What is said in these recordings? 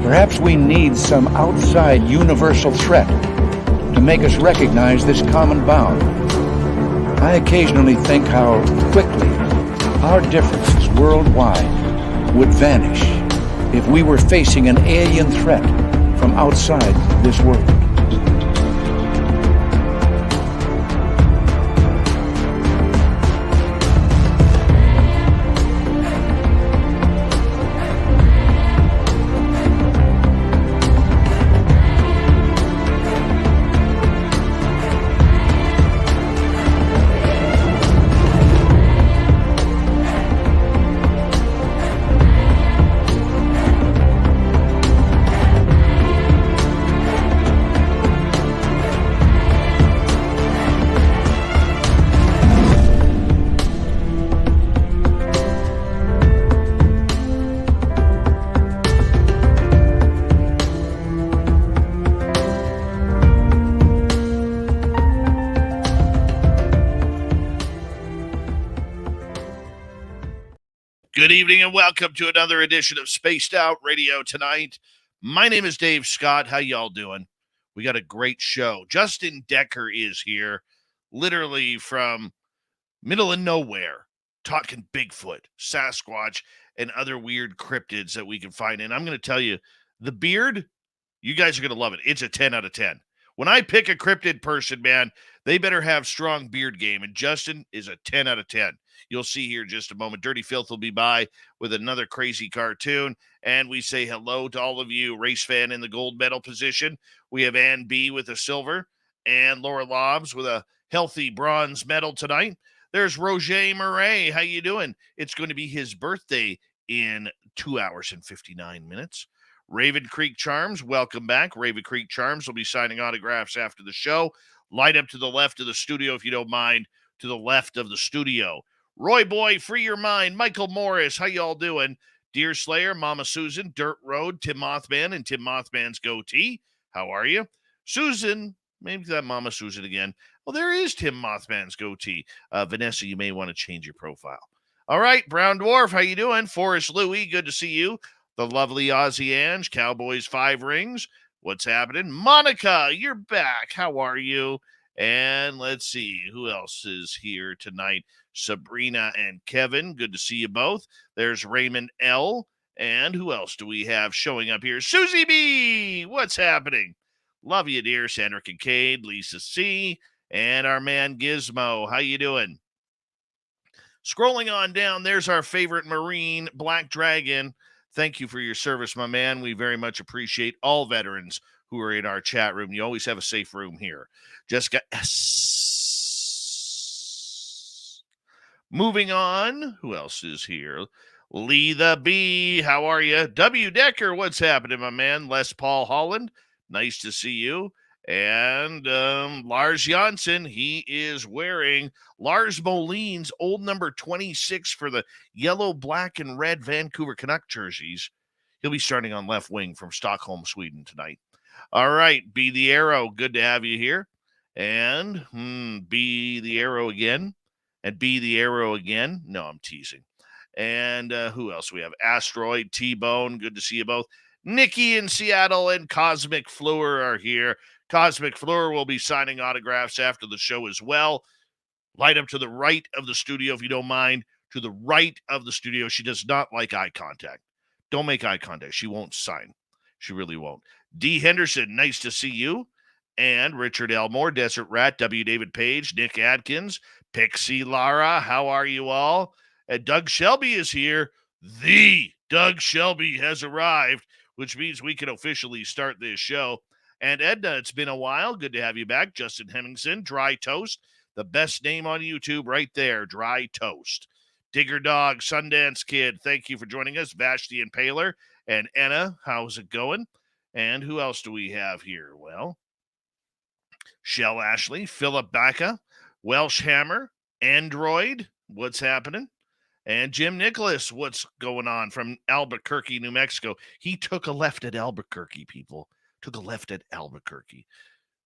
Perhaps we need some outside universal threat to make us recognize this common bound. I occasionally think how quickly our differences worldwide would vanish if we were facing an alien threat from outside this world. Good evening and welcome to another edition of Spaced Out Radio tonight. My name is Dave Scott. How y'all doing? We got a great show. Justin Decker is here, literally from middle of nowhere, talking Bigfoot, Sasquatch, and other weird cryptids that we can find. And I'm going to tell you, the beard, you guys are going to love it. It's a 10 out of 10. When I pick a cryptid person, man, they better have strong beard game. And Justin is a 10 out of 10. You'll see here in just a moment. Dirty Filth will be by with another crazy cartoon. And we say hello to all of you, race fan in the gold medal position. We have Ann B with a silver and Laura Lobbs with a healthy bronze medal tonight. There's Roger Murray. How you doing? It's going to be his birthday in 2 hours and 59 minutes. Raven Creek Charms, welcome back. Raven Creek Charms will be signing autographs after the show. Light up to the left of the studio, if you don't mind, to the left of the studio. Roy Boy, Free Your Mind, Michael Morris, how y'all doing? Deer Slayer, Mama Susan, Dirt Road, Tim Mothman, and Tim Mothman's Goatee, how are you? Susan, maybe that Mama Susan again. Well, there is Tim Mothman's Goatee. Vanessa, you may want to change your profile. All right, Brown Dwarf, how you doing? Forrest Louie, good to see you. The lovely Ozzy Ange, Cowboys 5 Rings, what's happening? Monica, you're back, how are you? And let's see, who else is here tonight? Sabrina and Kevin, good to see you both. There's Raymond L. And who else do we have showing up here? Susie B. What's happening? Love you, dear. Sandra Kincaid, Lisa C. And our man Gizmo. How you doing? Scrolling on down, there's our favorite Marine, Black Dragon. Thank you for your service, my man. We very much appreciate all veterans who are in our chat room. You always have a safe room here. Jessica S. Moving on, who else is here? Lee the B, how are you? W. Decker, what's happening, my man? Les Paul Holland, nice to see you. And Lars Janssen, he is wearing Lars Moline's old number 26 for the yellow, black, and red Vancouver Canuck jerseys. He'll be starting on left wing from Stockholm, Sweden tonight. All right, Be the Arrow, good to have you here. And Be the Arrow again. And Be the Arrow again. No, I'm teasing. And who else we have? Asteroid, T-Bone, good to see you both. Nikki in Seattle and Cosmic Fleur are here. Cosmic Fleur will be signing autographs after the show as well. Light up to the right of the studio, if you don't mind. To the right of the studio. She does not like eye contact. Don't make eye contact. She won't sign. She really won't. D. Henderson, nice to see you. And Richard Elmore, Desert Rat, W. David Page, Nick Atkins, Pixie Lara, how are you all? And Doug Shelby is here. The Doug Shelby has arrived, which means we can officially start this show. And Edna, it's been a while. Good to have you back. Justin Henningsen, Dry Toast, the best name on YouTube right there, Dry Toast. Digger Dog, Sundance Kid, thank you for joining us. Vashti and Paler and Anna, how's it going? And who else do we have here? Well, Shell Ashley, Philip Baca, Welsh Hammer, Android, what's happening? And Jim Nicholas, what's going on from Albuquerque, New Mexico? He took a left at Albuquerque, people. Took a left at Albuquerque.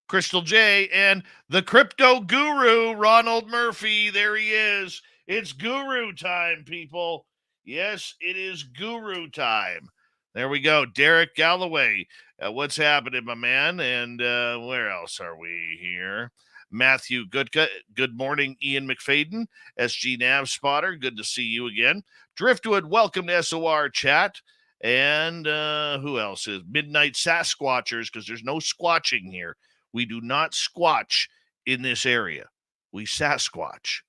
Crystal J and the crypto guru, Ronald Murphy. There he is. It's guru time, people. Yes, it is guru time. There we go. Derek Galloway. What's happening, my man? And where else are we here? Matthew Goodka. Good morning, Ian McFadden. SG Nav Spotter. Good to see you again. Driftwood, welcome to SOR chat. And who else is Midnight Sasquatchers? Because there's no squatching here. We do not squatch in this area. We Sasquatch.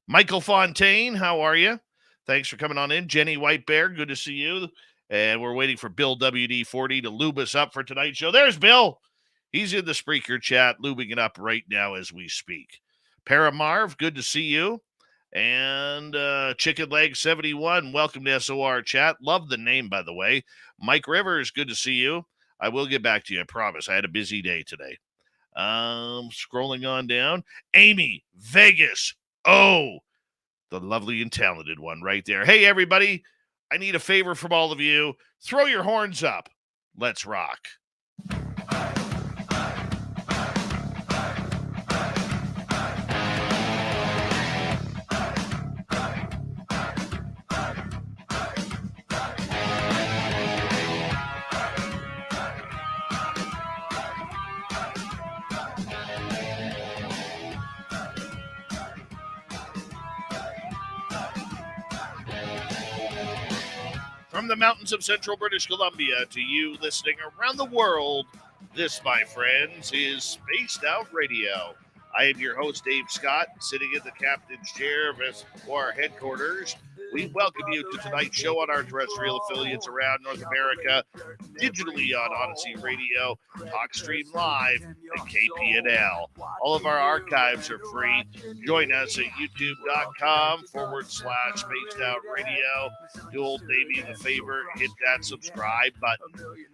Michael Fontaine, how are you? Thanks for coming on in. Jenny White Bear, good to see you. And we're waiting for Bill WD-40 to lube us up for tonight's show. There's Bill. He's in the Spreaker chat, lubing it up right now as we speak. Paramarv, good to see you. And Chicken Leg 71, welcome to SOR chat. Love the name, by the way. Mike Rivers, good to see you. I will get back to you, I promise. I had a busy day today. Scrolling on down. Amy, Vegas. Oh, the lovely and talented one right there. Hey, everybody. I need a favor from all of you. Throw your horns up. Let's rock. From the mountains of central British Columbia to you listening around the world, this, my friends, is Spaced Out Radio. I am your host, Dave Scott, sitting in the captain's chair of SOR headquarters. We welcome you to tonight's show on our terrestrial affiliates around North America, digitally on Odyssey Radio, TalkStream Live, and KPNL. All of our archives are free. Join us at youtube.com/Spaced Out Radio. Do old Davey the favor, hit that subscribe button.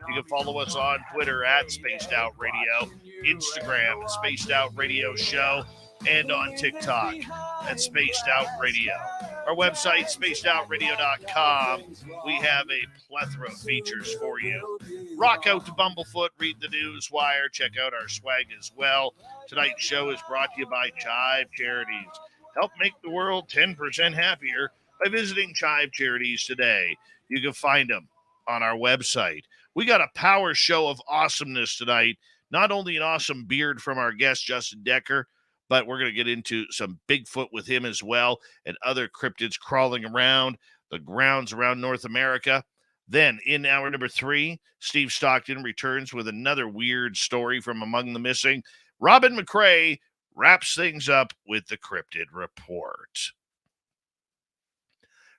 You can follow us on Twitter at Spaced Out Radio, Instagram, Spaced Out Radio Show, and on TikTok at Spaced Out Radio. Our website, spacedoutradio.com. We have a plethora of features for you. Rock out to Bumblefoot, read the news wire, check out our swag as well. Tonight's show is brought to you by Chive Charities. Help make the world 10% happier by visiting Chive Charities today. You can find them on our website. We got a power show of awesomeness tonight. Not only an awesome beard from our guest, Justin Decker, but we're going to get into some Bigfoot with him as well and other cryptids crawling around the grounds around North America. Then in hour number 3, Steve Stockton returns with another weird story from among the missing. Robin McCrae wraps things up with the Cryptid Report.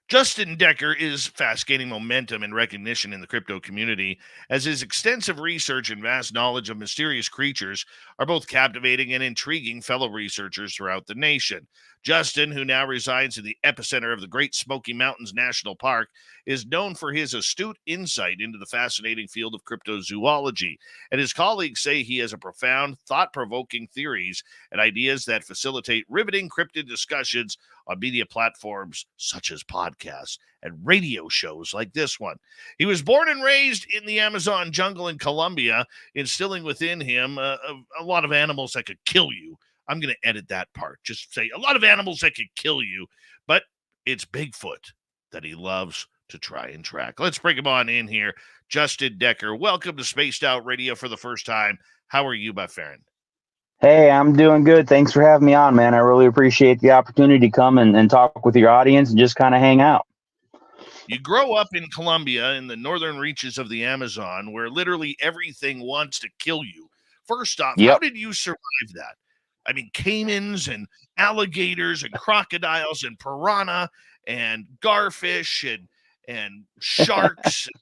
Justin Decker is fast gaining momentum and recognition in the crypto community as his extensive research and vast knowledge of mysterious creatures are both captivating and intriguing fellow researchers throughout the nation. Justin, who now resides in the epicenter of the Great Smoky Mountains National Park, is known for his astute insight into the fascinating field of cryptozoology, and his colleagues say he has a profound, thought-provoking theories and ideas that facilitate riveting cryptid discussions on media platforms such as podcasts and radio shows like this one. He was born and raised in the Amazon jungle in Colombia, instilling within him a lot of animals that could kill you. I'm going to edit that part. Just say a lot of animals that could kill you, but it's Bigfoot that he loves to try and track. Let's bring him on in here. Justin Decker, welcome to Spaced Out Radio for the first time. How are you, my friend? Hey, I'm doing good. Thanks for having me on, man. I really appreciate the opportunity to come and talk with your audience and just kind of hang out. You grow up in Colombia in the northern reaches of the Amazon, where literally everything wants to kill you. First off, How did you survive that? I mean, caimans and alligators and crocodiles and piranha and garfish and sharks, and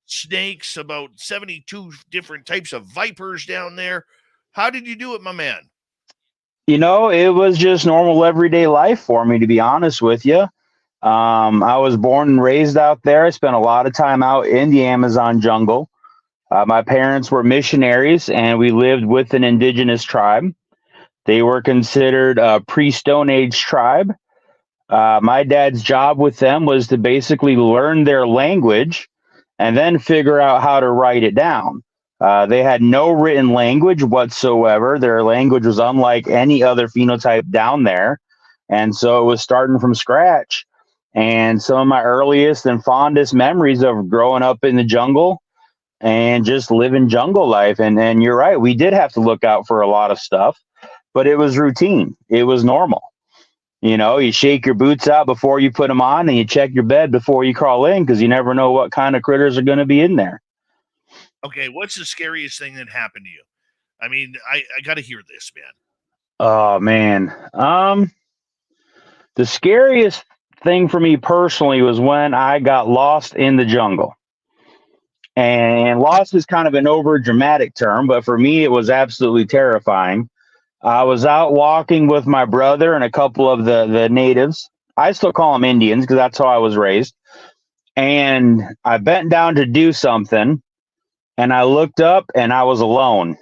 snakes, about 72 different types of vipers down there. How did you do it, my man? You know, it was just normal everyday life for me, to be honest with you. I was born and raised out there. I spent a lot of time out in the Amazon jungle. My parents were missionaries, and we lived with an indigenous tribe. They were considered a pre-Stone Age tribe. My dad's job with them was to basically learn their language and then figure out how to write it down. They had no written language whatsoever. Their language was unlike any other phenotype down there. And so it was starting from scratch. And some of my earliest and fondest memories of growing up in the jungle and just living jungle life. And you're right, we did have to look out for a lot of stuff, but it was routine. It was normal. You know, you shake your boots out before you put them on, and you check your bed before you crawl in, because you never know what kind of critters are going to be in there. Okay, what's the scariest thing that happened to you? I mean, I got to hear this, man. Oh man. The scariest thing for me personally was when I got lost in the jungle. And lost is kind of an over dramatic term, but for me, it was absolutely terrifying. I was out walking with my brother and a couple of the natives. I still call them Indians because that's how I was raised. And I bent down to do something, and I looked up and I was alone.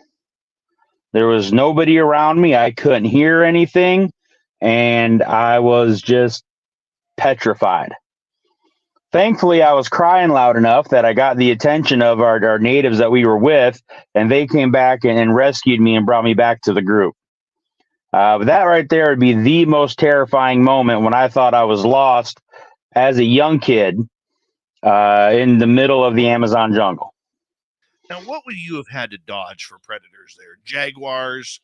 There was nobody around me. I couldn't hear anything, and I was just petrified. Thankfully, I was crying loud enough that I got the attention of our natives that we were with, and they came back and rescued me and brought me back to the group. But that right there would be the most terrifying moment when I thought I was lost as a young kid in the middle of the Amazon jungle. Now, what would you have had to dodge for predators there? Jaguars?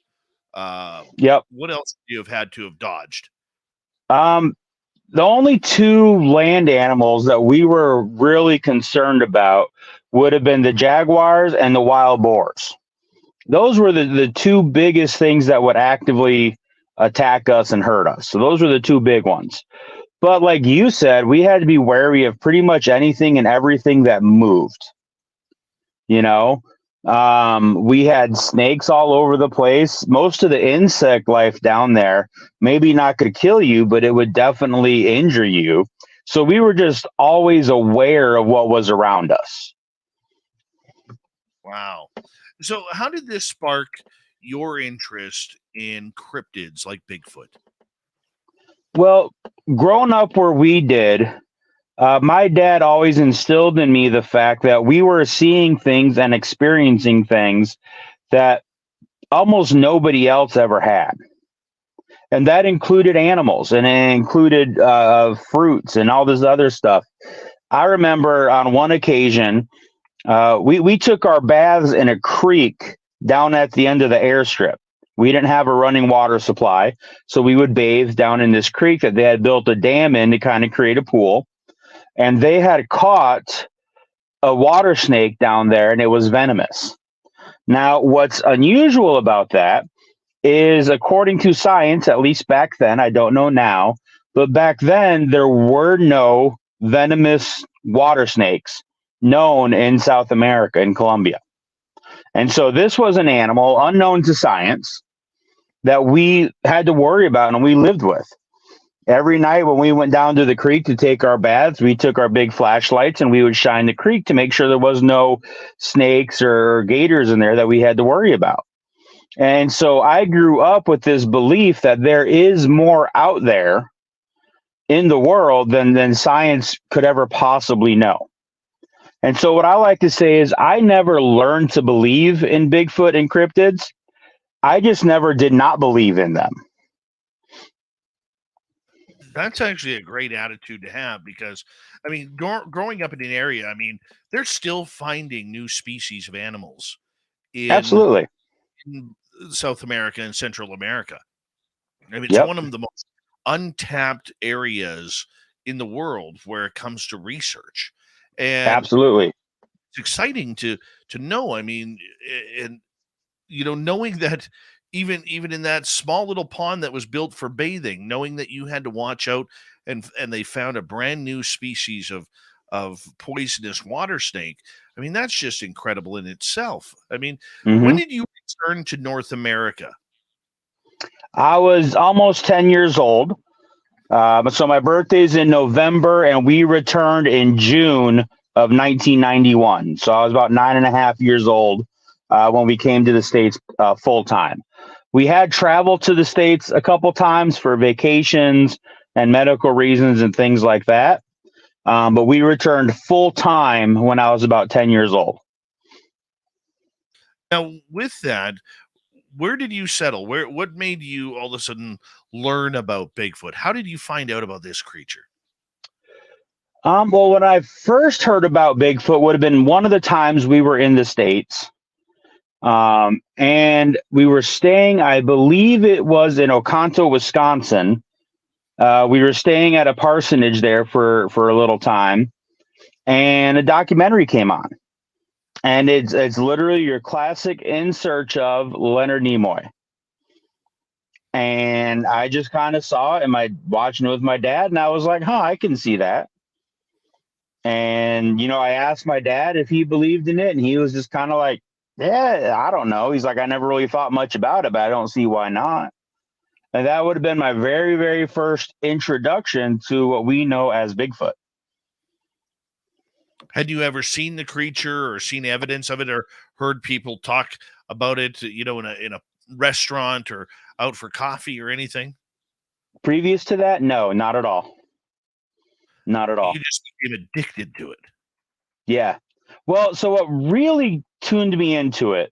Yep. What else would you have had to have dodged? The only two land animals that we were really concerned about would have been the jaguars and the wild boars. Those were the two biggest things that would actively attack us and hurt us. So those were the two big ones. But like you said, we had to be wary of pretty much anything and everything that moved. You know, we had snakes all over the place. Most of the insect life down there, maybe not going to kill you, but it would definitely injure you. So we were just always aware of what was around us. Wow. So how did this spark your interest in cryptids like Bigfoot? Well, growing up where we did, my dad always instilled in me the fact that we were seeing things and experiencing things that almost nobody else ever had. And that included animals, and it included fruits and all this other stuff. I remember on one occasion, we took our baths in a creek down at the end of the airstrip. We didn't have a running water supply, so we would bathe down in this creek that they had built a dam in to kind of create a pool. And they had caught a water snake down there, and it was venomous. Now, what's unusual about that is, according to science, at least back then, I don't know now, but back then there were no venomous water snakes known in South America, in Colombia. And so this was an animal unknown to science that we had to worry about and we lived with. Every night when we went down to the creek to take our baths, we took our big flashlights and we would shine the creek to make sure there was no snakes or gators in there that we had to worry about. And so I grew up with this belief that there is more out there in the world than science could ever possibly know. And so what I like to say is I never learned to believe in Bigfoot and cryptids. I just never did not believe in them. That's actually a great attitude to have because, I mean, growing up in an area, I mean, they're still finding new species of animals Absolutely. in South America and Central America. I mean, it's Yep. one of the most untapped areas in the world where it comes to research. And Absolutely. it's exciting to know. I mean, and knowing that even in that small little pond that was built for bathing, knowing that you had to watch out and they found a brand new species of poisonous water snake. I mean, that's just incredible in itself. I mean, when did you return to North America? I was almost 10 years old. So my birthday's in November, and we returned in June of 1991. So I was about 9.5 years old when we came to the States full time. We had traveled to the States a couple times for vacations and medical reasons and things like that. But we returned full time when I was about 10 years old. Now, with that, where did you settle? What made you all of a sudden learn about Bigfoot? How did you find out about this creature? Well, when I first heard about Bigfoot would have been one of the times we were in the States. And we were staying, I believe it was in Oconto, Wisconsin. We were staying at a parsonage there for a little time, and a documentary came on. And it's literally your classic In Search of Leonard Nimoy. And I just kind of saw it, and watching it with my dad, and I was like, huh, I can see that. And I asked my dad if he believed in it, and he was just kind of like, yeah, I don't know. He's like, I never really thought much about it, but I don't see why not. And that would have been my very, very first introduction to what we know as Bigfoot. Had you ever seen the creature or seen evidence of it or heard people talk about it, in a restaurant or out for coffee or anything? Previous to that, no, not at all. Not at all. You just became addicted to it. Yeah. Well, so what really tuned me into it,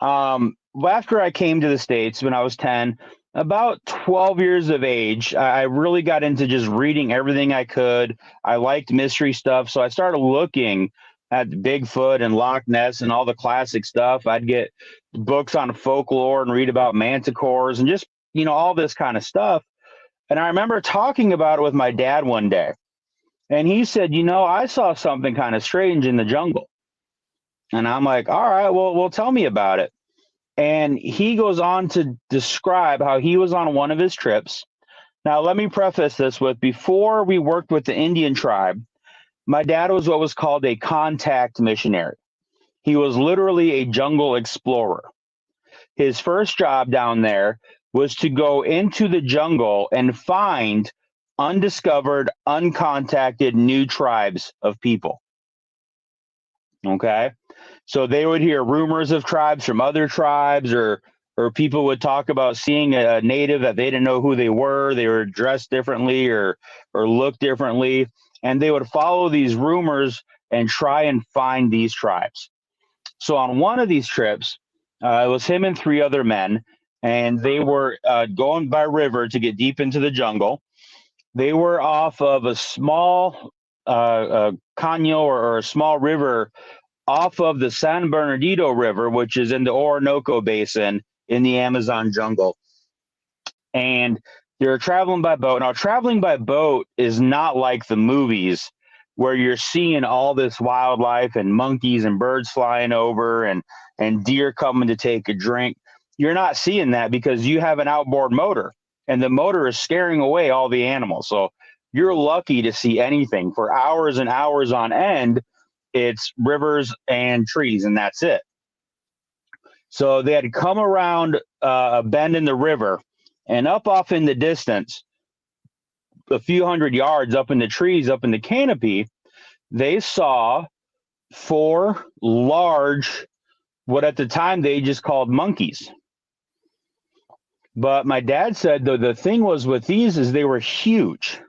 after I came to the States when I was 10, about 12 years of age, I really got into just reading everything I could. I liked mystery stuff, so I started looking at Bigfoot and Loch Ness and all the classic stuff. I'd get books on folklore and read about manticores and just, all this kind of stuff. And I remember talking about it with my dad one day. And he said, I saw something kind of strange in the jungle. And I'm like, all right, well, tell me about it. And he goes on to describe how he was on one of his trips. Now, let me preface this with, before we worked with the Indian tribe, my dad was what was called a contact missionary. He was literally a jungle explorer. His first job down there was to go into the jungle and find undiscovered, uncontacted new tribes of people. Okay. So they would hear rumors of tribes from other tribes, or people would talk about seeing a native that they didn't know who they were dressed differently or looked differently. And they would follow these rumors and try and find these tribes. So on one of these trips, it was him and 3 other men, and they were going by river to get deep into the jungle. They were off of a small caño or a small river off of the San Bernardino River, which is in the Orinoco Basin in the Amazon jungle. And they're traveling by boat. Now, traveling by boat is not like the movies where you're seeing all this wildlife and monkeys and birds flying over and deer coming to take a drink. You're not seeing that because you have an outboard motor, and the motor is scaring away all the animals. So you're lucky to see anything. For hours and hours on end, it's rivers and trees, and that's it. So they had to come around a bend in the river, and up off in the distance, a few hundred yards up in the trees, up in the canopy, they saw 4 large, what at the time they just called monkeys. But my dad said the thing was with these is they were huge.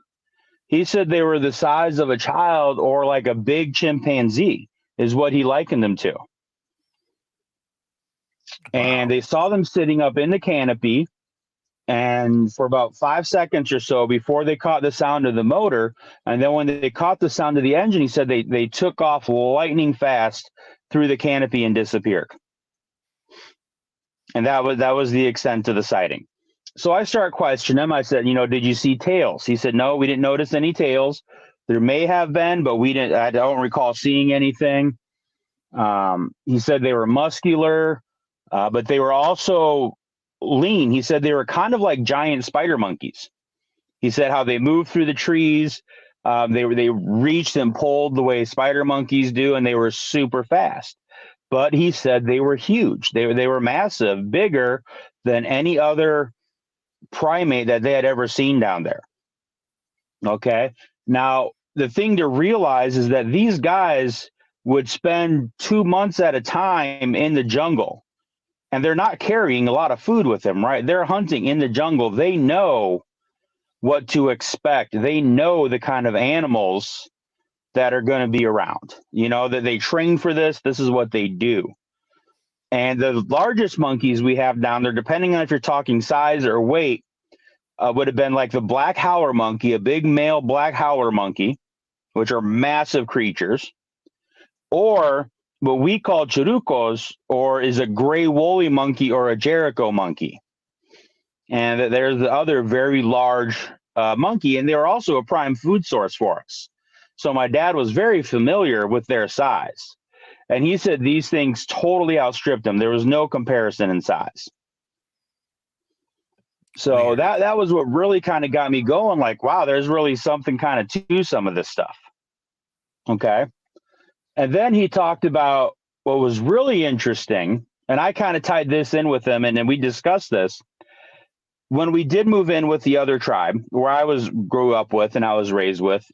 He said they were the size of a child, or like a big chimpanzee is what he likened them to. Wow. And they saw them sitting up in the canopy, and for about 5 seconds or so before they caught the sound of the motor. And then when they caught the sound of the engine, he said they took off lightning fast through the canopy and disappeared. And that was the extent of the sighting. So I started questioning him. I said, did you see tails? He said, no, we didn't notice any tails. There may have been, but I don't recall seeing anything. He said they were muscular, but they were also lean. He said they were kind of like giant spider monkeys. He said how they moved through the trees. They reached and pulled the way spider monkeys do, and they were super fast. But he said they were huge. They were massive, bigger than any other primate that they had ever seen down there. Okay. Now, the thing to realize is that these guys would spend 2 months at a time in the jungle, and they're not carrying a lot of food with them, right? They're hunting in the jungle. They know what to expect. They know the kind of animals that are going to be around, that they train for this. This is what they do. And the largest monkeys we have down there, depending on if you're talking size or weight, would have been like the black howler monkey, a big male black howler monkey. which are massive creatures, or what we call churucos, or is a gray woolly monkey or a Jericho monkey. And there's the other very large monkey, and they're also a prime food source for us. So my dad was very familiar with their size. And he said these things totally outstripped them. There was no comparison in size. So that was what really kind of got me going, like, wow, there's really something kind of to some of this stuff. Okay. And then he talked about what was really interesting, and I kind of tied this in with him, and then we discussed this. When we did move in with the other tribe, where I grew up with and I was raised with,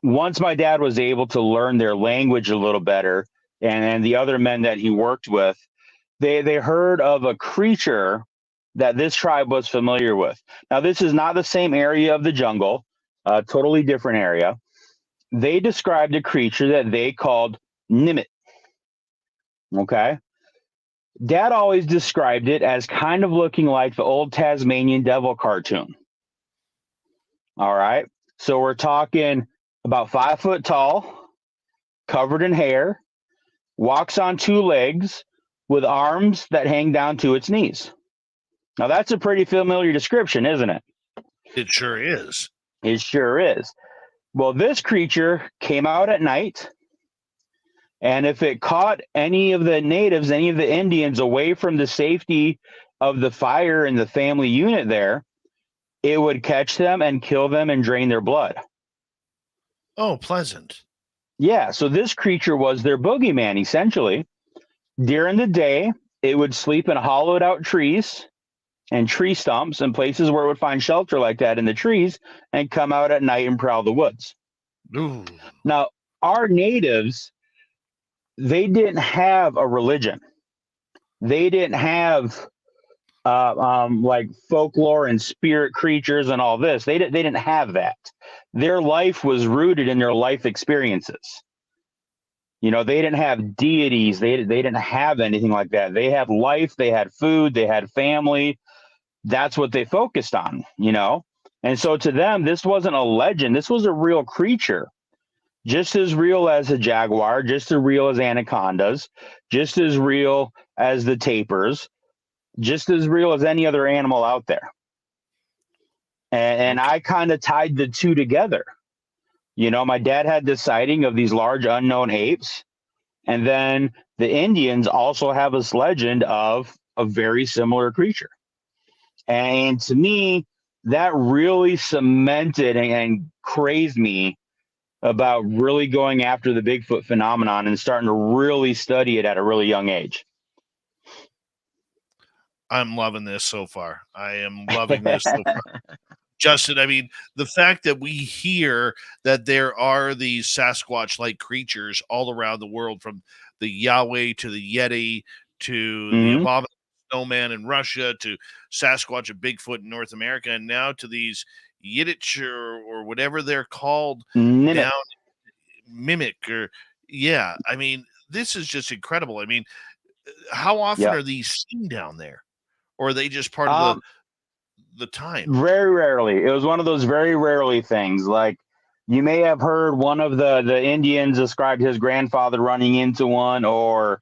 once my dad was able to learn their language a little better, and the other men that he worked with, they heard of a creature that this tribe was familiar with. Now, this is not the same area of the jungle, a totally different area. They described a creature that they called Nimit. Okay. Dad always described it as kind of looking like the old Tasmanian devil cartoon. All right. So we're talking about 5 foot tall, covered in hair, walks on 2 legs with arms that hang down to its knees. Now, that's a pretty familiar description, isn't it? It sure is. It sure is. Well, this creature came out at night, and if it caught any of the natives, any of the Indians away from the safety of the fire in the family unit there, it would catch them and kill them and drain their blood. Oh, pleasant. Yeah, so this creature was their boogeyman, essentially. During the day, it would sleep in hollowed out trees and tree stumps and places where it would find shelter like that in the trees, and come out at night and prowl the woods. Ooh. Now, our natives, they didn't have a religion. They didn't have like folklore and spirit creatures and all this. They didn't have that. Their life was rooted in their life experiences. You know, they didn't have deities. They didn't have anything like that. They had life. They had food. They had family. That's what they focused on, you know? And so to them, this wasn't a legend. This was a real creature, just as real as a jaguar, just as real as anacondas, just as real as the tapirs, just as real as any other animal out there. And I kind of tied the two together. You know, my dad had this sighting of these large unknown apes. And then the Indians also have this legend of a very similar creature. And to me, that really cemented and crazed me about really going after the Bigfoot phenomenon and starting to really study it at a really young age. I'm loving this so far. I am loving this so far. Justin, I mean, the fact that we hear that there are these Sasquatch-like creatures all around the world, from the Yahweh to the Yeti to the abominable snowman in Russia to Sasquatch and Bigfoot in North America, and now to these Yiddish or whatever they're called down mimic or I mean, this is just incredible. I mean, how often are these seen down there, or are they just part of the time? Very rarely. It was one of those very rarely things. Like, you may have heard one of the Indians described his grandfather running into one, or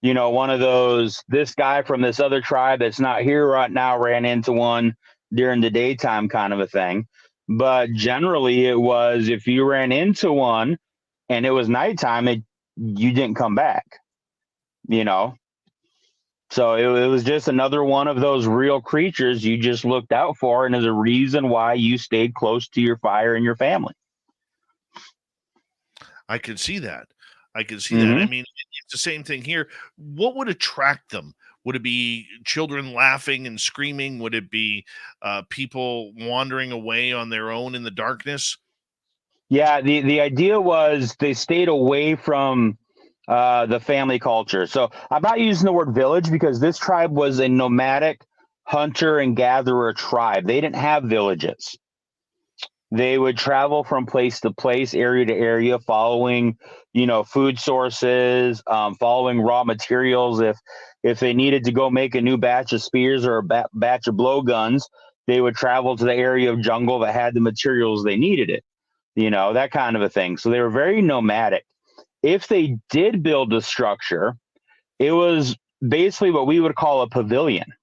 you know, one of those, this guy from this other tribe that's not here right now ran into one during the daytime kind of a thing. But generally it was, if you ran into one and it was nighttime, you didn't come back, you know? So it was just another one of those real creatures you just looked out for, and is a reason why you stayed close to your fire and your family. I can see that. I can see that. I mean, it's the same thing here. What would attract them? Would it be children laughing and screaming? Would it be people wandering away on their own in the darkness? Yeah, the idea was they stayed away from the family culture. So I'm not using the word village, because this tribe was a nomadic hunter and gatherer tribe. They didn't have villages. They would travel from place to place, area to area, following, you know, food sources, following raw materials. If they needed to go make a new batch of spears or a batch of blowguns, they would travel to the area of jungle that had the materials they needed it. that kind of a thing. So they were very nomadic. If they did build a structure, it was basically what we would call a pavilion,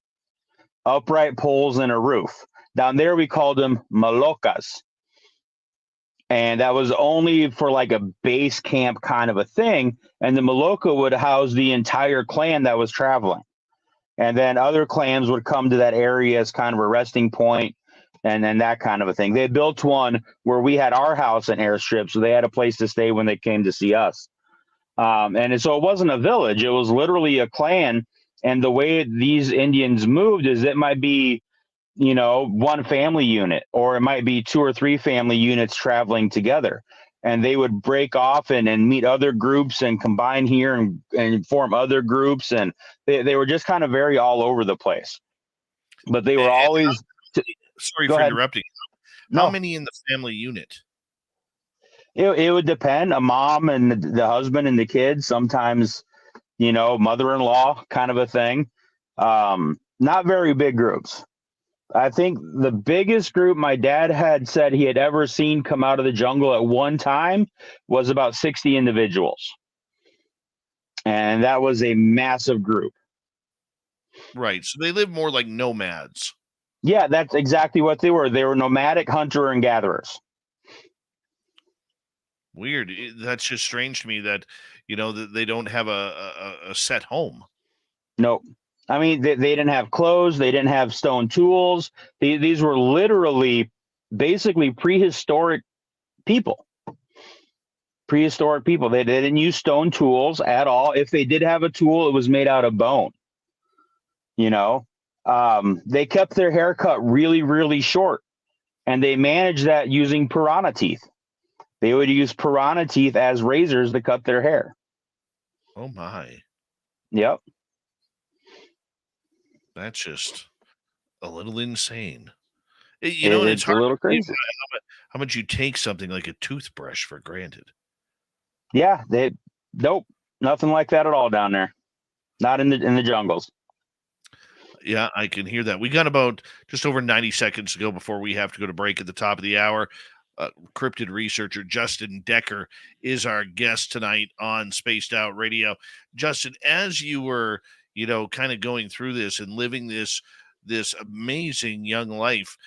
upright poles and a roof. Down there, we called them malocas. And that was only for like a base camp kind of a thing. And the maloca would house the entire clan that was traveling. And then other clans would come to that area as kind of a resting point, and then that kind of a thing. They built one where we had our house and airstrip, so they had a place to stay when they came to see us. So it wasn't a village. It was literally a clan. And the way these Indians moved is it might be, one family unit, or it might be 2 or 3 family units traveling together. And they would break off and meet other groups and combine here and form other groups. And they were just kind of very all over the place. But they were always... Sorry for interrupting. How many in the family unit? It would depend. A mom and the husband and the kids, sometimes, mother-in-law kind of a thing. Not very big groups. I think the biggest group my dad had said he had ever seen come out of the jungle at one time was about 60 individuals. And that was a massive group. Right. So they live more like nomads. Yeah, that's exactly what they were. They were nomadic hunter and gatherers. Weird. That's just strange to me that, that they don't have a set home. Nope. I mean, they didn't have clothes. They didn't have stone tools. These were literally basically prehistoric people. Prehistoric people. They didn't use stone tools at all. If they did have a tool, it was made out of bone. They kept their hair cut really, really short, and they managed that using piranha teeth. They would use piranha teeth as razors to cut their hair. Oh my. Yep. That's just a little insane. It's hard a little crazy. How much you take something like a toothbrush for granted. Yeah, nope, nothing like that at all down there. Not in the jungles. Yeah, I can hear that. We got about just over 90 seconds to go before we have to go to break at the top of the hour. Cryptid researcher Justin Decker is our guest tonight on Spaced Out Radio. Justin, as you were, kind of going through this and living this amazing young life,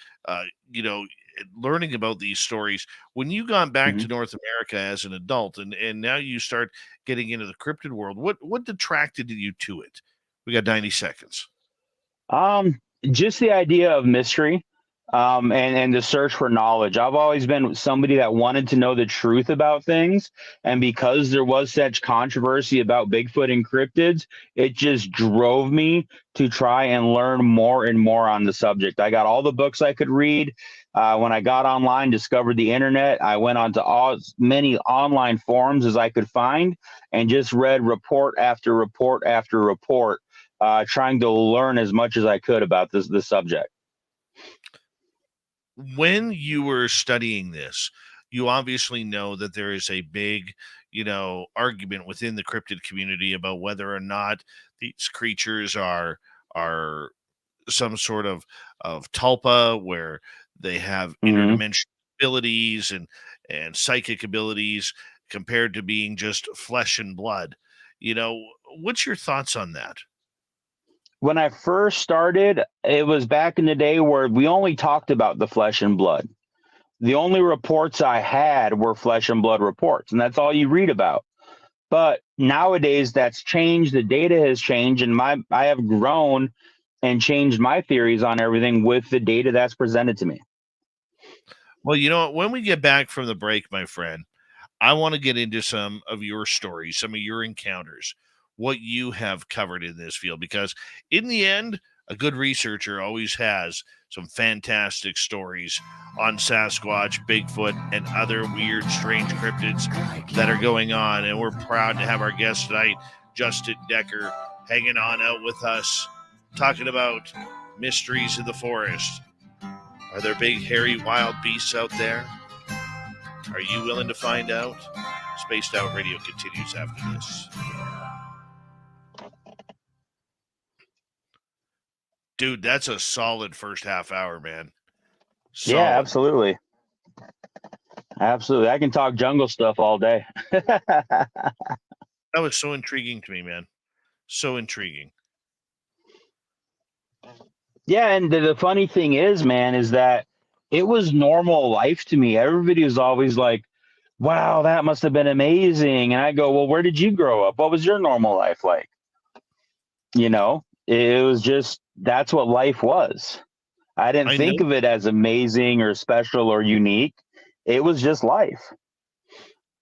learning about these stories, when you got back to North America as an adult and now you start getting into the cryptid world, what attracted you to it? We got 90 seconds. Just the idea of mystery, and the search for knowledge. I've always been somebody that wanted to know the truth about things. And because there was such controversy about Bigfoot and cryptids, it just drove me to try and learn more and more on the subject. I got all the books I could read. When I got online, discovered the internet, I went on to as many online forums as I could find and just read report after report after report, trying to learn as much as I could about this subject. When you were studying this, you obviously know that there is a big, argument within the cryptid community about whether or not these creatures are some sort of tulpa, where they have interdimensional abilities and psychic abilities compared to being just flesh and blood. What's your thoughts on that? When I first started, it was back in the day where we only talked about the flesh and blood. The only reports I had were flesh and blood reports, and that's all you read about. But nowadays that's changed. The data has changed, and I have grown and changed my theories on everything with the data that's presented to me. Well, when we get back from the break, my friend, I want to get into some of your stories, some of your encounters, what you have covered in this field, because in the end, a good researcher always has some fantastic stories on Sasquatch, Bigfoot, and other weird, strange cryptids that are going on. And we're proud to have our guest tonight, Justin Decker, hanging on out with us, talking about mysteries of the forest. Are there big, hairy, wild beasts out there? Are you willing to find out? Spaced Out Radio continues after this. Dude, that's a solid first half hour, man. Solid. Yeah, absolutely. Absolutely. I can talk jungle stuff all day. That was so intriguing to me, man. So intriguing. Yeah, and the funny thing is, man, is that it was normal life to me. Everybody was always like, wow, that must have been amazing. And I go, well, where did you grow up? What was your normal life like? You know, it was just, that's what life was. I didn't I think know. of it as amazing or special or unique. It was just life.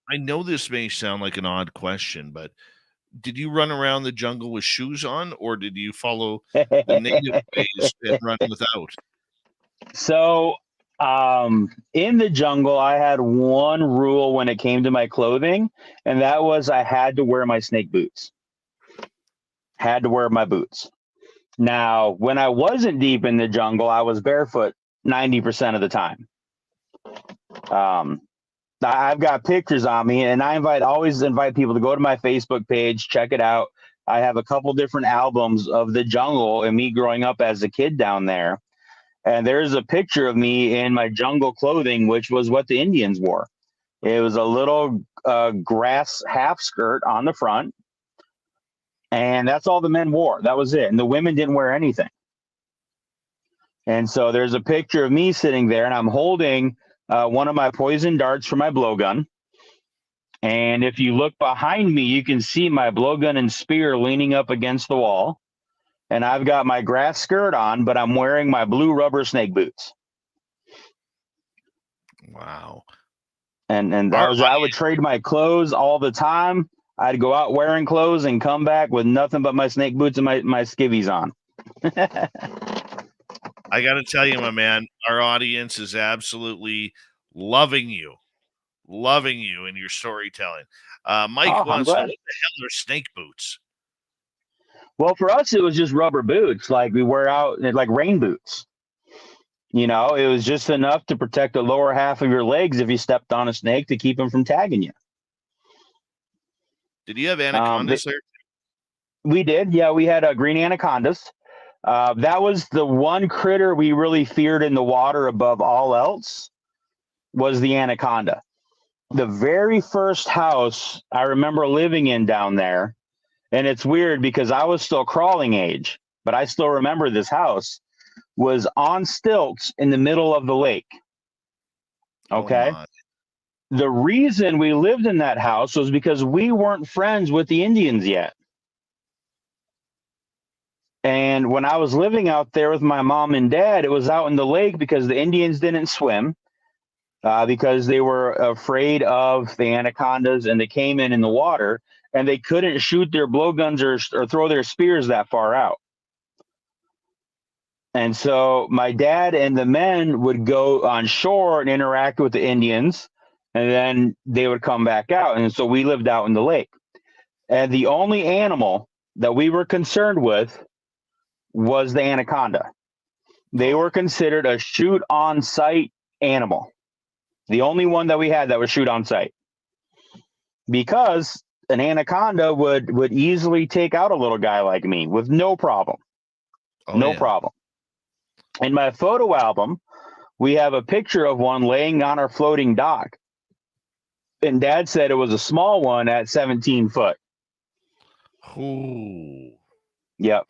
I know this may sound like an odd question, but did you run around the jungle with shoes on, or did you follow the native ways and run without? So, in the jungle, I had one rule when it came to my clothing, and that was I had to wear my snake boots. Had to wear my boots. Now, when I wasn't deep in the jungle, I was barefoot 90% of the time. Um, I've got pictures on me, and always invite people to go to my Facebook page, check it out. I have a couple different albums of the jungle and me growing up as a kid down there. And there's a picture of me in my jungle clothing, which was what the Indians wore. It was a little grass half skirt on the front, and that's all the men wore. That was it. And the women didn't wear anything. And so there's a picture of me sitting there, and I'm holding one of my poison darts for my blowgun. And if you look behind me, you can see my blowgun and spear leaning up against the wall. And I've got my grass skirt on, but I'm wearing my blue rubber snake boots. Wow. And Our I would trade my clothes all the time. I'd go out wearing clothes and come back with nothing but my snake boots and my skivvies on. I got to tell you, my man, our audience is absolutely loving you in your storytelling. Mike Oh, I'm wants to know, glad. what the hell are snake boots? Well, for us, it was just rubber boots, like we wear out, like rain boots. You know, it was just enough to protect the lower half of your legs if you stepped on a snake to keep them from tagging you. Did you have anacondas there? We did. Yeah, we had green anacondas. That was the one critter we really feared in the water above all else, was the anaconda. The very first house I remember living in down there, and it's weird because I was still crawling age, but I still remember this house, was on stilts in the middle of the lake. Okay. Oh, The reason we lived in that house was because we weren't friends with the Indians yet. And when I was living out there with my mom and dad, it was out in the lake because the Indians didn't swim, because they were afraid of the anacondas, and they came in the water, and they couldn't shoot their blowguns or throw their spears that far out. And so my dad and the men would go on shore and interact with the Indians, and then they would come back out. And so we lived out in the lake. And the only animal that we were concerned with was the anaconda. They were considered a shoot on sight animal. The only one that we had that was shoot on sight. Because an anaconda would easily take out a little guy like me with no problem. No problem. In my photo album, we have a picture of one laying on our floating dock. And Dad said it was a small one at 17 foot. Ooh. Yep.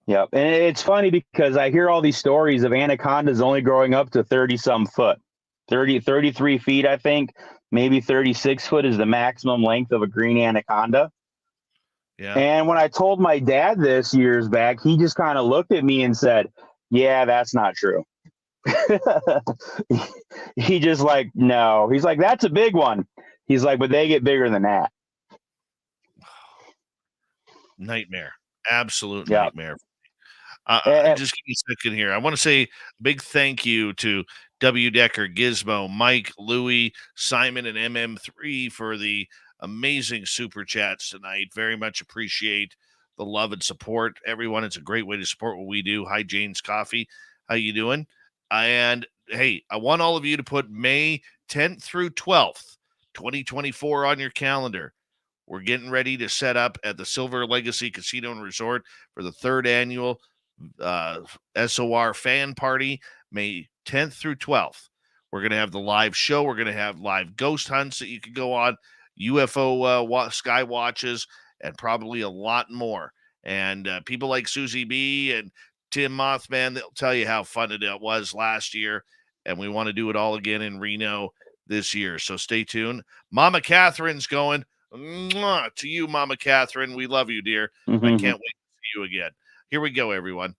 Yep. And it's funny because I hear all these stories of anacondas only growing up to 30 some foot, 33 feet, I think. Maybe 36 foot is the maximum length of a green anaconda. Yeah. And when I told my dad this years back, he just kind of looked at me and said, yeah, that's not true. He just like, no. He's like, that's a big one. He's like, but they get bigger than that. Nightmare. Absolute Yep. nightmare. Just give me a second here. I want to say a big thank you to W. Decker, Gizmo, Mike, Louie, Simon, and MM3 for the amazing super chats tonight. Very much appreciate the love and support. Everyone, it's a great way to support what we do. Hi, Jane's Coffee. How you doing? And hey, I want all of you to put May 10th through 12th, 2024 on your calendar. We're getting ready to set up at the Silver Legacy Casino and Resort for the 3rd annual SOR fan party, May 10th through 12th. We're going to have the live show. We're going to have live ghost hunts that you can go on, UFO sky watches, and probably a lot more. And people like Susie B and Tim Mothman, they'll tell you how fun it was last year. And we want to do it all again in Reno this year. So stay tuned. Mama Catherine's going. Mwah, to you, Mama Catherine. We love you, dear. Mm-hmm. I can't wait to see you again. Here we go, everyone.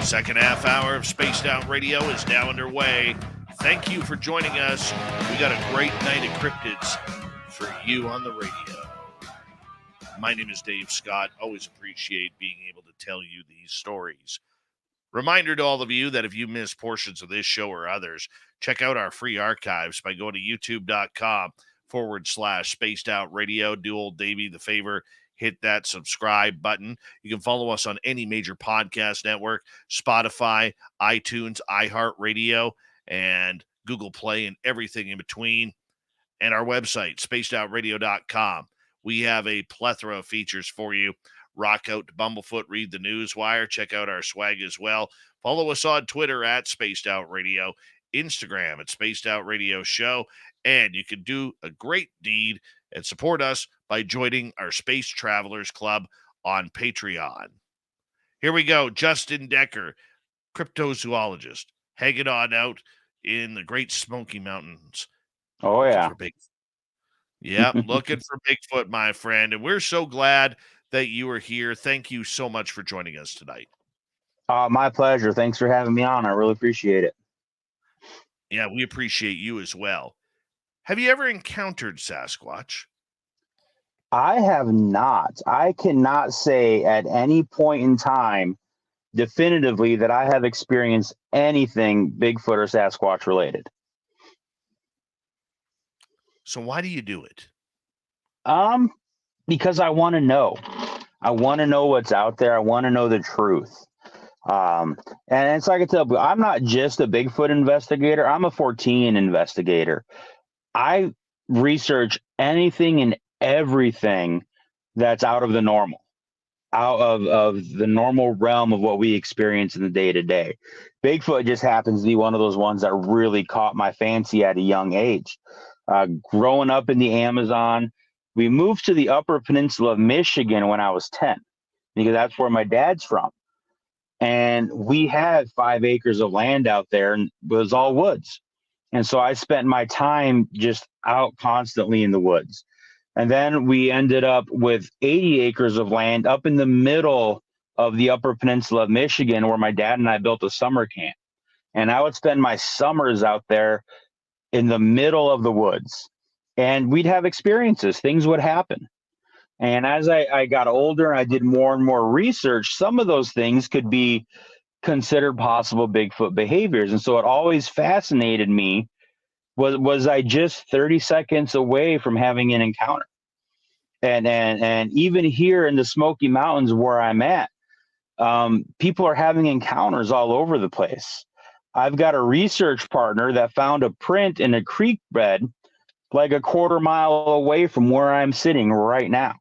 Second half hour of Spaced Out Radio is now underway. Thank you for joining us. We got a great night of cryptids for you on the radio. My name is Dave Scott. Always appreciate being able to tell you these stories. Reminder to all of you that if you miss portions of this show or others, check out our free archives by going to youtube.com/Spaced Out Radio. Do old Davey the favor. Hit that subscribe button. You can follow us on any major podcast network, Spotify, iTunes, iHeartRadio, and Google Play, and everything in between. And our website, spacedoutradio.com. We have a plethora of features for you. Rock out to Bumblefoot, read the Newswire, check out our swag as well. Follow us on Twitter at Spaced Out Radio, Instagram at Spaced Out Radio Show, and you can do a great deed and support us by joining our Space Travelers Club on Patreon. Here we go. Justin Decker, cryptozoologist, hanging on out in the Great Smoky Mountains. Oh, yeah. Looking for Bigfoot, my friend. And we're so glad that you are here. Thank you so much for joining us tonight. My pleasure. Thanks for having me on. I really appreciate it. Yeah, we appreciate you as well. Have you ever encountered Sasquatch? I have not. I cannot say at any point in time definitively that I have experienced anything Bigfoot or Sasquatch related. So why do you do it? Because I want to know. I want to know what's out there. I want to know the truth. And it's like I tell you, I'm not just a Bigfoot investigator. I'm a 14 investigator. I research anything and everything that's out of the normal, out of the normal realm of what we experience in the day-to-day. Bigfoot just happens to be one of those ones that really caught my fancy at a young age. Growing up in the Amazon, we moved to the Upper Peninsula of Michigan when I was 10, because that's where my dad's from. And we had 5 acres of land out there, and it was all woods. And so I spent my time just out constantly in the woods. And then we ended up with 80 acres of land up in the middle of the Upper Peninsula of Michigan, where my dad and I built a summer camp. And I would spend my summers out there in the middle of the woods. And we'd have experiences. Things would happen. And as I got older and I did more and more research, some of those things could be considered possible Bigfoot behaviors. And so it always fascinated me. Was I just 30 seconds away from having an encounter? And even here in the Smoky Mountains where I'm at, people are having encounters all over the place. I've got a research partner that found a print in a creek bed like a quarter mile away from where I'm sitting right now.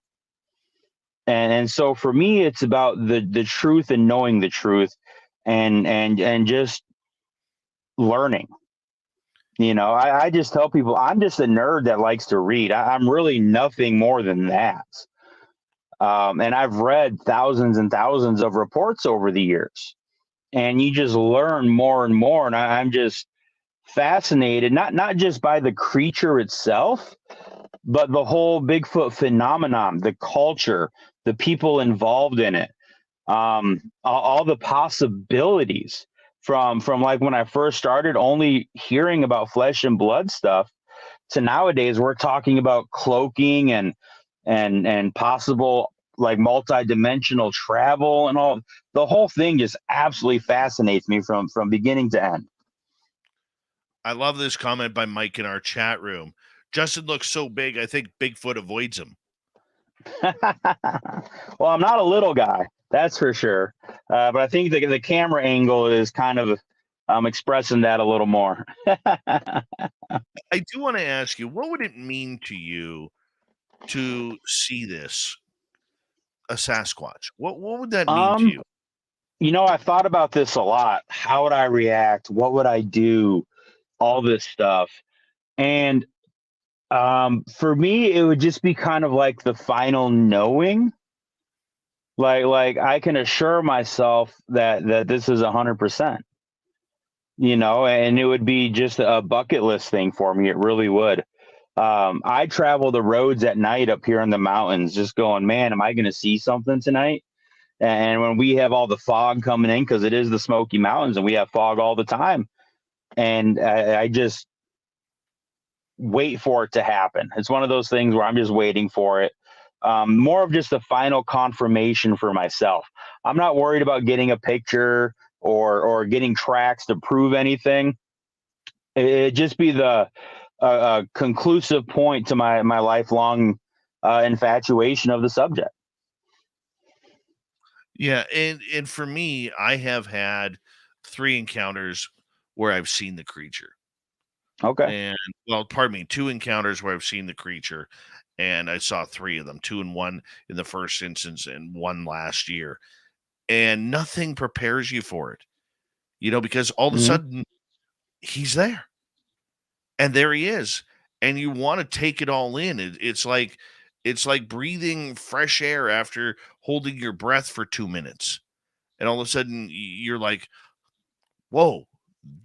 And so for me, it's about the truth and knowing the truth and just learning. You know, I just tell people I'm just a nerd that likes to read. I'm really nothing more than that. And I've read thousands and thousands of reports over the years. And you just learn more and more. And I'm just fascinated, not just by the creature itself, but the whole Bigfoot phenomenon, the culture, the people involved in it, all the possibilities. From like when I first started only hearing about flesh and blood stuff to nowadays we're talking about cloaking and possible like multi-dimensional travel and all. The whole thing just absolutely fascinates me from beginning to end. I love this comment by Mike in our chat room. Justin looks so big, I think Bigfoot avoids him. Well, I'm not a little guy. That's for sure. But I think the camera angle is kind of expressing that a little more. I do want to ask you, what would it mean to you to see this, a Sasquatch? What would that mean to um, you? I thought about this a lot. How would I react? What would I do? All this stuff. And for me, it would just be kind of like the final knowing. Like I can assure myself that this is 100%. And it would be just a bucket list thing for me. It really would. I travel the roads at night up here in the mountains, just going, man, am I going to see something tonight? And when we have all the fog coming in, because it is the Smoky Mountains and we have fog all the time, and I just wait for it to happen. It's one of those things where I'm just waiting for it. More of just a final confirmation for myself. I'm not worried about getting a picture or getting tracks to prove anything. It'd just be the conclusive point to my lifelong infatuation of the subject. Yeah, and for me, I have had 3 encounters where I've seen the creature. Okay. And well, pardon me, 2 encounters where I've seen the creature, and I saw 3 of them, 2 and 1 in the first instance and 1 last year. And nothing prepares you for it. Because all of a Hmm. sudden he's there. And there he is. And you want to take it all in. It's like breathing fresh air after holding your breath for 2 minutes. And all of a sudden you're like, "Whoa,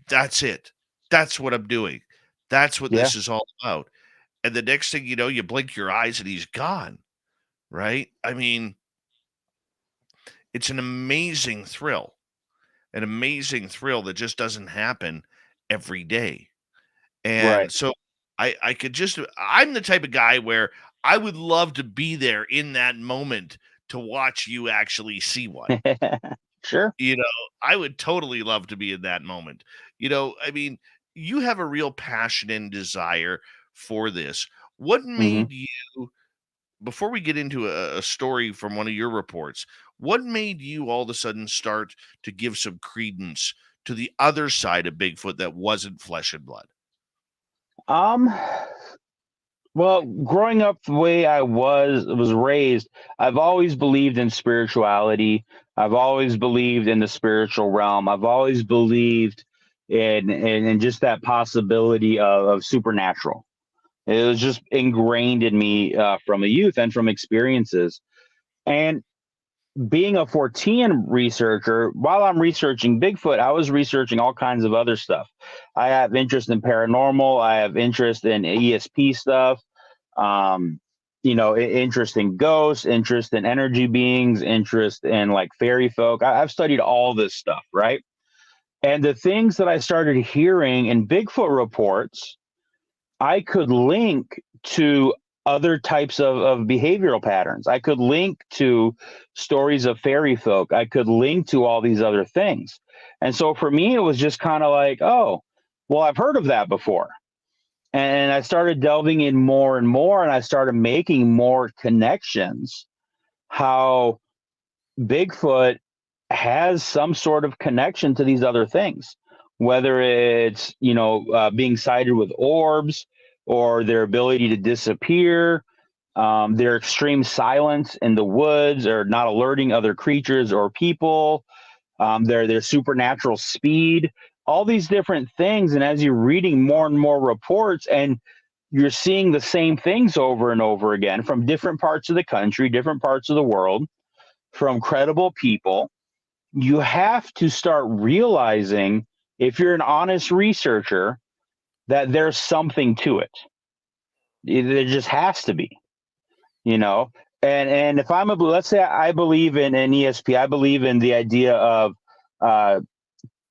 that's it. That's what I'm doing. That's what Yeah. this is all about." And the next thing you know, you blink your eyes and he's gone, right? I mean, it's an amazing thrill that just doesn't happen every day. Right. And so I could just I'm the type of guy where I would love to be there in that moment to watch you actually see one. Sure. You know, I would totally love to be in that moment. I mean, you have a real passion and desire for this. What Hmm. made you, before we get into a story from one of your reports, what made you all of a sudden start to give some credence to the other side of Bigfoot that wasn't flesh and blood? Um, well, growing up the way I was raised, I've always believed in spirituality. I've always believed in the spiritual realm. I've always believed in just that possibility of supernatural. It was just ingrained in me from a youth and from experiences. And being a Fortean researcher, while I'm researching Bigfoot, I was researching all kinds of other stuff. I have interest in paranormal. I have interest in ESP stuff. Interest in ghosts, interest in energy beings, interest in like fairy folk. I've studied all this stuff, right? And the things that I started hearing in Bigfoot reports, I could link to other types of behavioral patterns. I could link to stories of fairy folk. I could link to all these other things. And so for me, it was just kind of like, oh, well, I've heard of that before. And I started delving in more and more, and I started making more connections. How Bigfoot has some sort of connection to these other things, whether it's being sighted with orbs or their ability to disappear, their extreme silence in the woods or not alerting other creatures or people, their supernatural speed, all these different things. And as you're reading more and more reports and you're seeing the same things over and over again from different parts of the country, different parts of the world, from credible people, you have to start realizing, if you're an honest researcher, that there's something to it. There just has to be, you know. And if let's say I believe in an ESP, I believe in the idea of uh,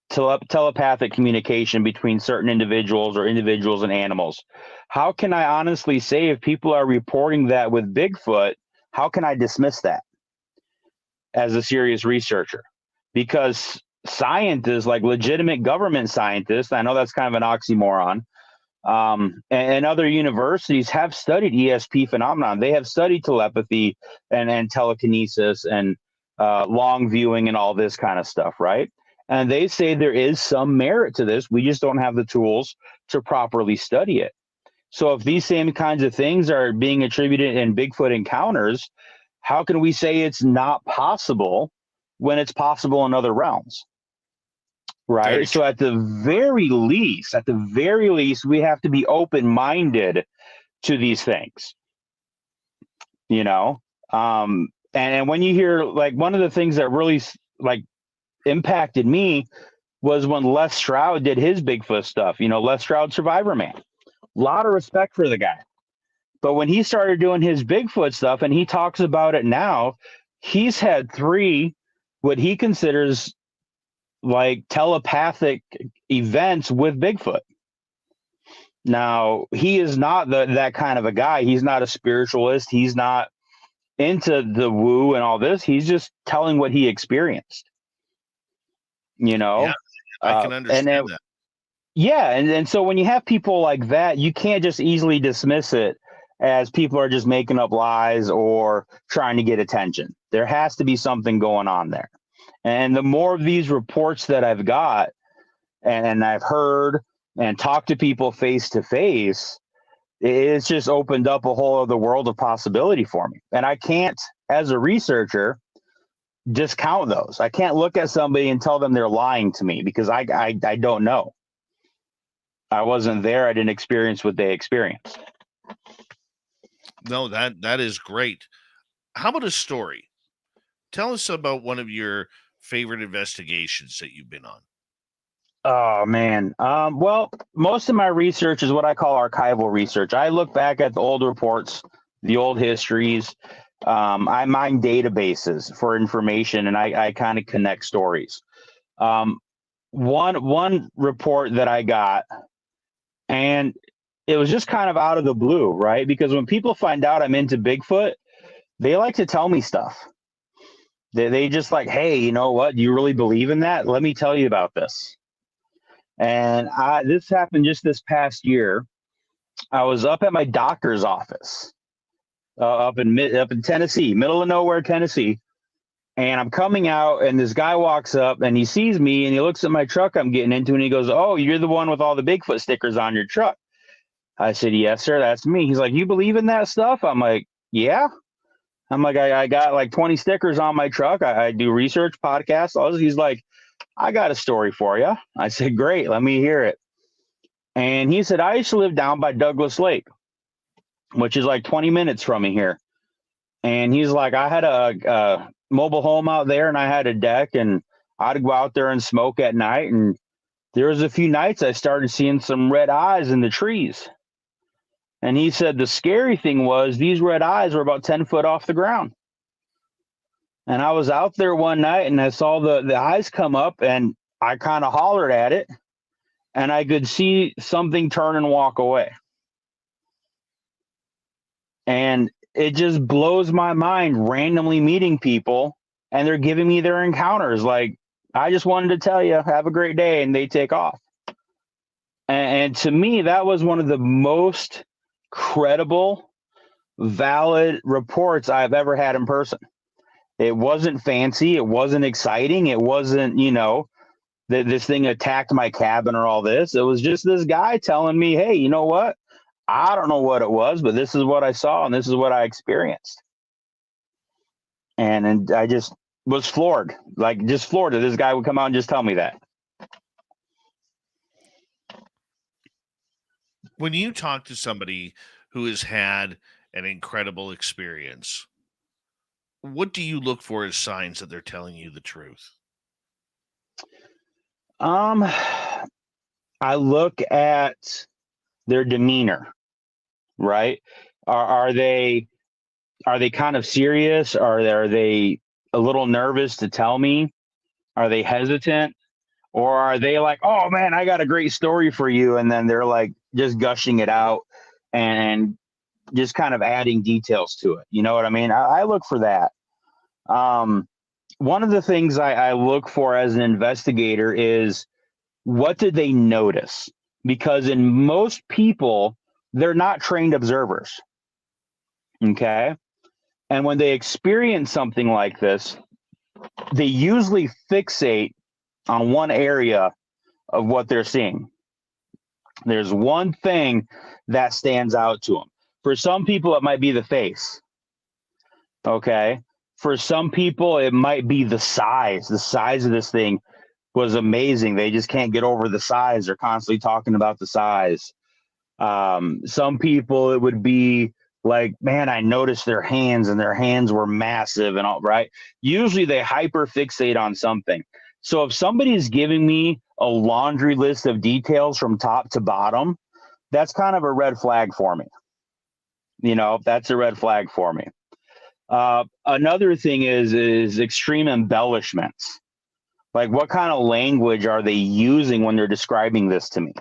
telepathic communication between certain individuals or individuals and animals. How can I honestly say, if people are reporting that with Bigfoot, how can I dismiss that as a serious researcher? Because scientists, like legitimate government scientists, I know that's kind of an oxymoron, and other universities have studied ESP phenomenon. They have studied telepathy and telekinesis and long viewing and all this kind of stuff, right? And they say there is some merit to this. We just don't have the tools to properly study it. So if these same kinds of things are being attributed in Bigfoot encounters, how can we say it's not possible when it's possible in other realms? Right. So at the very least, we have to be open-minded to these things, you know? And when you hear, like, one of the things that really like impacted me was when Les Stroud did his Bigfoot stuff, you know, Les Stroud Survivor Man, a lot of respect for the guy. But when he started doing his Bigfoot stuff and he talks about it now, he's had 3, what he considers like telepathic events with Bigfoot. Now, he is not that kind of a guy. He's not a spiritualist. He's not into the woo and all this. He's just telling what he experienced. You know? Yeah, I can understand that. Yeah, and so when you have people like that, you can't just easily dismiss it as people are just making up lies or trying to get attention. There has to be something going on there. And the more of these reports that I've got and I've heard and talked to people face to face, it's just opened up a whole other world of possibility for me. And I can't, as a researcher, discount those. I can't look at somebody and tell them they're lying to me because I don't know. I wasn't there. I didn't experience what they experienced. No, that is great. How about a story? Tell us about one of your favorite investigations that you've been on. Oh, man. Well, most of my research is what I call archival research. I look back at the old reports, the old histories. I mine databases for information, and I kind of connect stories. One report that I got, and it was just kind of out of the blue, right? Because when people find out I'm into Bigfoot, they like to tell me stuff. They just like, hey, you know what? Do you really believe in that? Let me tell you about this. And this happened just this past year. I was up at my doctor's office up in Tennessee, middle of nowhere, Tennessee. And I'm coming out, and this guy walks up, and he sees me, and he looks at my truck I'm getting into, and he goes, "Oh, you're the one with all the Bigfoot stickers on your truck." I said, "Yes, sir, that's me." He's like, "You believe in that stuff?" I'm like, "Yeah." I'm like, I got like 20 stickers on my truck. I do research, podcasts, all this. He's like, "I got a story for you." I said, "Great, let me hear it." And he said, "I used to live down by Douglas Lake, which is like 20 minutes from me here." And he's like, "I had a mobile home out there, and I had a deck, and I'd go out there and smoke at night. And there was a few nights I started seeing some red eyes in the trees." And he said the scary thing was these red eyes were about 10 foot off the ground. And I was out there one night, and I saw the eyes come up, and I kind of hollered at it, and I could see something turn and walk away. And it just blows my mind randomly meeting people, and they're giving me their encounters. Like, "I just wanted to tell you, have a great day," and they take off. And to me, that was one of the most credible, valid reports I've ever had in person. It wasn't fancy. It wasn't exciting. It wasn't, you know, that this thing attacked my cabin or all this. It was just this guy telling me, "Hey, you know what? I don't know what it was, but this is what I saw, and this is what I experienced." And I just was floored, like just floored that this guy would come out and just tell me that. When you talk to somebody who has had an incredible experience, what do you look for as signs that they're telling you the truth? I look at their demeanor, right? Are they kind of serious? Are they a little nervous to tell me? Are they hesitant? Or are they like, "Oh man, I got a great story for you," and then they're like just gushing it out and just kind of adding details to it? You know what I mean? I look for that. One of the things I look for as an investigator is, what did they notice? Because in most people, they're not trained observers. Okay. And when they experience something like this, they usually fixate on one area of what they're seeing. There's one thing that stands out to them. For some people, it might be the face. Okay. For some people, it might be the size. The size of this thing was amazing. They just can't get over the size. They're constantly talking about the size. Some people, it would be like, man, I noticed their hands and their hands were massive and all, right? Usually they hyper fixate on something. So if somebody's giving me a laundry list of details from top to bottom, that's kind of a red flag for me. You know, that's a red flag for me. Another thing is extreme embellishments. Like, what kind of language are they using when they're describing this to me?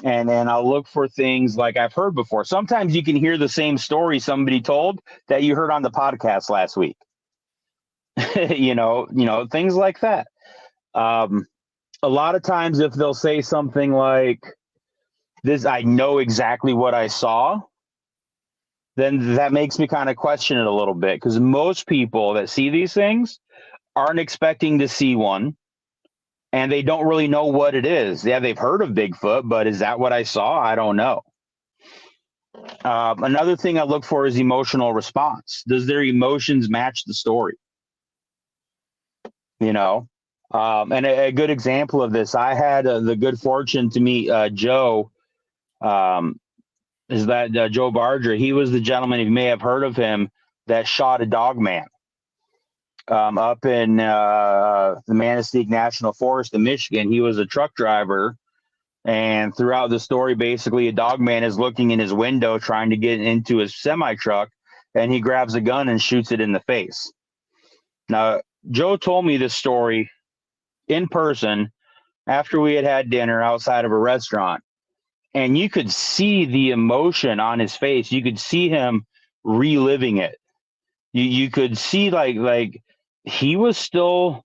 And then I'll look for things like I've heard before. Sometimes you can hear the same story somebody told that you heard on the podcast last week. you know, things like that. A lot of times if they'll say something like this, I know exactly what I saw, then that makes me kind of question it a little bit, because most people that see these things aren't expecting to see one, and they don't really know what it is. Yeah, they've heard of Bigfoot, but is that what I saw? I don't know. Another thing I look for is emotional response. Does their emotions match the story? You know, and a good example of this, I had the good fortune to meet Joe. Is that Joe Barger? He was the gentleman, you may have heard of him, that shot a Dogman up in the Manistee National Forest in Michigan. He was a truck driver, and throughout the story, basically, a Dogman is looking in his window trying to get into his semi-truck, and he grabs a gun and shoots it in the face. Now, Joe told me this story in person after we had had dinner outside of a restaurant. And you could see the emotion on his face. You could see him reliving it. You could see like he was still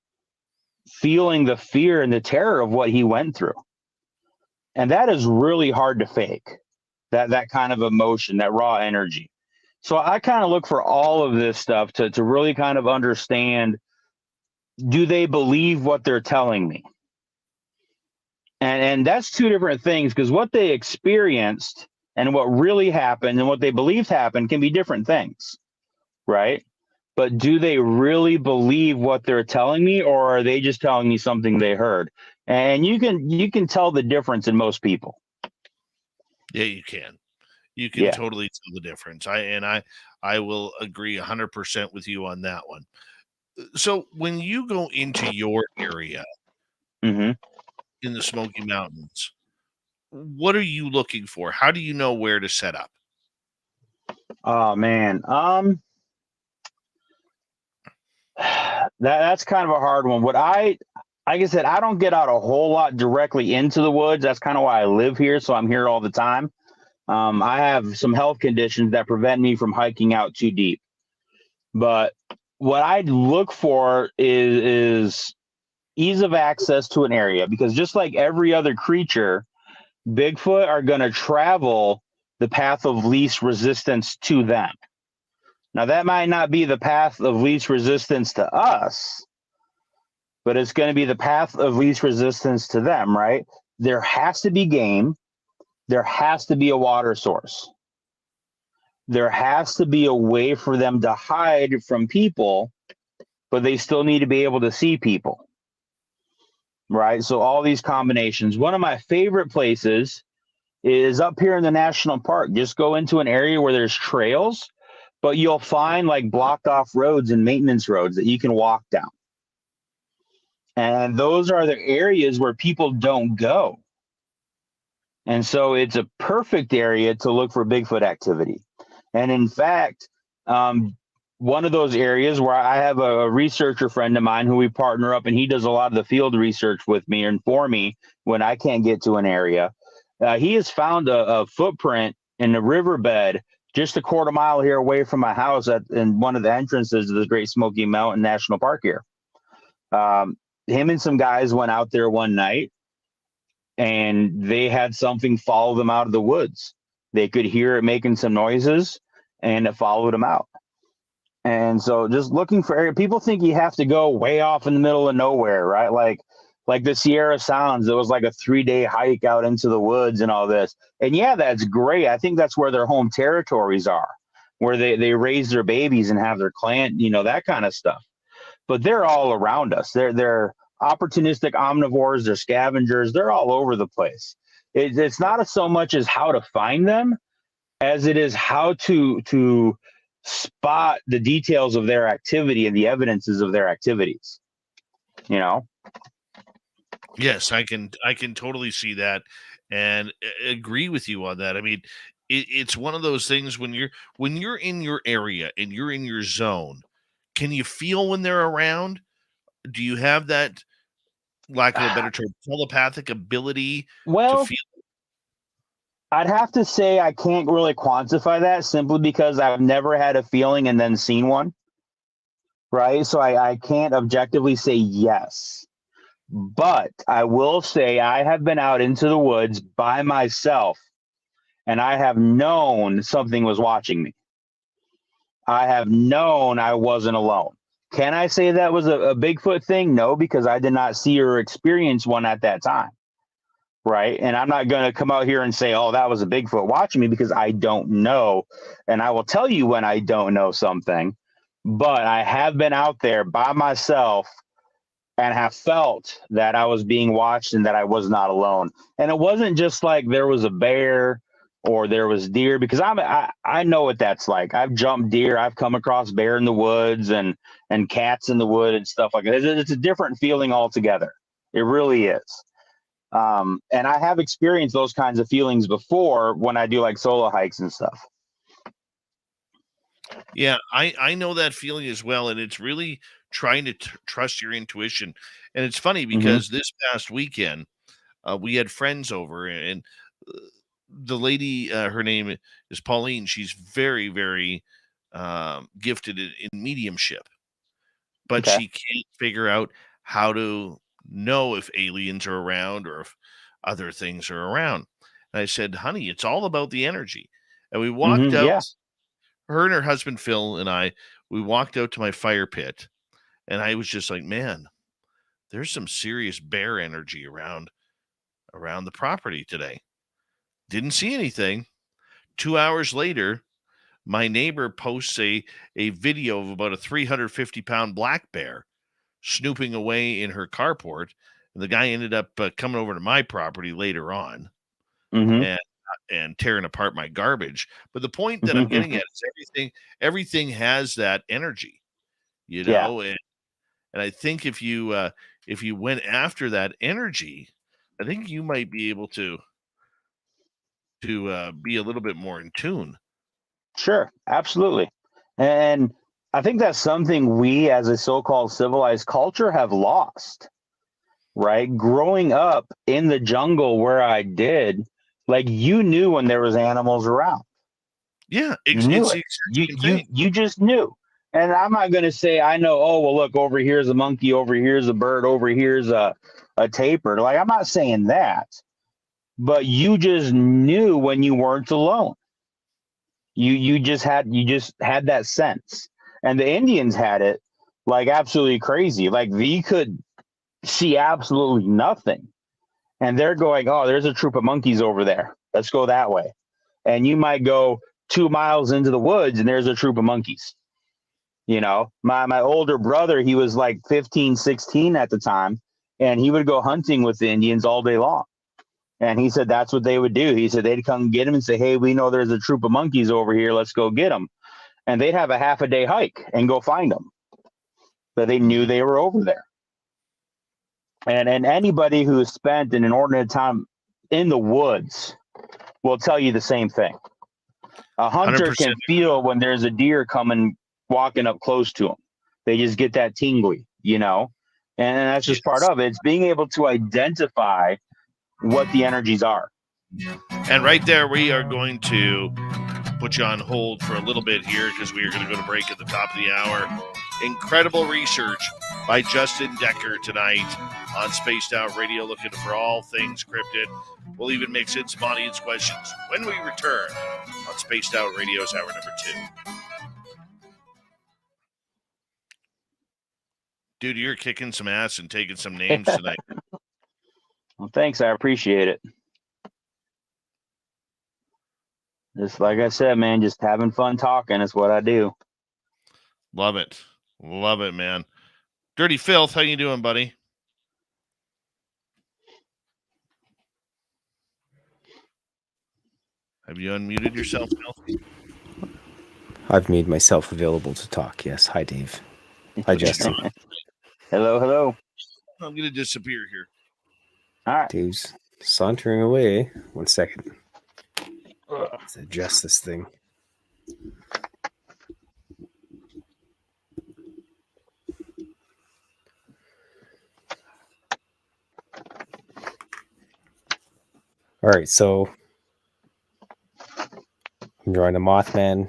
feeling the fear and the terror of what he went through. And that is really hard to fake, that kind of emotion, that raw energy. So I kind of look for all of this stuff to really kind of understand, do they believe what they're telling me? And that's two different things, because what they experienced and what really happened and what they believed happened can be different things, right? But do they really believe what they're telling me, or are they just telling me something they heard? And you can tell the difference in most people. Yeah, you can. You can totally tell the difference. I will agree 100% with you on that one. So when you go into your area, Mm-hmm. in the Smoky Mountains, what are you looking for? How do you know where to set up? Oh man, that's kind of a hard one. Like I said, I don't get out a whole lot directly into the woods. That's kind of why I live here, so I'm here all the time. I have some health conditions that prevent me from hiking out too deep. But what I look for is ease of access to an area, because just like every other creature, Bigfoot are going to travel the path of least resistance to them. Now, that might not be the path of least resistance to us, but it's going to be the path of least resistance to them, right? There has to be game. There has to be a water source. There has to be a way for them to hide from people, but they still need to be able to see people, right? So all these combinations. One of my favorite places is up here in the national park. Just go into an area where there's trails, but you'll find like blocked off roads and maintenance roads that you can walk down. And those are the areas where people don't go. And so it's a perfect area to look for Bigfoot activity. And in fact, one of those areas where I have a researcher friend of mine who we partner up, and he does a lot of the field research with me and for me when I can't get to an area. He has found a footprint in the riverbed just a quarter mile here away from my house in one of the entrances of the Great Smoky Mountain National Park here. Him and some guys went out there one night, and they had something follow them out of the woods. They could hear it making some noises, and it followed them out. And so just looking for area. People think you have to go way off in the middle of nowhere, right? Like the Sierra Sounds, it was like a 3-day hike out into the woods and all this. And yeah, that's great. I think that's where their home territories are, where they raise their babies and have their clan, that kind of stuff. But they're all around us. They're opportunistic omnivores, they're scavengers, they're all over the place. It's not so much as how to find them as it is how to spot the details of their activity and the evidences of their activities. Yes, I can totally see that and agree with you on that. I mean, it's one of those things when you're in your area and you're in your zone, can you feel when they're around? Do you have that, lack of a better term, telepathic ability to Well, feel? I'd have to say I can't really quantify that simply because I've never had a feeling and then seen one, right? So I can't objectively say yes. But I will say I have been out into the woods by myself and I have known something was watching me. I have known I wasn't alone. Can I say that was a Bigfoot thing? No, because I did not see or experience one at that time. Right. And I'm not going to come out here and say, oh, that was a Bigfoot watching me, because I don't know. And I will tell you when I don't know something. But I have been out there by myself and have felt that I was being watched and that I was not alone. And it wasn't just like there was a bear or there was deer, because I know what that's like. I've jumped deer. I've come across bear in the woods and cats in the wood and stuff like that. It's a different feeling altogether. It really is. And I have experienced those kinds of feelings before when I do like solo hikes and stuff. Yeah, I know that feeling as well, and it's really trying to trust your intuition. And it's funny because this past weekend, we had friends over, and the lady, her name is Pauline. She's very, very gifted in mediumship, but Okay. she can't figure out how to know if aliens are around or if other things are around. And I said, honey, it's all about the energy. And we walked out, Yeah. her and her husband, Phil, and we walked out to my fire pit. And I was just like, man, there's some serious bear energy around the property today. Didn't see anything. 2 hours later, my neighbor posts a video of about a 350-pound black bear snooping away in her carport. And the guy ended up coming over to my property later on and tearing apart my garbage. But the point that I'm getting at is everything has that energy, Yeah. and I think if you went after that energy, I think you might be able to be a little bit more in tune. Sure. Absolutely. And I think that's something we as a so-called civilized culture have lost, right? Growing up in the jungle where I did, like, you knew when there was animals around. Yeah, You knew it. You just knew. And I'm not going to say I know, oh, well, look, over here's a monkey, over here's a bird, over here's a tapir. Like, I'm not saying that, but you just knew when you weren't alone. You just had that sense. And the Indians had it like absolutely crazy. Like, they could see absolutely nothing. And they're going, oh, there's a troop of monkeys over there. Let's go that way. And you might go 2 miles into the woods and there's a troop of monkeys. My older brother, he was like 15, 16 at the time, and he would go hunting with the Indians all day long. And he said that's what they would do. He said they'd come get him and say, hey, we know there's a troop of monkeys over here. Let's go get them. And they'd have a half-a-day hike and go find them. But they knew they were over there. And anybody who has spent an inordinate time in the woods will tell you the same thing. A hunter 100%. can feel when there's a deer coming, walking up close to them. They just get that tingly, and that's just part of it. It's being able to identify what the energies are. And right there, we are going to put you on hold for a little bit here because we are going to go to break at the top of the hour. Incredible research by Justin Decker tonight on Spaced Out Radio, looking for all things cryptid. We'll even mix in some audience questions when we return on Spaced Out Radio's hour number 2. Dude, you're kicking some ass and taking some names tonight. Well, thanks. I appreciate it. Just like I said, man, just having fun talking is what I do. Love it. Love it, man. Dirty Filth, how you doing, buddy? Have you unmuted yourself, Filth? I've made myself available to talk. Yes. Hi, Dave. Hi, Justin. Hello, hello. I'm going to disappear here. All right. Dave's sauntering away. 1 second. Let's adjust this thing. All right, so I'm drawing a Mothman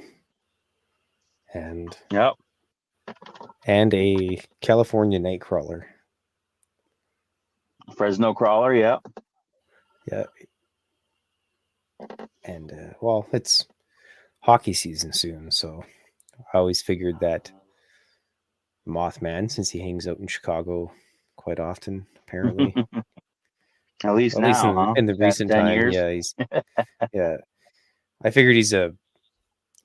and Yep. a California Nightcrawler. Fresno crawler. Yep. Yeah. And well, it's hockey season soon, so I always figured that Mothman, since he hangs out in Chicago quite often, apparently. At least At least now, in the recent 10 time, years. yeah, he's yeah. I figured he's a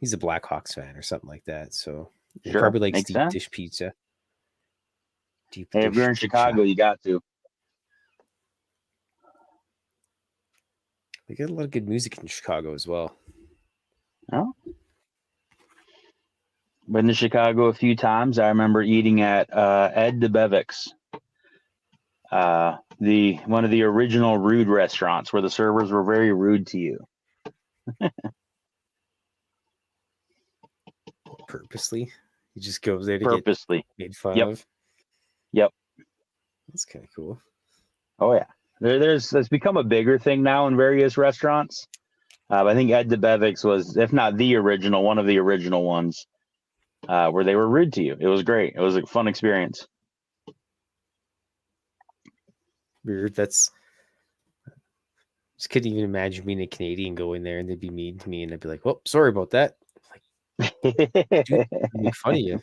Blackhawks fan or something like that. So he Sure, probably likes makes deep sense. dish pizza. Deep Hey, if dish you're in pizza. Chicago, you got to. They get a lot of good music in Chicago as well. Oh. Been to Chicago a few times. I remember eating at Ed DeBevick's, one of the original rude restaurants where the servers were very rude to you. Purposely, he just goes there to Purposely. get made fun Yep. of. Yep. That's kind of cool. Oh yeah. There's become a bigger thing now in various restaurants. I think Ed DeBevick's was, if not the original, one of the original ones, where they were rude to you. It was great. It was a fun experience. Weird. Just couldn't even imagine being a Canadian going there and they'd be mean to me and I'd be like, "Oh, sorry about that." Like, dude, make fun of you.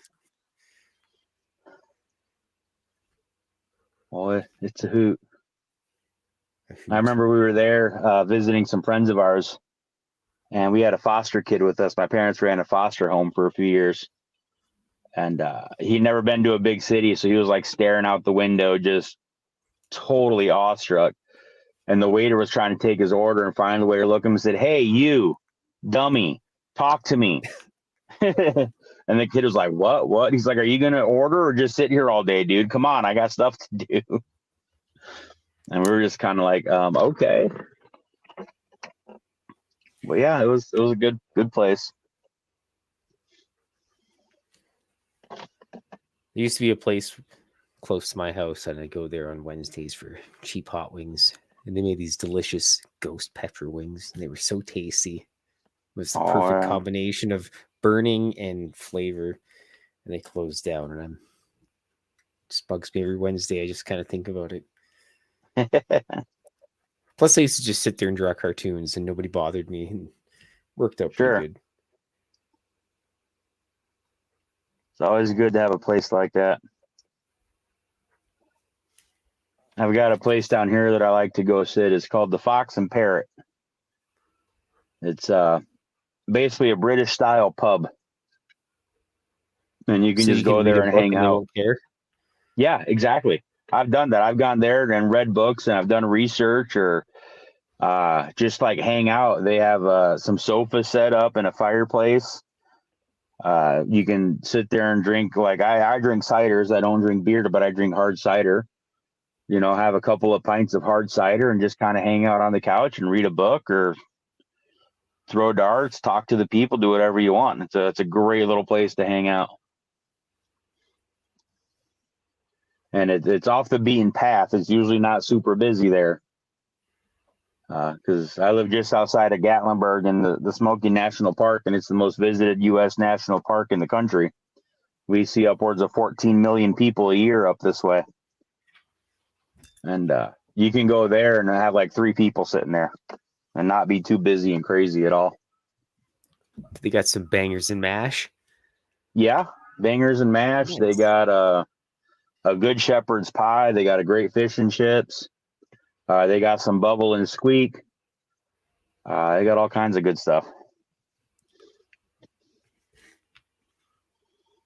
Boy, it's a hoot. I remember we were there visiting some friends of ours, and we had a foster kid with us. My parents ran a foster home for a few years, and he'd never been to a big city, so he was like staring out the window, just totally awestruck. And the waiter was trying to take his order, and finally the waiter looked at him and said, "Hey, you dummy, talk to me." And the kid was like, what? He's like, "Are you going to order or just sit here all day, dude? Come on, I got stuff to do." And we were just kind of like, okay. But yeah, it was a good place. There used to be a place close to my house, and I'd go there on Wednesdays for cheap hot wings. And they made these delicious ghost pepper wings, and they were so tasty. It was the perfect combination of burning and flavor. And they closed down, and it just bugs me every Wednesday. I just kind of think about it. Plus, I used to just sit there and draw cartoons, and nobody bothered me, and worked out pretty good. It's always good to have a place like that. I've got a place down here that I like to go sit. It's called the Fox and Parrot. It's basically a British style pub, and you can just go there and hang out. Yeah, exactly. I've done that. I've gone there and read books, and I've done research, or just like hang out. They have some sofas set up and a fireplace. You can sit there and drink. Like I drink ciders. I don't drink beer, but I drink hard cider. You know, have a couple of pints of hard cider and just kind of hang out on the couch and read a book or throw darts, talk to the people, do whatever you want. It's a great little place to hang out. And it's off the beaten path. It's usually not super busy there. Because I live just outside of Gatlinburg in the Smoky National Park, and it's the most visited U.S. national park in the country. We see upwards of 14 million people a year up this way. And you can go there and have like 3 people sitting there and not be too busy and crazy at all. They got some bangers and mash. Yeah, bangers and mash. Nice. They got a good shepherd's pie. They got a great fish and chips. They got some bubble and squeak. They got all kinds of good stuff.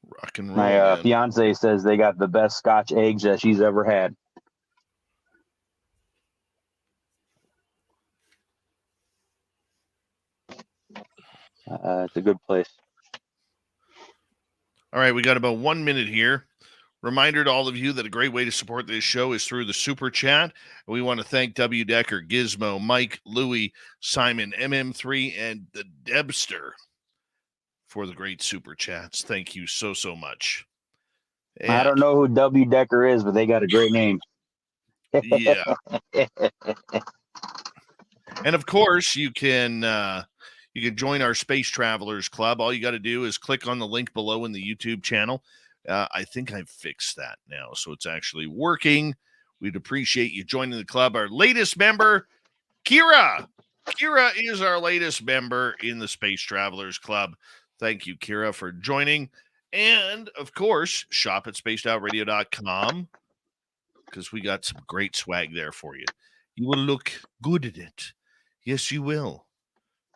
Rock and roll. My fiance says they got the best Scotch eggs that she's ever had. It's a good place. All right, we got about 1 minute here. Reminder to all of you that a great way to support this show is through the Super Chat. We want to thank W. Decker, Gizmo, Mike, Louie, Simon, MM3, and the Debster for the great Super Chats. Thank you so, so much. And, I don't know who W. Decker is, but they got a great name. Yeah. And, of course, you can join our Space Travelers Club. All you got to do is click on the link below in the YouTube channel. I think I've fixed that now, so it's actually working. We'd appreciate you joining the club. Our latest member, Kira. Kira is our latest member in the Space Travelers Club. Thank you, Kira, for joining. And, of course, shop at spacedoutradio.com because we got some great swag there for you. You will look good in it. Yes, you will.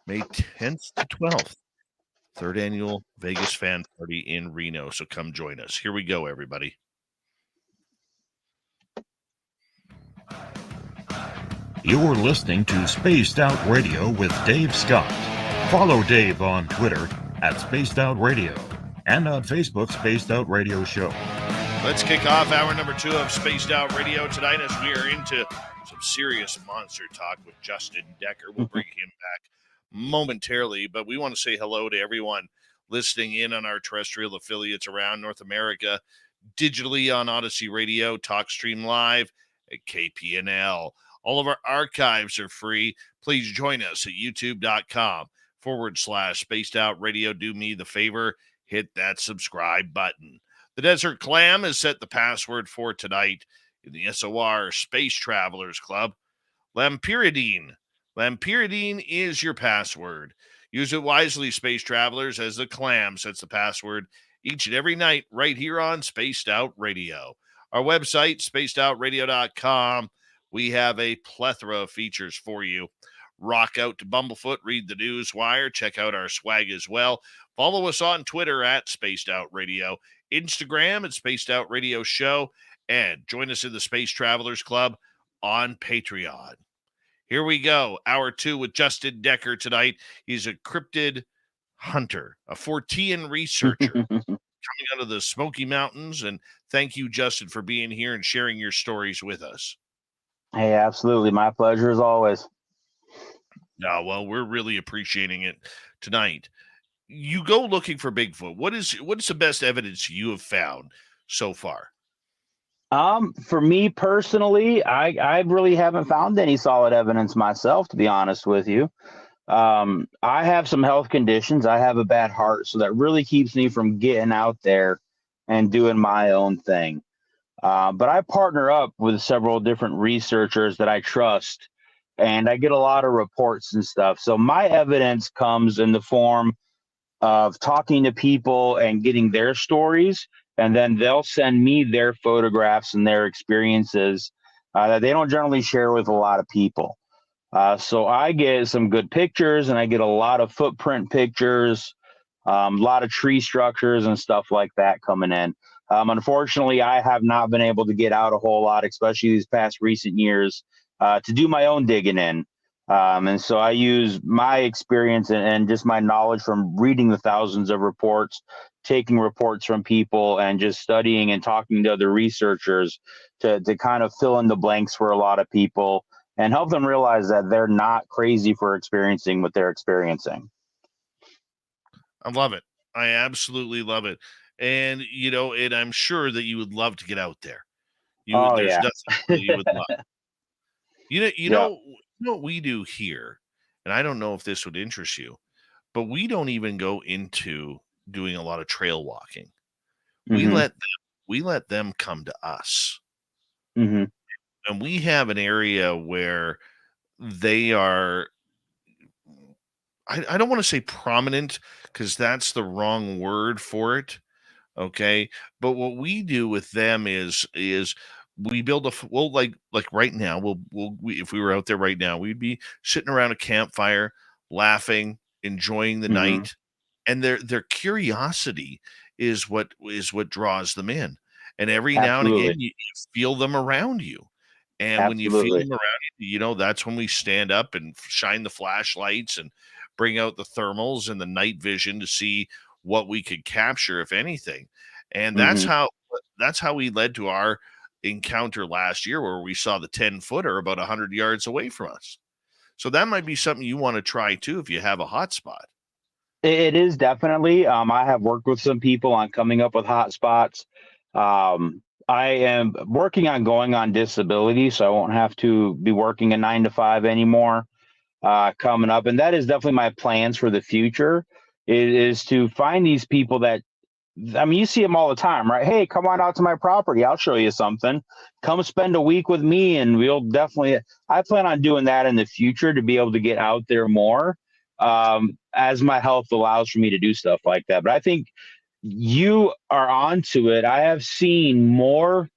May 10th to 12th. Third annual Vegas fan party in Reno. So come join us. Here we go, everybody. You're listening to Spaced Out Radio with Dave Scott. Follow Dave on Twitter at Spaced Out Radio and on Facebook, Spaced Out Radio Show. Let's kick off hour number 2 of Spaced Out Radio tonight as we are into some serious monster talk with Justin Decker. We'll bring him back momentarily, but we want to say hello to everyone listening in on our terrestrial affiliates around North America, digitally on Odyssey Radio, TalkStream Live, at KPNL. All of our archives are free. Please join us at youtube.com/Spaced Out Radio. Do me the favor, hit that subscribe button. The Desert Clam has set the password for tonight in the SOR Space Travelers Club. Lampiridine. Lampiridine is your password. Use it wisely, Space Travelers, as the Clam sets the password each and every night right here on Spaced Out Radio. Our website, spacedoutradio.com. We have a plethora of features for you. Rock out to Bumblefoot, read the news wire, check out our swag as well. Follow us on Twitter at Spaced Out Radio, Instagram at Spaced Out Radio Show, and join us in the Space Travelers Club on Patreon. Here we go. Hour 2 with Justin Decker tonight. He's a cryptid hunter, a Fortean researcher coming out of the Smoky Mountains. And thank you, Justin, for being here and sharing your stories with us. Hey, absolutely. My pleasure as always. No, well, we're really appreciating it tonight. You go looking for Bigfoot. What is the best evidence you have found so far? For me personally, I really haven't found any solid evidence myself, to be honest with you. I have some health conditions. I have a bad heart, so that really keeps me from getting out there and doing my own thing. But I partner up with several different researchers that I trust, and I get a lot of reports and stuff. So my evidence comes in the form of talking to people and getting their stories, and then they'll send me their photographs and their experiences that they don't generally share with a lot of people. So I get some good pictures, and I get a lot of footprint pictures, a lot of tree structures and stuff like that coming in. Unfortunately, I have not been able to get out a whole lot, especially these past recent years, to do my own digging in. And so I use my experience and just my knowledge from reading the thousands of reports, taking reports from people, and just studying and talking to other researchers to kind of fill in the blanks for a lot of people and help them realize that they're not crazy for experiencing what they're experiencing. I love it. I absolutely love it. And, and I'm sure that you would love to get out there. There's nothing that you would love. You know what we do here, and I don't know if this would interest you, but we don't even go into doing a lot of trail walking. Mm-hmm. We let them come to us. Mm-hmm. And we have an area where they are, I don't want to say prominent because that's the wrong word for it. Okay. But what we do with them is we build well, like right now, if we were out there right now, we'd be sitting around a campfire, laughing, enjoying the Mm-hmm. night, and their curiosity is what draws them in. And every now and again, Absolutely. you feel them around you. And when you feel Absolutely. them around you, that's when we stand up and shine the flashlights and bring out the thermals and the night vision to see what we could capture, if anything. And Mm-hmm. that's how we led to our encounter last year, where we saw the 10-footer about 100 yards away from us. So that might be something you want to try too if you have a hotspot. It is definitely. I have worked with some people on coming up with hotspots. I am working on going on disability, so I won't have to be working a 9 to 5 anymore. Coming up, and that is definitely my plans for the future. Is to find these people that, I mean, you see them all the time, right? Hey, come on out to my property. I'll show you something. Come spend a week with me, and we'll definitely. I plan on doing that in the future to be able to get out there more, as my health allows for me to do stuff like that. But I think you are onto it. I have seen more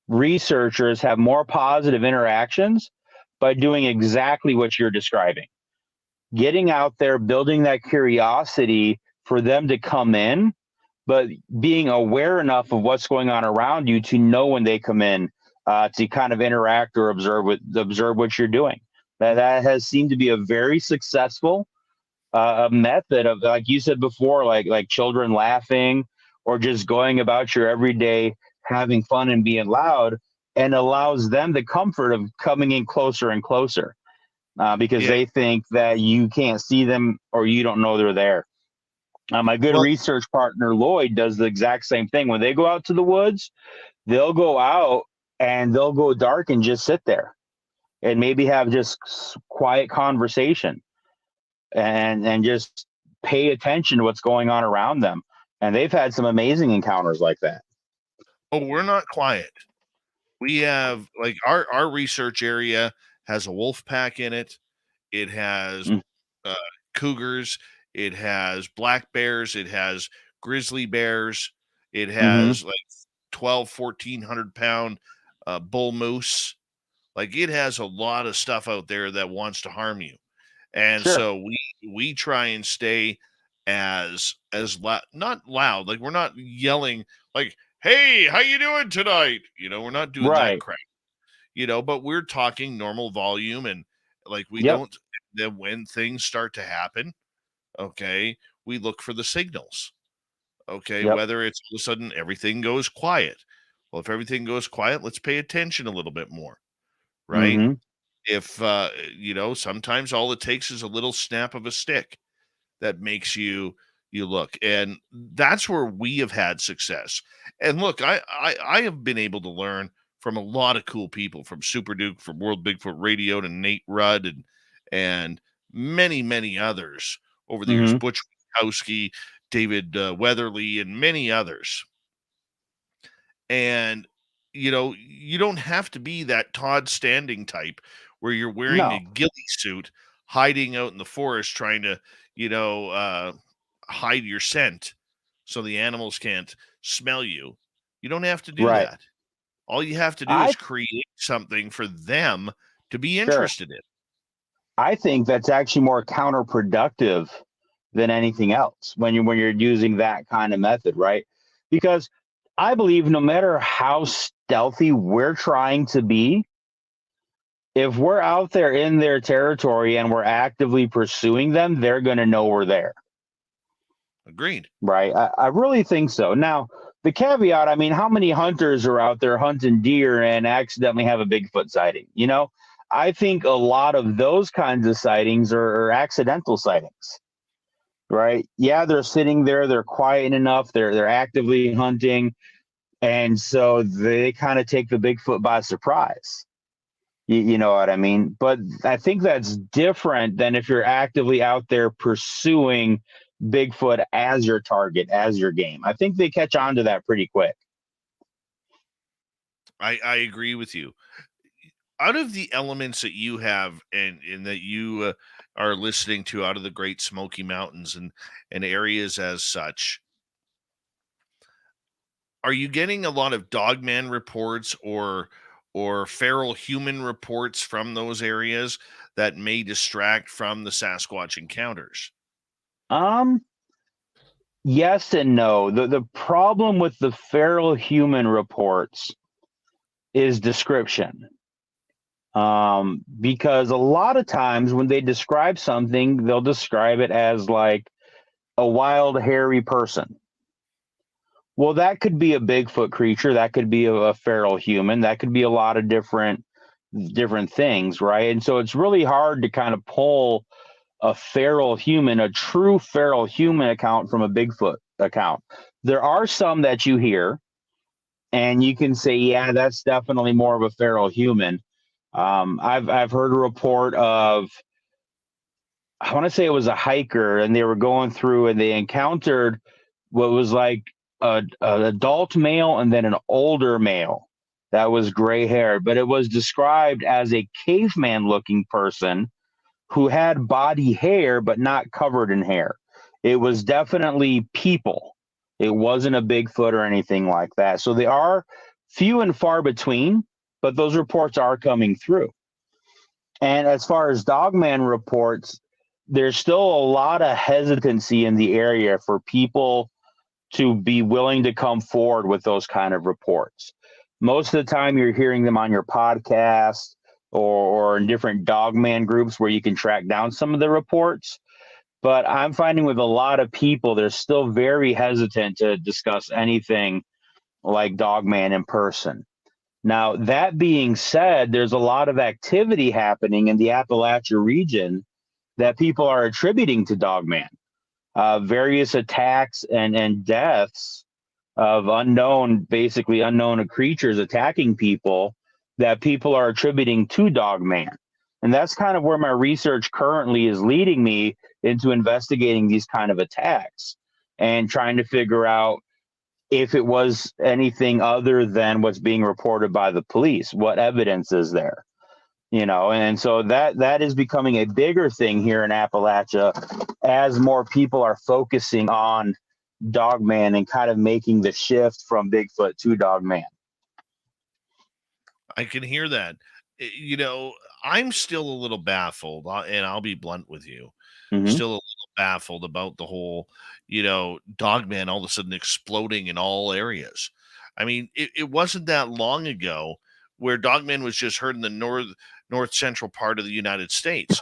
researchers have more positive interactions by doing exactly what you're describing. Getting out there, building that curiosity for them to come in, but being aware enough of what's going on around you to know when they come in, to kind of interact or observe what you're doing. That has seemed to be a very successful method of, like you said before, like children laughing or just going about your everyday having fun and being loud, and allows them the comfort of coming in closer and closer, because Yeah. they think that you can't see them or you don't know they're there. My good Well, research partner Lloyd does the exact same thing. When they go out to the woods, they'll go out and they'll go dark and just sit there and maybe have just quiet conversation, and just pay attention to what's going on around them. And they've had some amazing encounters like that. oh, we're not quiet. We have, like, our research area has a wolf pack in it. It has Mm. uh, cougars. It has black bears. It has grizzly bears. It Mm-hmm. has like 1,400 pound bull moose. Like, it has a lot of stuff out there that wants to harm you. And Sure. so we try and stay as loud, not loud, like we're not yelling like, "Hey, how you doing tonight?" We're not doing that Right. crap. But we're talking normal volume, and like we Yep. don't. Then when things start to happen, okay, we look for the signals. Okay, Yep. whether it's all of a sudden everything goes quiet. Well, if everything goes quiet, let's pay attention a little bit more, right? Mm-hmm. If sometimes all it takes is a little snap of a stick that makes you look, and that's where we have had success. And look, I have been able to learn from a lot of cool people, from Super Duke, from World Bigfoot Radio, to Nate Rudd, and many others over the years, Mm-hmm. Butch Witkowski, David Weatherly, and many others. And you don't have to be that Todd Standing type where you're wearing a No. ghillie suit, hiding out in the forest, trying to hide your scent so the animals can't smell you. You don't have to do Right. that. All you have to do I is create something for them to be Sure. interested in. I think that's actually more counterproductive than anything else when you're using that kind of method, right? Because I believe no matter how stealthy we're trying to be, if we're out there in their territory and we're actively pursuing them, they're going to know we're there. Agreed. Right. I really think so. Now, the caveat, I mean, how many hunters are out there hunting deer and accidentally have a Bigfoot sighting? I think a lot of those kinds of sightings are accidental sightings. Right. Yeah, they're sitting there, they're quiet enough, they're actively hunting. And so they kind of take the Bigfoot by surprise. You know what I mean? But I think that's different than if you're actively out there pursuing Bigfoot as your target, as your game. I think they catch on to that pretty quick. I agree with you. Out of the elements that you have, and that you are listening to out of the Great Smoky Mountains and areas as such, Are you getting a lot of dogman reports or feral human reports from those areas that may distract from the Sasquatch encounters? Yes and no. The problem with the feral human reports is description. Because a lot of times when they describe something, they'll describe it as like a wild, hairy person. Well, that could be a Bigfoot creature. That could be a feral human. That could be a lot of different things, right? And so it's really hard to kind of pull a feral human, a true feral human account from a Bigfoot account. There are some that you hear, and you can say, yeah, that's definitely more of a feral human. I've heard a report of, I want to say it was a hiker, and they were going through and they encountered what was like an adult male and then an older male that was gray haired, but it was described as a caveman looking person who had body hair but not covered in hair. It was definitely people. It wasn't a Bigfoot or anything like that. So they are few and far between, but those reports are coming through. And as far as Dogman reports, there's still a lot of hesitancy in the area for people to be willing to come forward with those kind of reports. Most of the time you're hearing them on your podcast or in different Dogman groups where you can track down some of the reports. But I'm finding with a lot of people, they're still very hesitant to discuss anything like Dogman in person. Now, that being said, there's a lot of activity happening in the Appalachia region that people are attributing to Dogman. Various attacks and deaths of unknown creatures attacking people that people are attributing to Dogman. And that's kind of where my research currently is leading me, into investigating these kind of attacks and trying to figure out if it was anything other than what's being reported by the police. What evidence is there? And so that is becoming a bigger thing here in Appalachia as more people are focusing on Dogman and kind of making the shift from Bigfoot to Dogman. I can hear that. I'm still a little baffled, and I'll be blunt with you. Mm-hmm. Still a little baffled about the whole, Dogman all of a sudden exploding in all areas. I mean, it wasn't that long ago where Dogman was just heard in the north central part of the United States.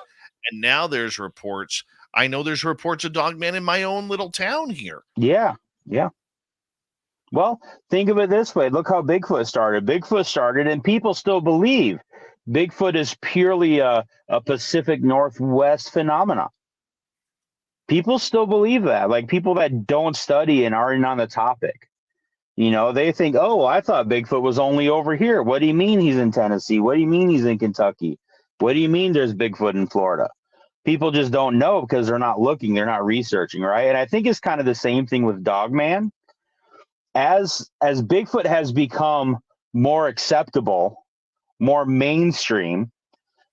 And now there's reports. I know there's reports of Dogman in my own little town here. Yeah. Well, think of it this way. Look how Bigfoot started. Bigfoot started, and people still believe Bigfoot is purely a Pacific Northwest phenomenon. People still believe that. Like people that don't study and aren't on the topic. They think, oh, I thought Bigfoot was only over here. What do you mean he's in Tennessee? What do you mean he's in Kentucky? What do you mean there's Bigfoot in Florida? People just don't know because they're not looking, they're not researching, right? And I think it's kind of the same thing with Dogman. As Bigfoot has become more acceptable, more mainstream,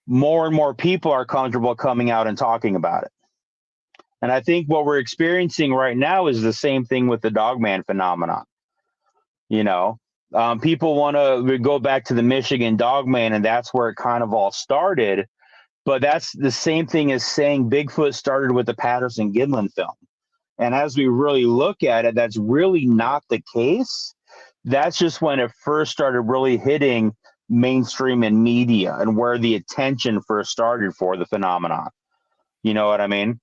more and more people are comfortable coming out and talking about it. And I think what we're experiencing right now is the same thing with the Dogman phenomenon. People want to go back to the Michigan Dogman, and that's where it kind of all started. But that's the same thing as saying Bigfoot started with the Patterson-Gimlin film. And as we really look at it, that's really not the case. That's just when it first started really hitting mainstream and media and where the attention first started for the phenomenon. You know what I mean?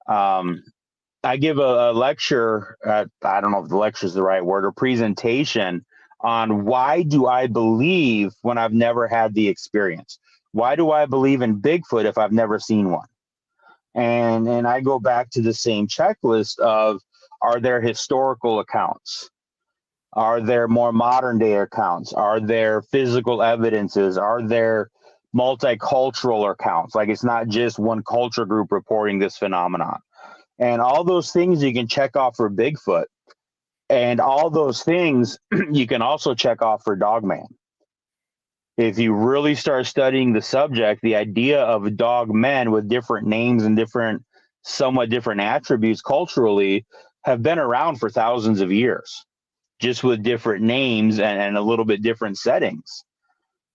I give a lecture, I don't know if the lecture is the right word, or presentation on why do I believe when I've never had the experience? Why do I believe in Bigfoot if I've never seen one? And I go back to the same checklist of, are there historical accounts? Are there more modern day accounts? Are there physical evidences? Are there multicultural accounts? Like it's not just one culture group reporting this phenomenon. And all those things you can check off for Bigfoot. And all those things you can also check off for Dogman. If you really start studying the subject, the idea of dogmen with different names and somewhat different attributes culturally have been around for thousands of years. just with different names and a little bit different settings.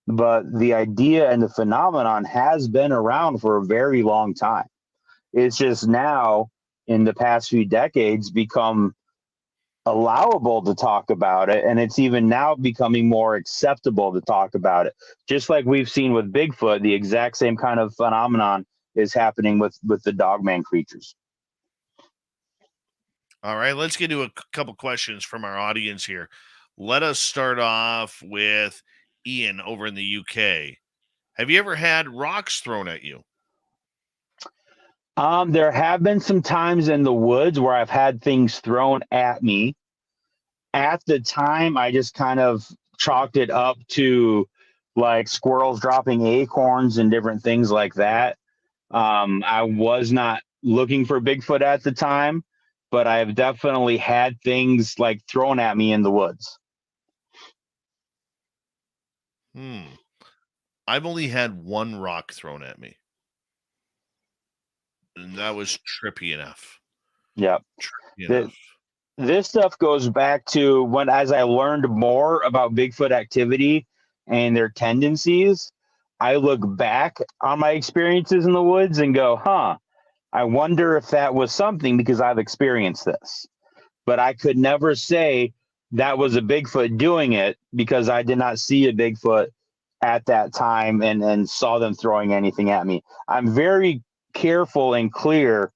But the idea and the phenomenon has been around for a very long time. It's just now, in the past few decades, become allowable to talk about it, and it's even now becoming more acceptable to talk about it. Just like we've seen with Bigfoot, the exact same kind of phenomenon is happening with the Dogman creatures. All right, let's get to a couple questions from our audience here. Let us start off with Ian over in the UK. Have you ever had rocks thrown at you? There have been some times in the woods where I've had things thrown at me. At the time, I just kind of chalked it up to like squirrels dropping acorns and different things like that. I was not looking for Bigfoot at the time, but I've definitely had things like thrown at me in the woods. I've only had one rock thrown at me, and that was trippy enough. Yep. Trippy enough. This stuff goes back to when, as I learned more about Bigfoot activity and their tendencies, I look back on my experiences in the woods and go, I wonder if that was something, because I've experienced this. But I could never say that was a Bigfoot doing it, because I did not see a Bigfoot at that time and saw them throwing anything at me. I'm very careful and clear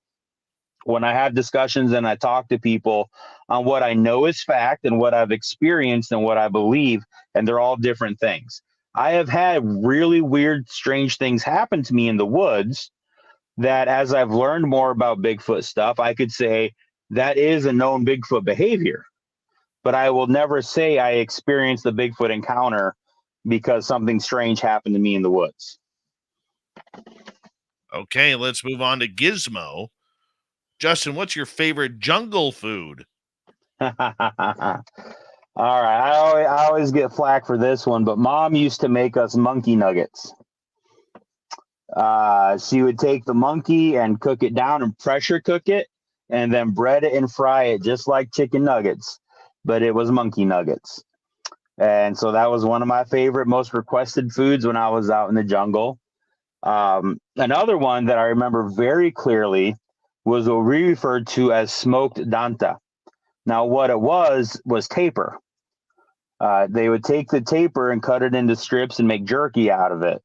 when I have discussions and I talk to people on what I know is fact and what I've experienced and what I believe, and they're all different things. I have had really weird, strange things happen to me in the woods that, as I've learned more about Bigfoot stuff, I could say that is a known Bigfoot behavior. But I will never say I experienced the Bigfoot encounter because something strange happened to me in the woods. Okay, let's move on to Gizmo. Justin, what's your favorite jungle food? All right. I always get flack for this one, but Mom used to make us monkey nuggets. She would take the monkey and cook it down and pressure cook it, and then bread it and fry it just like chicken nuggets, but it was monkey nuggets. And so that was one of my favorite, most requested foods when I was out in the jungle. Another one that I remember very clearly was what we referred to as smoked danta. Now, what it was taper. They would take the taper and cut it into strips and make jerky out of it.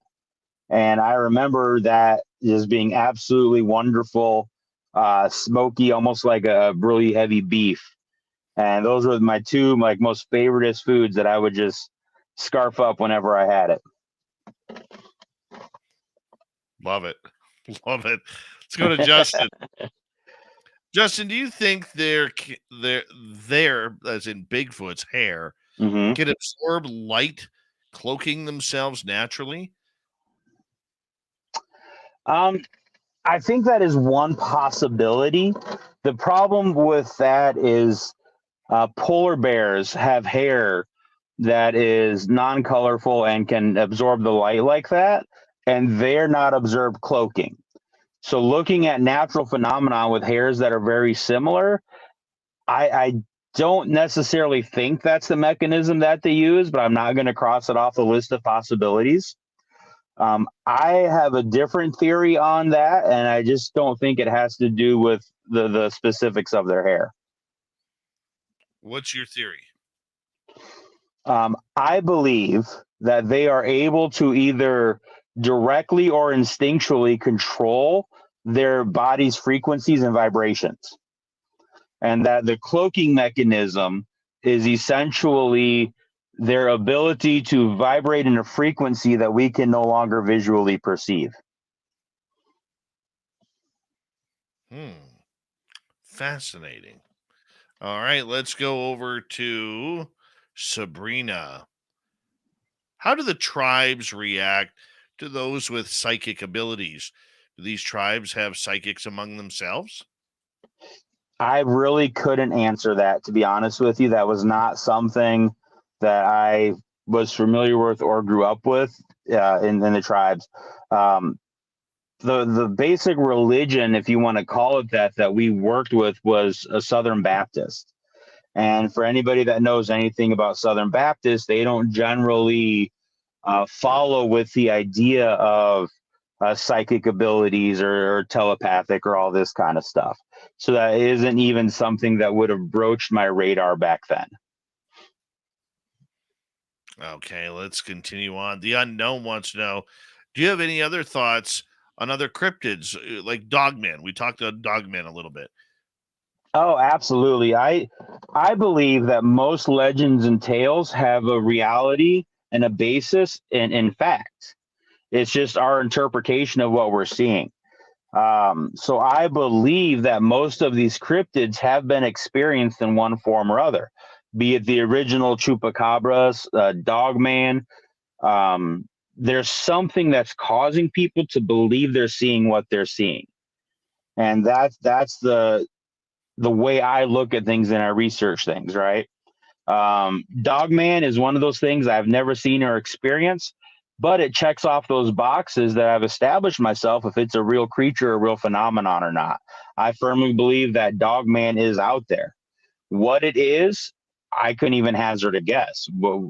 And I remember that just being absolutely wonderful, smoky, almost like a really heavy beef. And those were my two most favoriteest foods that I would just scarf up whenever I had it. Love it. Love it. Let's go to Justin. Justin, do you think their as in Bigfoot's hair can absorb light, cloaking themselves naturally? I think that is one possibility. The problem with that is polar bears have hair that is non-colorful and can absorb the light like that, and they're not observed cloaking. So looking at natural phenomena with hairs that are very similar, I don't necessarily think that's the mechanism that they use, but I'm not going to cross it off the list of possibilities. I have a different theory on that, and I just don't think it has to do with the specifics of their hair. What's your theory? I believe that they are able to either directly or instinctually control their body's frequencies and vibrations, and that the cloaking mechanism is essentially their ability to vibrate in a frequency that we can no longer visually perceive. Fascinating. All right, let's go over to Sabrina. How do the tribes react to those with psychic abilities? Do these tribes have psychics among themselves? I really couldn't answer that, to be honest with you. That was not something that I was familiar with or grew up with in the tribes. The basic religion, if you want to call it that we worked with was a Southern Baptist. And for anybody that knows anything about Southern Baptists, they don't generally follow with the idea of psychic abilities or telepathic or all this kind of stuff. So that isn't even something that would have broached my radar back then. Okay, let's continue on. The Unknown wants to know, do you have any other thoughts on other cryptids like Dogman? We talked about Dogman a little bit. Oh, absolutely. I believe that most legends and tales have a reality and a basis in fact. It's just our interpretation of what we're seeing. So I believe that most of these cryptids have been experienced in one form or other, be it the original chupacabras, Dogman. There's something that's causing people to believe they're seeing what they're seeing, and that's the way I look at things and I research things. Right? Dogman is one of those things I've never seen or experienced, but it checks off those boxes that I've established myself if it's a real creature, a real phenomenon or not. I firmly believe that Dogman is out there. What it is, I couldn't even hazard a guess. Well,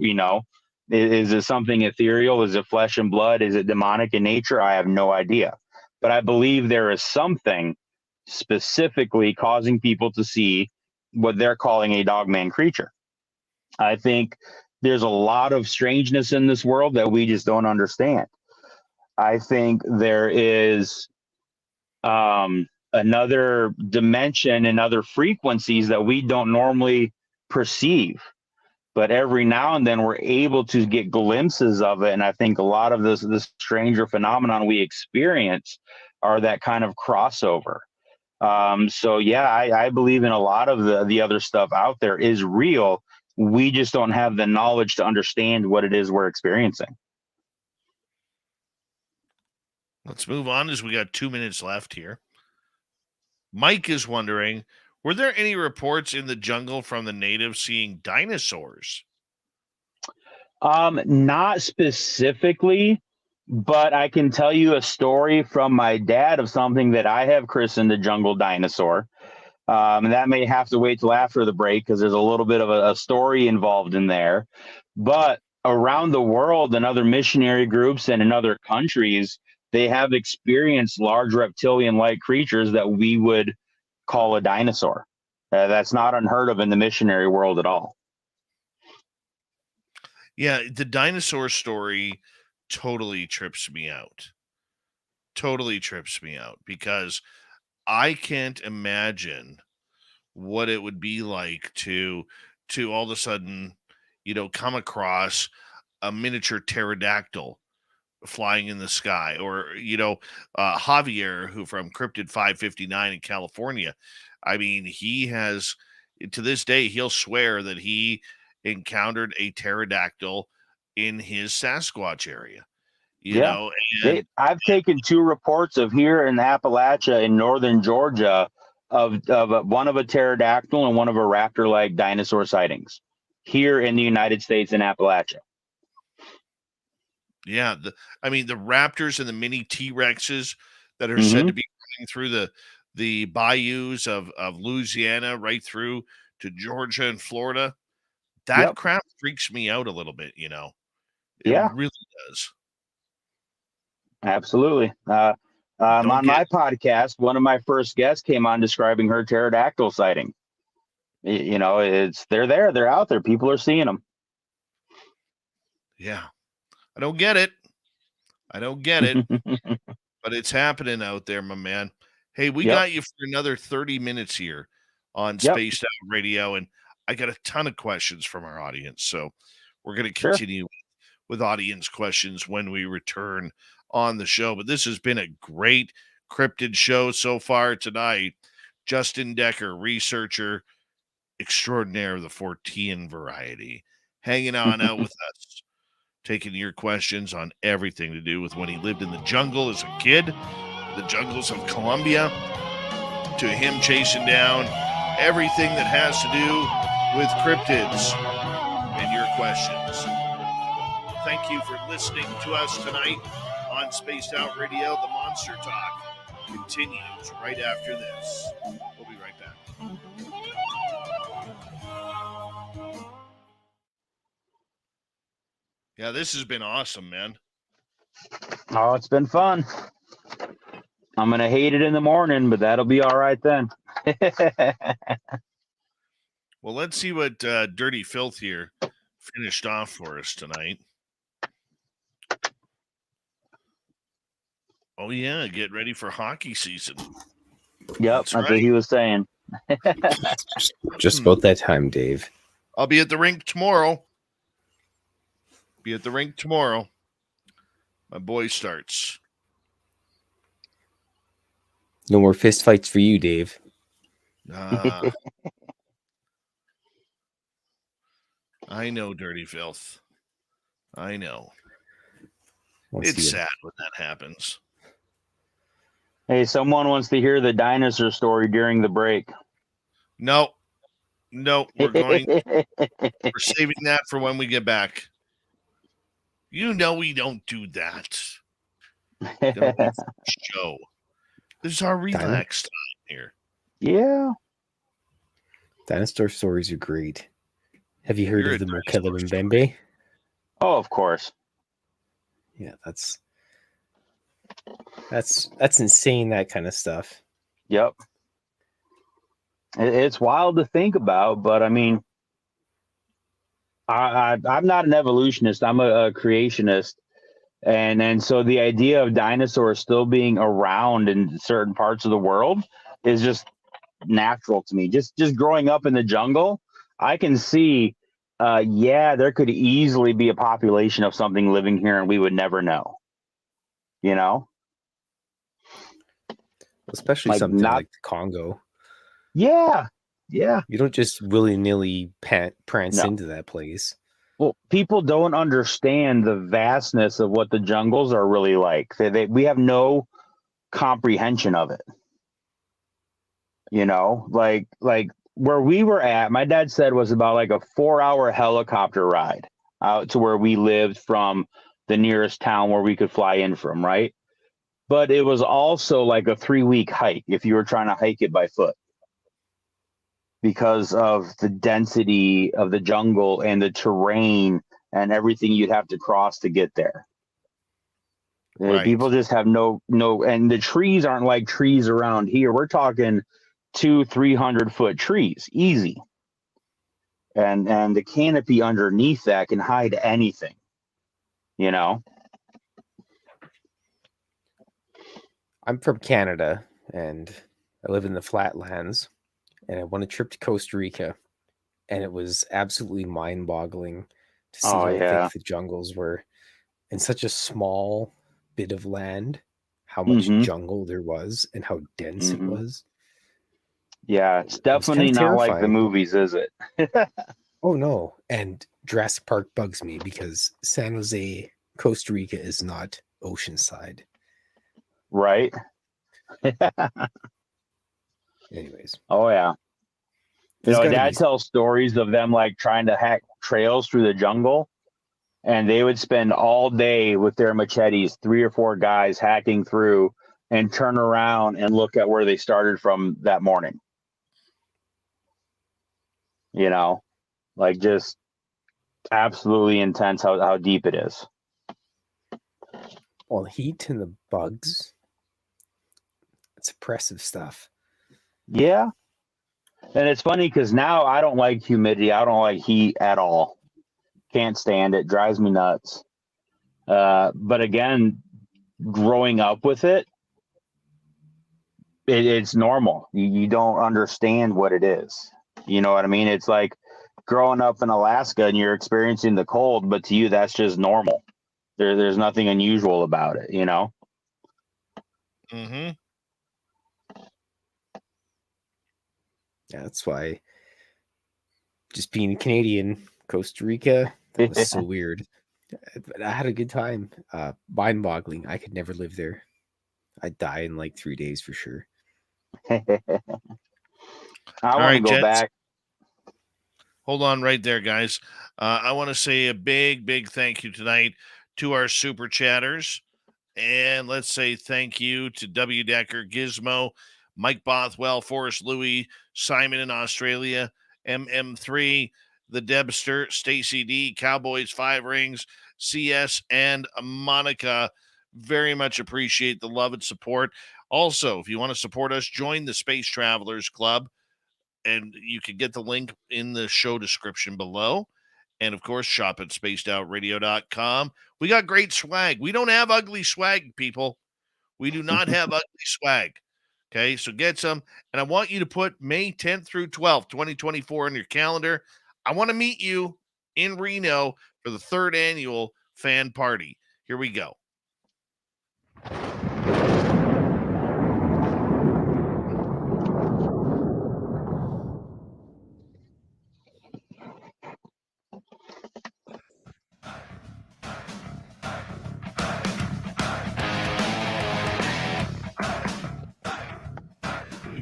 is it something ethereal? Is it flesh and blood? Is it demonic in nature? I have no idea. But I believe there is something specifically causing people to see what they're calling a Dogman creature. I think there's a lot of strangeness in this world that we just don't understand. I think there is another dimension and other frequencies that we don't normally perceive. But every now and then we're able to get glimpses of it. And I think a lot of this stranger phenomenon we experience are that kind of crossover. So yeah, I believe in a lot of the other stuff out there is real. We just don't have the knowledge to understand what it is we're experiencing. Let's move on as we got 2 minutes left here. Mike is wondering, were there any reports in the jungle from the natives seeing dinosaurs? Not specifically, but I can tell you a story from my dad of something that I have christened the jungle dinosaur. And that may have to wait till after the break because there's a little bit of a story involved in there. But around the world and other missionary groups and in other countries, they have experienced large reptilian-like creatures that we would call a dinosaur. That's not unheard of in the missionary world at all. Yeah, the dinosaur story totally trips me out. Totally trips me out because I can't imagine what it would be like to all of a sudden, come across a miniature pterodactyl flying in the sky, or Javier, who from Cryptid 559 in California. I mean, he has, to this day, he'll swear that he encountered a pterodactyl in his Sasquatch area. I've taken 2 reports of here in Appalachia in northern Georgia of one of a pterodactyl and one of a raptor-like dinosaur sightings here in the United States in Appalachia. Yeah, the raptors and the mini T-Rexes that are said to be running through the bayous of Louisiana right through to Georgia and Florida. That crap freaks me out a little bit, It really does. Absolutely. On my podcast, one of my first guests came on describing her pterodactyl sighting. They're there, they're out there. People are seeing them. Yeah. I don't get it, but it's happening out there, my man. Hey, we got you for another 30 minutes here on Spaced Out Radio, and I got a ton of questions from our audience. So we're going to continue with audience questions when we return on the show. But this has been a great cryptid show so far tonight. Justin Decker, researcher extraordinaire of the Fortean variety, hanging on out with us, taking your questions on everything to do with when he lived in the jungle as a kid, the jungles of Colombia, to him chasing down everything that has to do with cryptids and your questions. Thank you for listening to us tonight on Spaced Out Radio. The Monster Talk continues right after this. We'll be right back. Yeah, this has been awesome, man. Oh, it's been fun. I'm going to hate it in the morning, but that'll be all right then. Well, let's see what Dirty Filth here finished off for us tonight. Oh, yeah, get ready for hockey season. Yep, that's what he was saying. Just about that time, Dave. I'll be at the rink tomorrow. My boy starts. No more fist fights for you, Dave. I know, Dirty Filth. I know. Let's It's see sad when that happens. Hey, someone wants to hear the dinosaur story during the break. No, we're saving that for when we get back. You know we don't do that. Don't do show. This is our relax time here. Yeah. Dinosaur stories are great. Have you heard of the Mokele Mbembe? Oh, of course. Yeah, that's insane, that kind of stuff. Yep. It's wild to think about, but I mean, I'm not an evolutionist. I'm a creationist. And so the idea of dinosaurs still being around in certain parts of the world is just natural to me. Just growing up in the jungle, I can see, there could easily be a population of something living here and we would never know. You know? Especially like something like the Congo. Yeah. You don't just willy-nilly prance into that place. Well, people don't understand the vastness of what the jungles are really like. We have no comprehension of it. You know, like where we were at, my dad said was about like a 4-hour helicopter ride out to where we lived from the nearest town where we could fly in from, right? But it was also like a 3-week hike if you were trying to hike it by foot, because of the density of the jungle and the terrain and everything you'd have to cross to get there. Right. People just have no, and the trees aren't like trees around here. We're talking 200-300 foot trees, easy. And the canopy underneath that can hide anything, you know? I'm from Canada and I live in the flatlands, and I went a trip to Costa Rica, and it was absolutely mind-boggling to see how thick the jungles were in such a small bit of land, how much jungle there was and how dense it was. Yeah, it's definitely not like the movies, is it? Oh, no. And Jurassic Park bugs me because San Jose, Costa Rica is not oceanside. Right. Anyways. Oh, yeah. You know, Dad tells stories of them like trying to hack trails through the jungle, and they would spend all day with their machetes, 3 or 4 guys hacking through, and turn around and look at where they started from that morning. You know, like just absolutely intense how deep it is. Well, heat and the bugs, it's oppressive stuff. Yeah. And it's funny because now I don't like humidity. I don't like heat at all. Can't stand it. Drives me nuts. But again, growing up with it's normal. You don't understand what it is. You know what I mean? It's like growing up in Alaska and you're experiencing the cold, but to you, that's just normal. There's nothing unusual about it, you know? Mm-hmm. Yeah, that's why just being Canadian, Costa Rica, that was so weird. But I had a good time. Mind-boggling. I could never live there. I'd die in like 3 days for sure. I want to go back. Hold on right there, guys. I want to say a big thank you tonight to our super chatters. And let's say thank you to W. Decker, Gizmo, Mike Bothwell, Forrest Louis, Simon in Australia, MM3, the Debster, Stacy D, Cowboys 5 Rings, CS, and Monica. Very much appreciate the love and support. Also, if you want to support us, join the Space Travelers Club, and you can get the link in the show description below. And of course, shop at spacedoutradio.com. We got great swag. We don't have ugly swag, people. We do not have ugly swag. Okay, so get some. And I want you to put May 10th through 12th, 2024 on your calendar. I want to meet you in Reno for the 3rd annual fan party. Here we go.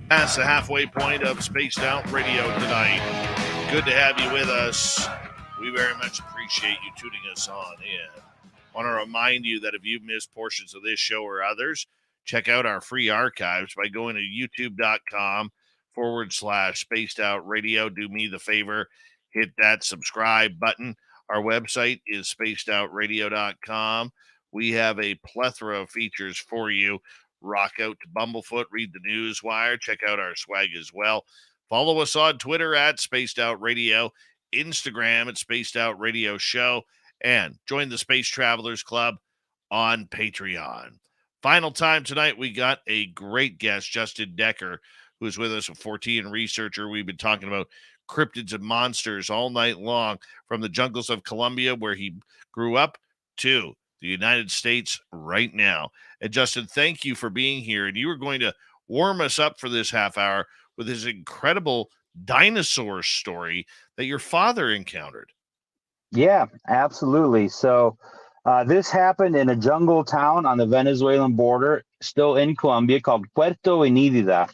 Past the halfway point of Spaced Out Radio tonight. Good to have you with us. We very much appreciate you tuning us on in. I want to remind you that if you've missed portions of this show or others, check out our free archives by going to youtube.com/Spaced Out Radio. Do me the favor, hit that subscribe button. Our website is spacedoutradio.com. We have a plethora of features for you. Rock out to Bumblefoot, read the news wire, check out our swag as well. Follow us on Twitter at Spaced Out Radio, Instagram at Spaced Out Radio Show, and join the Space Travelers Club on Patreon. Final time tonight, we got a great guest, Justin Decker, who is with us, a 14 researcher. We've been talking about cryptids and monsters all night long, from the jungles of Colombia, where he grew up, to the United States right now. And Justin, thank you for being here. And you were going to warm us up for this half hour with this incredible dinosaur story that your father encountered. Yeah, absolutely. So this happened in a jungle town on the Venezuelan border, still in Colombia, called Puerto Inidida.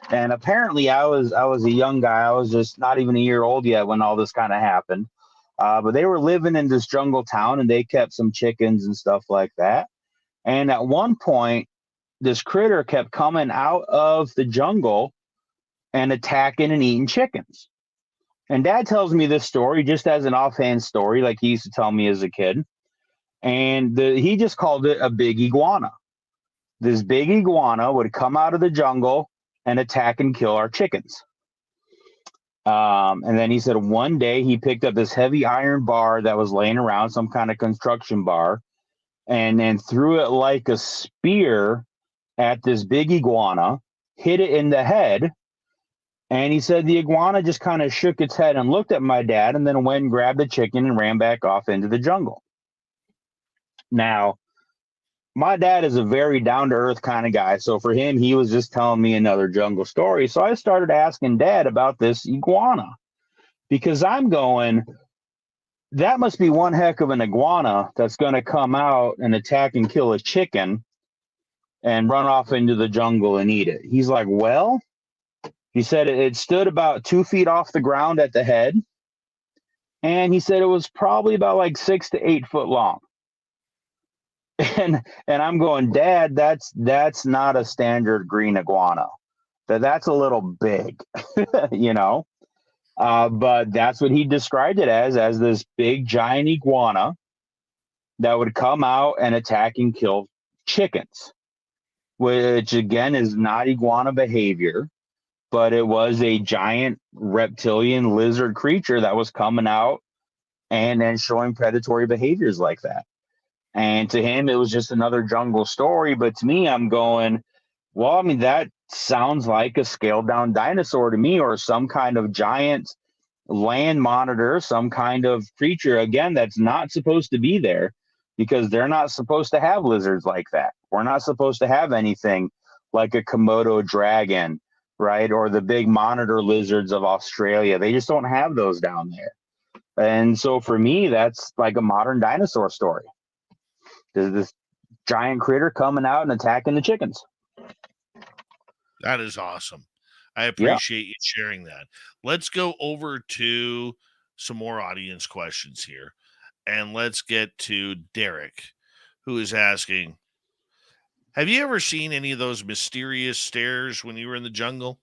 And apparently I was a young guy. I was just not even a year old yet when all this kind of happened. But they were living in this jungle town, and they kept some chickens and stuff like that. And at one point, this critter kept coming out of the jungle and attacking and eating chickens. And Dad tells me this story just as an offhand story, like he used to tell me as a kid. And he just called it a big iguana. This big iguana would come out of the jungle and attack and kill our chickens. And then he said one day he picked up this heavy iron bar that was laying around, some kind of construction bar, and then threw it like a spear at this big iguana, hit it in the head. And he said the iguana just kind of shook its head and looked at my dad, and then went and grabbed the chicken and ran back off into the jungle. Now, my dad is a very down-to-earth kind of guy. So for him, he was just telling me another jungle story. So I started asking Dad about this iguana, because I'm going, that must be one heck of an iguana that's going to come out and attack and kill a chicken and run off into the jungle and eat it. He's like, well, he said it stood about 2 feet off the ground at the head. And he said it was probably about like 6 to 8 foot long. And I'm going, Dad, that's not a standard green iguana. That's a little big, you know. But that's what he described it as this big giant iguana that would come out and attack and kill chickens, which again is not iguana behavior, but it was a giant reptilian lizard creature that was coming out and then showing predatory behaviors like that. And to him, it was just another jungle story. But to me, I'm going, well, I mean, that sounds like a scaled down dinosaur to me, or some kind of giant land monitor, some kind of creature, again, that's not supposed to be there, because they're not supposed to have lizards like that. We're not supposed to have anything like a Komodo dragon, right? Or the big monitor lizards of Australia. They just don't have those down there. And so for me, that's like a modern dinosaur story. There's this giant critter coming out and attacking the chickens. That is awesome. I appreciate you sharing that. Let's go over to some more audience questions here. And let's get to Derek, who is asking, have you ever seen any of those mysterious stairs when you were in the jungle?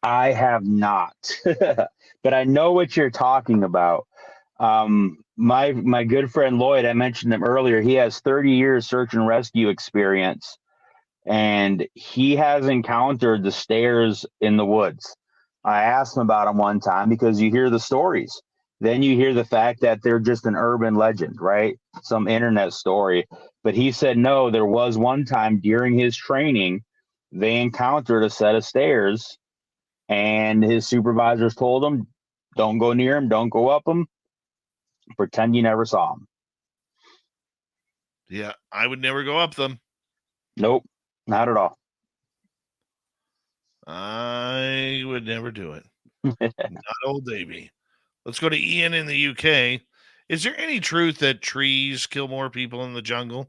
I have not, but I know what you're talking about. My good friend Lloyd, I mentioned him earlier. He has 30 years search and rescue experience, and he has encountered the stairs in the woods. I asked him about them one time because you hear the stories. Then you hear the fact that they're just an urban legend, right? Some internet story. But he said, no, there was one time during his training, they encountered a set of stairs, and his supervisors told him, don't go near him, don't go up them, pretend you never saw him. Yeah, I would never go up them. Nope, not at all. I would never do it. Not old Davy. Let's go to Ian in the UK. Is there any truth that trees kill more people in the jungle?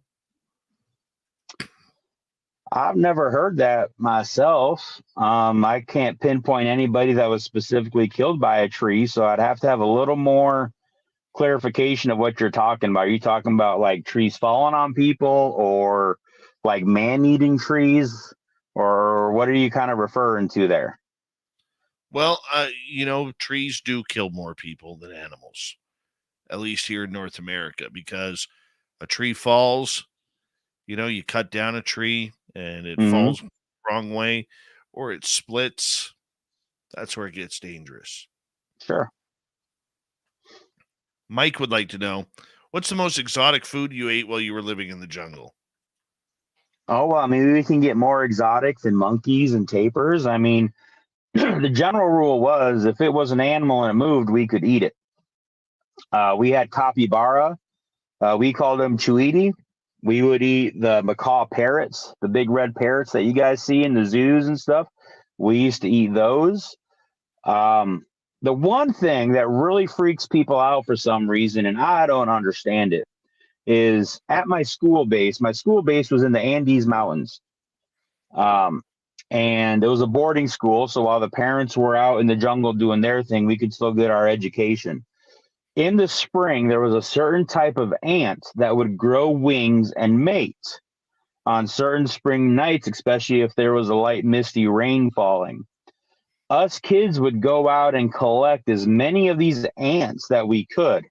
I've never heard that myself. I can't pinpoint anybody that was specifically killed by a tree, so I'd have to have a little more clarification of what you're talking about. Are you talking about like trees falling on people, or like man-eating trees, or what are you kind of referring to there? Well, trees do kill more people than animals, at least here in North America, because a tree falls, you cut down a tree and it falls the wrong way, or it splits. That's where it gets dangerous. Sure. Mike would like to know, what's the most exotic food you ate while you were living in the jungle? Oh, well, maybe we can get more exotic than monkeys and tapirs. I mean, the general rule was if it was an animal and it moved, we could eat it. We had capybara. We called them chuiti. We would eat the macaw parrots, the big red parrots that you guys see in the zoos and stuff. We used to eat those. The one thing that really freaks people out for some reason, and I don't understand it, is at my school base. My school base was in the Andes Mountains. And it was a boarding school. So while the parents were out in the jungle doing their thing, we could still get our education. In the spring, there was a certain type of ant that would grow wings and mate on certain spring nights, especially if there was a light misty rain falling. Us kids would go out and collect as many of these ants that we could.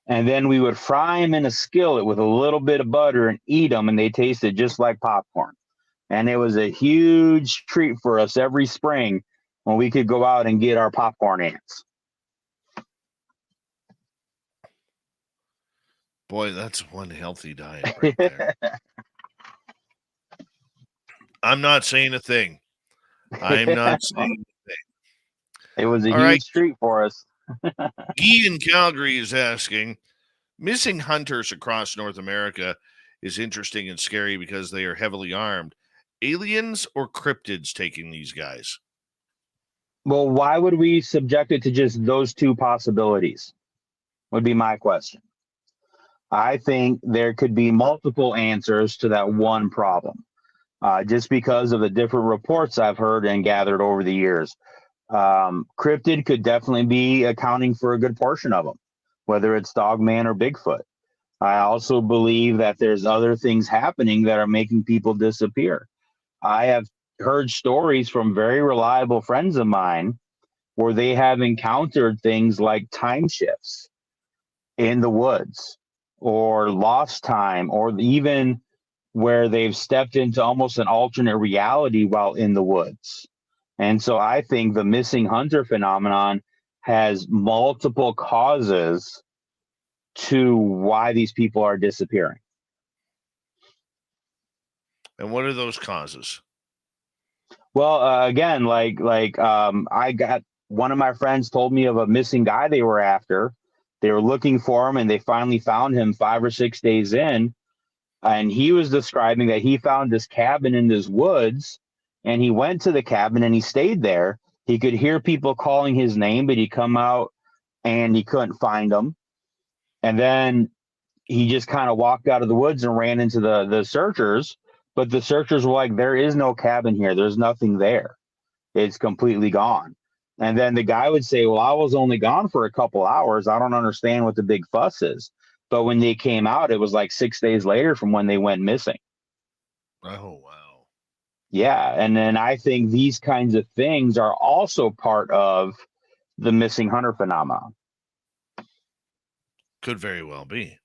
And then we would fry them in a skillet with a little bit of butter and eat them, and they tasted just like popcorn. And it was a huge treat for us every spring when we could go out and get our popcorn ants. Boy, that's one healthy diet right there. I'm not saying a thing. I'm not saying a thing. It was a huge treat for us. Guy in Calgary is asking, missing hunters across North America is interesting and scary because they are heavily armed. Aliens or cryptids taking these guys? Well, why would we subject it to just those two possibilities? Would be my question. I think there could be multiple answers to that one problem, just because of the different reports I've heard and gathered over the years. Cryptid could definitely be accounting for a good portion of them, whether it's Dogman or Bigfoot. I also believe that there's other things happening that are making people disappear. I have heard stories from very reliable friends of mine where they have encountered things like time shifts in the woods, or lost time, or even where they've stepped into almost an alternate reality while in the woods. And so I think the missing hunter phenomenon has multiple causes to why these people are disappearing. And what are those causes? Well, again, I got one of my friends told me of a missing guy they were after. They were looking for him, and they finally found him 5 or 6 days in. And he was describing that he found this cabin in this woods, and he went to the cabin and he stayed there. He could hear people calling his name, but he'd come out and he couldn't find them. And then he just kind of walked out of the woods and ran into the searchers. But the searchers were like, there is no cabin here. There's nothing there. It's completely gone. And then the guy would say, well, I was only gone for a couple hours. I don't understand what the big fuss is. But when they came out, it was like 6 days later from when they went missing. Oh, wow. Yeah, and then I think these kinds of things are also part of the missing hunter phenomenon. Could very well be.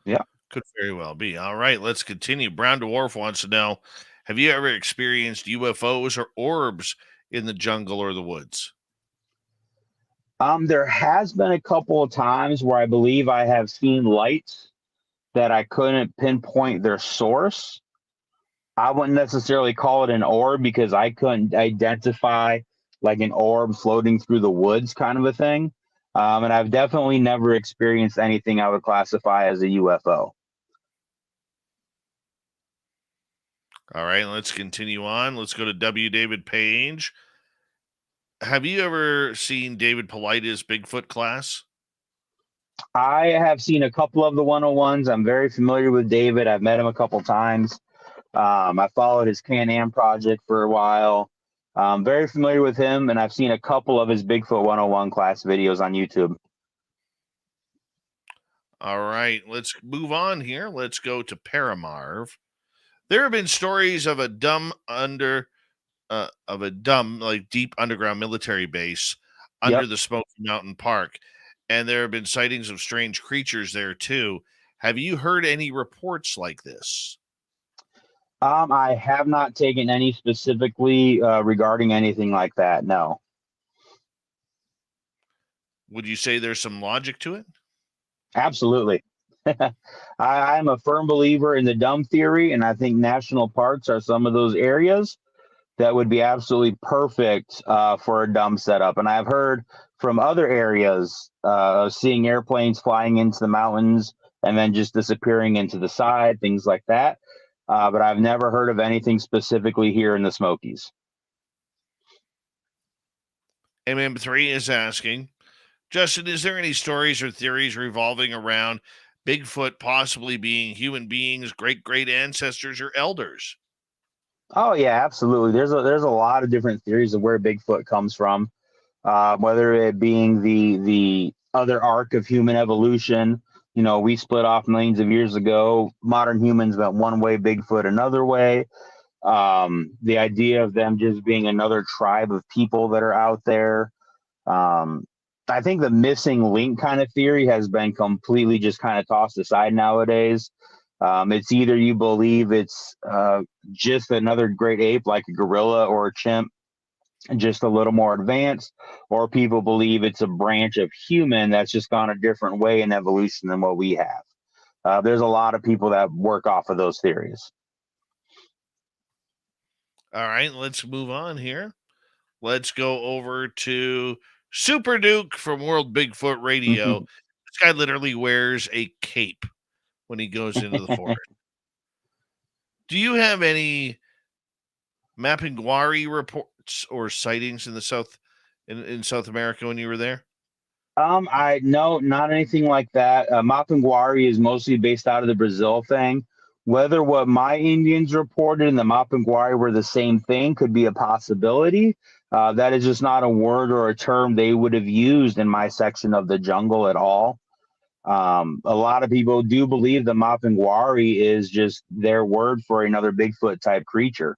Yeah. Could very well be. All right, let's continue. Brown Dwarf wants to know, have you ever experienced UFOs or orbs in the jungle or the woods? There has been a couple of times where I believe I have seen lights that I couldn't pinpoint their source. I wouldn't necessarily call it an orb because I couldn't identify like an orb floating through the woods kind of a thing. And I've definitely never experienced anything I would classify as a UFO. All right, let's continue on. Let's go to W. David Page. Have you ever seen David Polite's Bigfoot class? I have seen a couple of the 101s. I'm very familiar with David. I've met him a couple times. I followed his Can-Am project for a while. Very familiar with him, and I've seen a couple of his Bigfoot 101 class videos on YouTube. All right, let's move on here. Let's go to Paramarv. There have been stories of a like deep underground military base under the Smoky Mountain Park, and there have been sightings of strange creatures there too. Have you heard any reports like this? I have not taken any specifically regarding anything like that. No. Would you say there's some logic to it? Absolutely. I'm a firm believer in the dumb theory, and I think national parks are some of those areas that would be absolutely perfect for a dumb setup. And I've heard from other areas seeing airplanes flying into the mountains and then just disappearing into the side, things like that. But I've never heard of anything specifically here in the Smokies. MM3 is asking, Justin, is there any stories or theories revolving around Bigfoot possibly being human beings, great ancestors, or elders? Oh yeah, absolutely. There's a lot of different theories of where Bigfoot comes from, whether it being the other arc of human evolution. You know, we split off millions of years ago. Modern humans went one way, Bigfoot another way. The idea of them just being another tribe of people that are out there. I think the missing link kind of theory has been completely just kind of tossed aside nowadays. It's either you believe it's just another great ape like a gorilla or a chimp, just a little more advanced, or people believe it's a branch of human that's just gone a different way in evolution than what we have. There's a lot of people that work off of those theories. All right, let's move on here. Let's go over to Super Duke from World Bigfoot Radio. This guy literally wears a cape when he goes into the forest. Do you have any Mapinguari reports or sightings in the in South America when you were there? I no, not anything like that. Mapinguari is mostly based out of the Brazil thing. Whether what my Indians reported and the Mapinguari were the same thing could be a possibility. That is just not a word or a term they would have used in my section of the jungle at all. A lot of people do believe the Mapinguari is just their word for another Bigfoot type creature.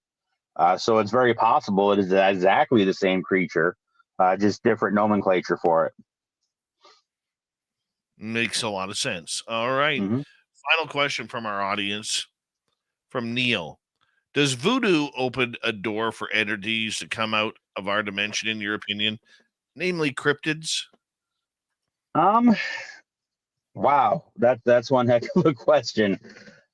So it's very possible it is exactly the same creature, just different nomenclature for it. Makes a lot of sense. All right. Final question from our audience from Neil. Does voodoo open a door for entities to come out of our dimension, in your opinion, namely cryptids? Wow, that's one heck of a question.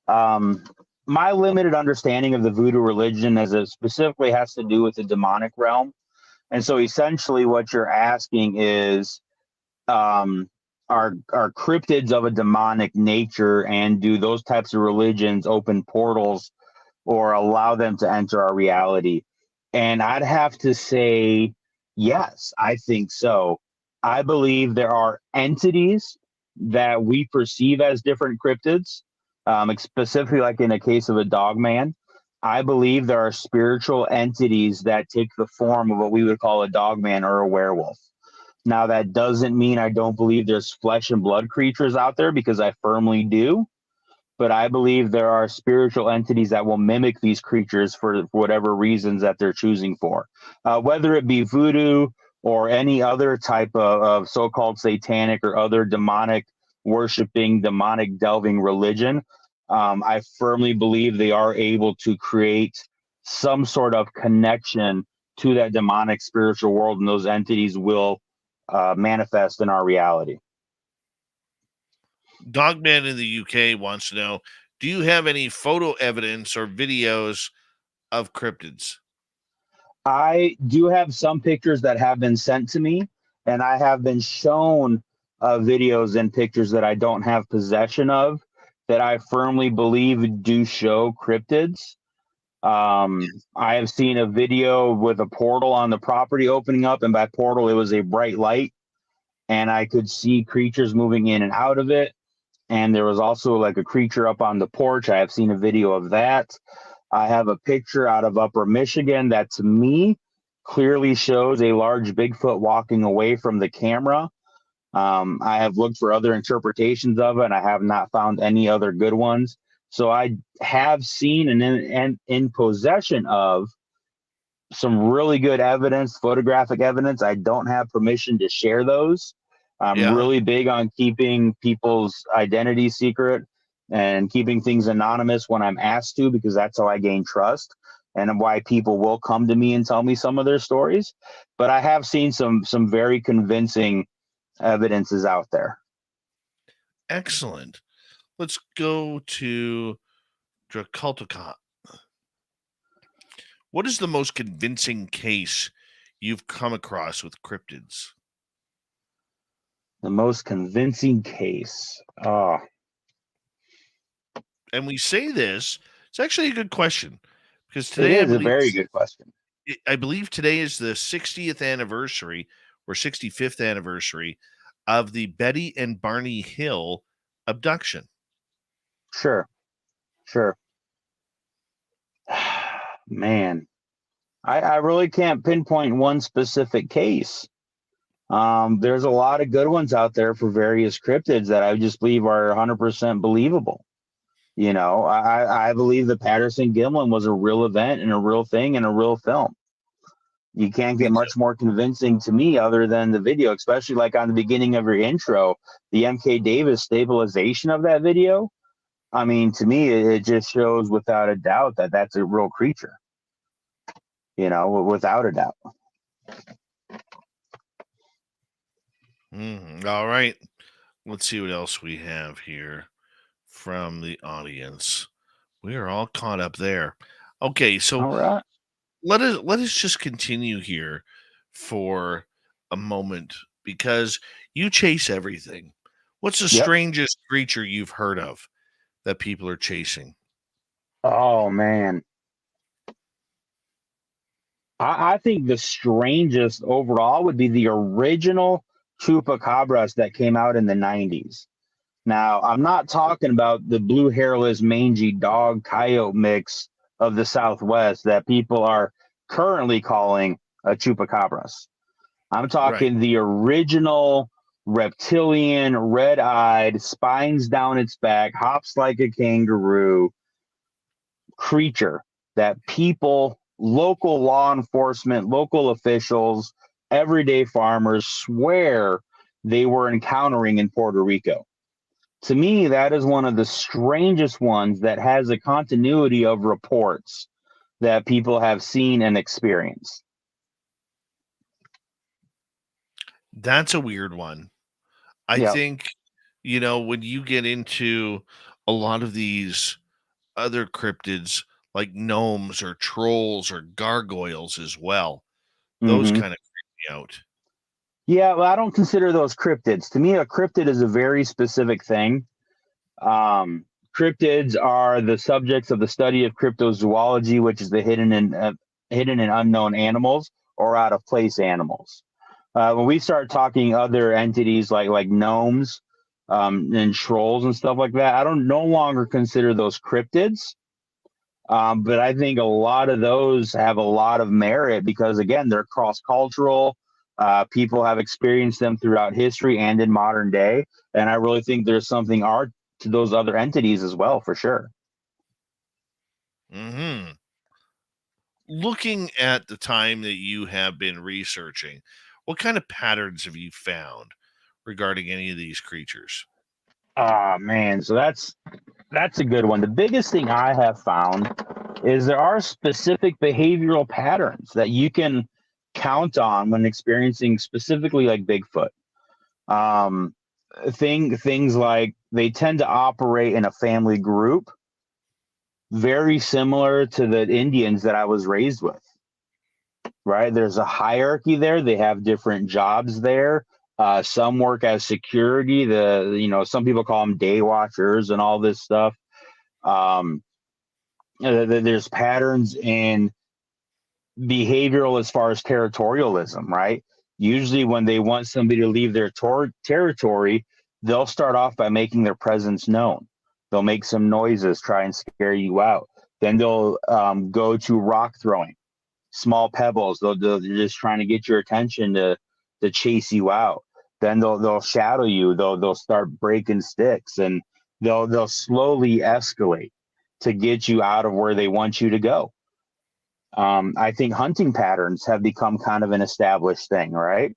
My limited understanding of the voodoo religion as it specifically has to do with the demonic realm. And so essentially what you're asking is, are cryptids of a demonic nature, and do those types of religions open portals or allow them to enter our reality? And I'd have to say, yes, I think so. I believe there are entities that we perceive as different cryptids, specifically like in a case of a dogman. I believe there are spiritual entities that take the form of what we would call a dogman or a werewolf. Now, that doesn't mean I don't believe there's flesh and blood creatures out there, because I firmly do. but I believe there are spiritual entities that will mimic these creatures for whatever reasons that they're choosing for, whether it be voodoo or any other type of so-called satanic or other demonic worshiping, demonic delving religion. I firmly believe they are able to create some sort of connection to that demonic spiritual world, and those entities will manifest in our reality. Dogman in the UK wants to know, do you have any photo evidence or videos of cryptids? I do have some pictures that have been sent to me, and I have been shown videos and pictures that I don't have possession of that I firmly believe do show cryptids. I have seen a video with a portal on the property opening up, and by portal, it was a bright light, and I could see creatures moving in and out of it. And there was also like a creature up on the porch. I have seen a video of that. I have a picture out of Upper Michigan that to me clearly shows a large Bigfoot walking away from the camera. I have looked for other interpretations of it, and I have not found any other good ones. So I have seen and in possession of some really good evidence, photographic evidence. I don't have permission to share those. I'm really big on keeping people's identity secret and keeping things anonymous when I'm asked to, because that's how I gain trust and why people will come to me and tell me some of their stories. But I have seen some very convincing evidences out there. Excellent. Let's go to Dracultica. What is the most convincing case you've come across with cryptids? The most convincing case. Oh. And we say this, it's actually a good question, because today it is a very good question. I believe today is the 60th anniversary or 65th anniversary of the Betty and Barney Hill abduction. Sure. Man, I really can't pinpoint one specific case. There's a lot of good ones out there for various cryptids that I just believe are 100% believable. You know, I believe the Patterson-Gimlin was a real event and a real thing and a real film. You can't get much more convincing to me other than the video, especially like on the beginning of your intro, the MK Davis stabilization of that video. I mean, to me, it just shows without a doubt that that's a real creature. You know, without a doubt. All right. Let's see what else we have here from the audience. We are all caught up there. Okay, so all right. Let us just continue here for a moment, because you chase everything. What's the strangest creature you've heard of that people are chasing? Oh man. I think the strangest overall would be the original chupacabras that came out in the 90s. Now, I'm not talking about the blue hairless mangy dog coyote mix of the Southwest that people are currently calling a chupacabras. I'm talking the original reptilian, red-eyed, spines down its back, hops like a kangaroo creature that people, local law enforcement, local officials, everyday farmers swear they were encountering in Puerto Rico. To me, that is one of the strangest ones that has a continuity of reports that people have seen and experienced. That's a weird one. I think, you know, when you get into a lot of these other cryptids like gnomes or trolls or gargoyles as well, those kind of freak me out. Yeah, well, I don't consider those cryptids. To me, a cryptid is a very specific thing. Cryptids are the subjects of the study of cryptozoology, which is the hidden and unknown animals or out of place animals. When we start talking other entities like gnomes and trolls and stuff like that, I don't no longer consider those cryptids. But I think a lot of those have a lot of merit because, again, they're cross-cultural. People have experienced them throughout history and in modern day. And I really think there's something to those other entities as well, for sure. Mm-hmm. Looking at the time that you have been researching, what kind of patterns have you found regarding any of these creatures? Oh man, so that's a good one. The biggest thing I have found is there are specific behavioral patterns that you can count on when experiencing specifically like Bigfoot. Um, things like they tend to operate in a family group, very similar to the Indians that I was raised with. Right? There's a hierarchy there. They have different jobs there. Some work as security. Some people call them day watchers and all this stuff. There's patterns in behavioral as far as territorialism, right? Usually when they want somebody to leave their territory, they'll start off by making their presence known. They'll make some noises, try and scare you out. Then they'll go to rock throwing, small pebbles. They're just trying to get your attention to chase you out. Then they'll shadow you. They'll start breaking sticks, and they'll slowly escalate to get you out of where they want you to go. I think hunting patterns have become kind of an established thing, right?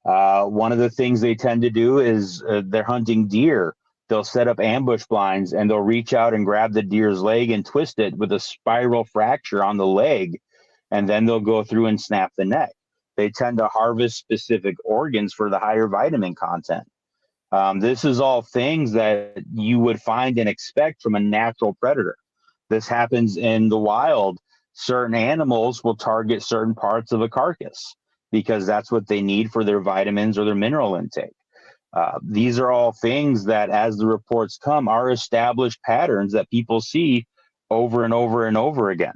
One of the things they tend to do is they're hunting deer. They'll set up ambush blinds, and they'll reach out and grab the deer's leg and twist it with a spiral fracture on the leg, and then they'll go through and snap the neck. They tend to harvest specific organs for the higher vitamin content. This is all things that you would find and expect from a natural predator. This happens in the wild. Certain animals will target certain parts of a carcass because that's what they need for their vitamins or their mineral intake. These are all things that, as the reports come, are established patterns that people see over and over and over again.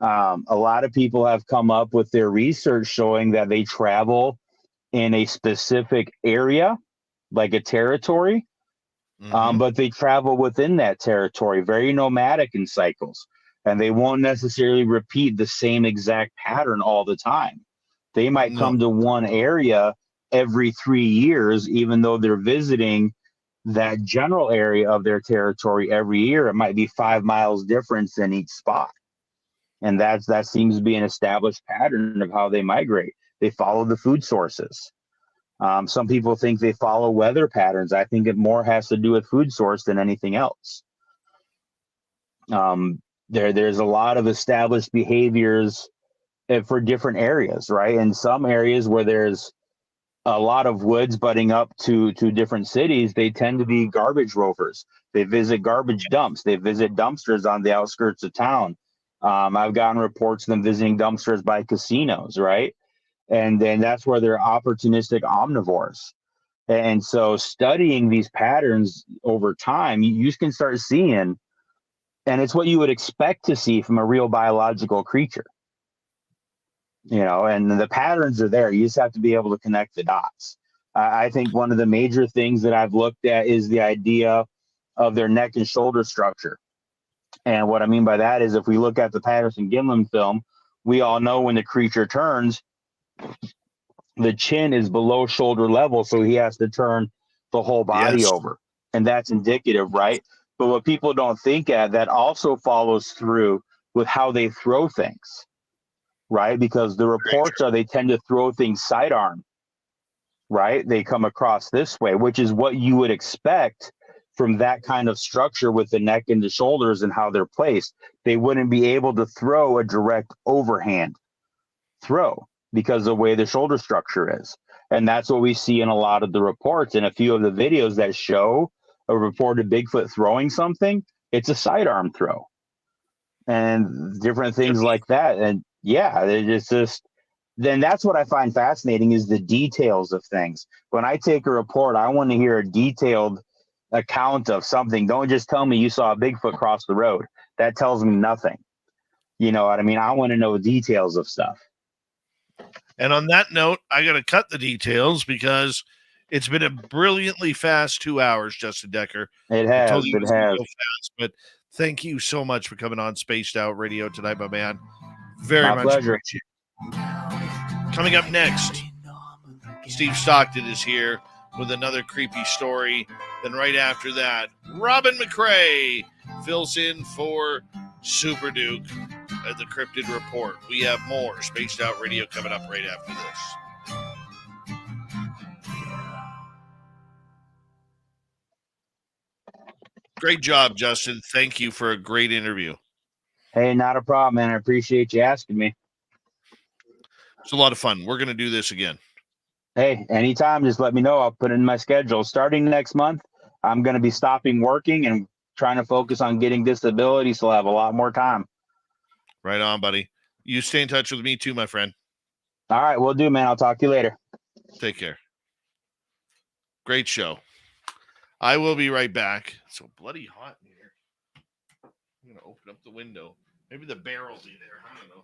A lot of people have come up with their research showing that they travel in a specific area, like a territory, but they travel within that territory, very nomadic in cycles, and they won't necessarily repeat the same exact pattern all the time. They might come to one area every 3 years, even though they're visiting that general area of their territory every year. It might be 5 miles difference in each spot. And that seems to be an established pattern of how they migrate. They follow the food sources. Some people think they follow weather patterns. I think it more has to do with food source than anything else. There's a lot of established behaviors for different areas, right? In some areas where there's a lot of woods butting up to different cities, they tend to be garbage rovers. They visit garbage dumps. They visit dumpsters on the outskirts of town. I've gotten reports of them visiting dumpsters by casinos, right? And then that's where they're opportunistic omnivores. And so studying these patterns over time, you can start seeing, and it's what you would expect to see from a real biological creature. And the patterns are there. You just have to be able to connect the dots. I think one of the major things that I've looked at is the idea of their neck and shoulder structure. And what I mean by that is if we look at the Patterson-Gimlin film, we all know when the creature turns, the chin is below shoulder level, so he has to turn the whole body over. And that's indicative, right? But what people don't think at, that also follows through with how they throw things, right? Because the reports are they tend to throw things sidearm, right? They come across this way, which is what you would expect from that kind of structure with the neck and the shoulders and how they're placed. They wouldn't be able to throw a direct overhand throw because of the way the shoulder structure is. And that's what we see in a lot of the reports. And a few of the videos that show a reported Bigfoot throwing something, it's a sidearm throw and different things like that. And yeah, it's just, then that's what I find fascinating is the details of things. When I take a report, I want to hear a detailed account of something. Don't just tell me you saw a Bigfoot cross the road. That tells me nothing. You know what I mean? I want to know details of stuff. And on that note, I got to cut the details because it's been a brilliantly fast 2 hours, Justin Decker. It has. It has. Fast, but thank you so much for coming on Spaced Out Radio tonight, my man. Very much pleasure. appreciate it. Coming up next, Steve Stockton is here with another creepy story Then right after that, Robin McCrae fills in for Super Duke at the Cryptid Report. We have more Spaced Out Radio coming up right after this. Great job, Justin. Thank you for a great interview. Hey, not a problem, man. I appreciate you asking me. It's a lot of fun. We're going to do this again. Hey, anytime, just let me know. I'll put it in my schedule. Starting next month, I'm going to be stopping working and trying to focus on getting disability, so I'll have a lot more time. Right on, buddy. You stay in touch with me too, my friend. All right, will do, man. I'll talk to you later. Take care. Great show. I will be right back. It's so bloody hot in here. I'm going to open up the window. Maybe the bear will be there. I don't know.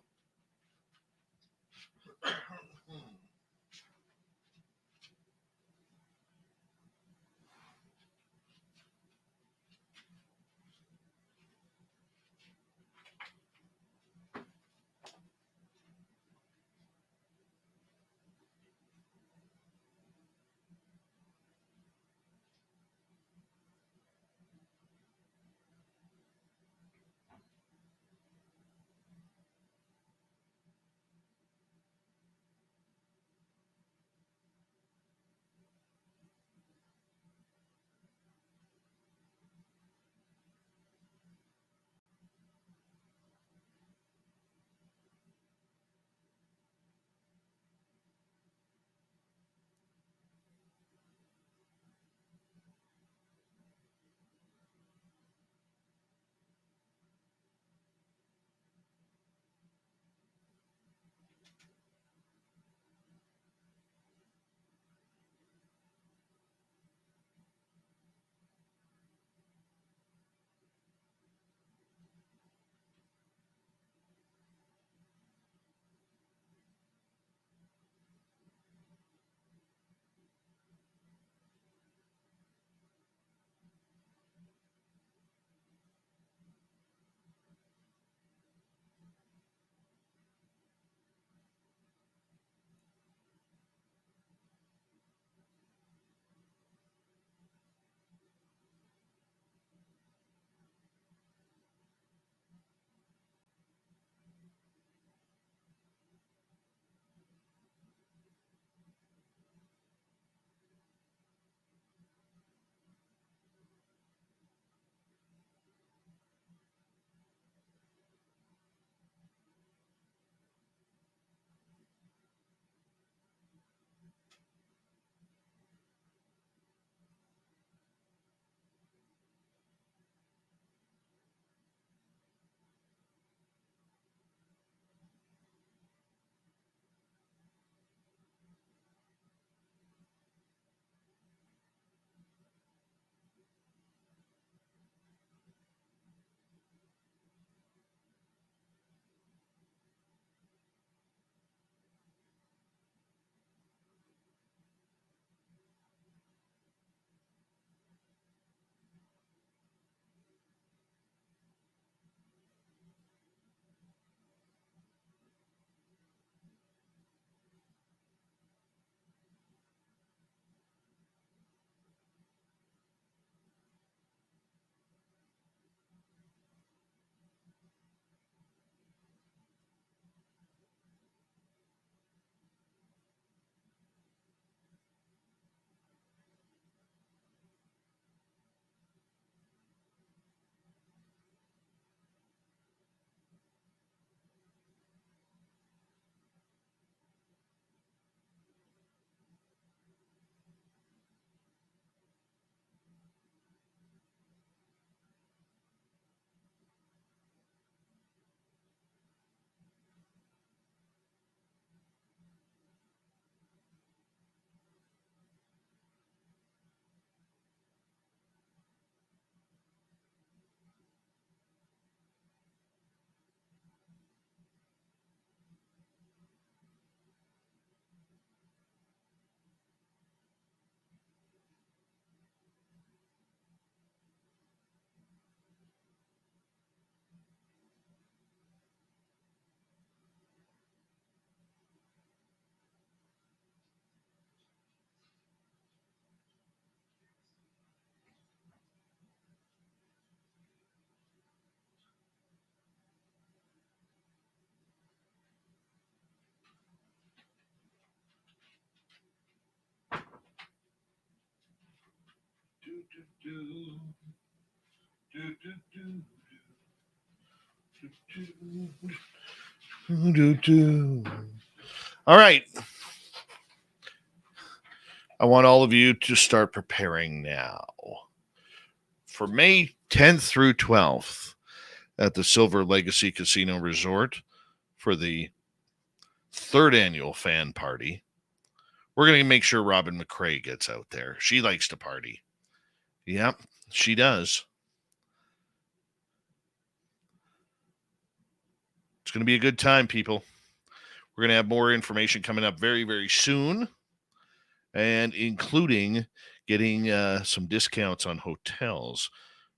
All right. I want all of you to start preparing now for May 10th through 12th at the Silver Legacy Casino Resort for the 3rd annual fan party. We're going to make sure Robin McCrae gets out there. She likes to party. Yep, she does. It's going to be a good time, people. We're going to have more information coming up very, very soon, and including getting some discounts on hotels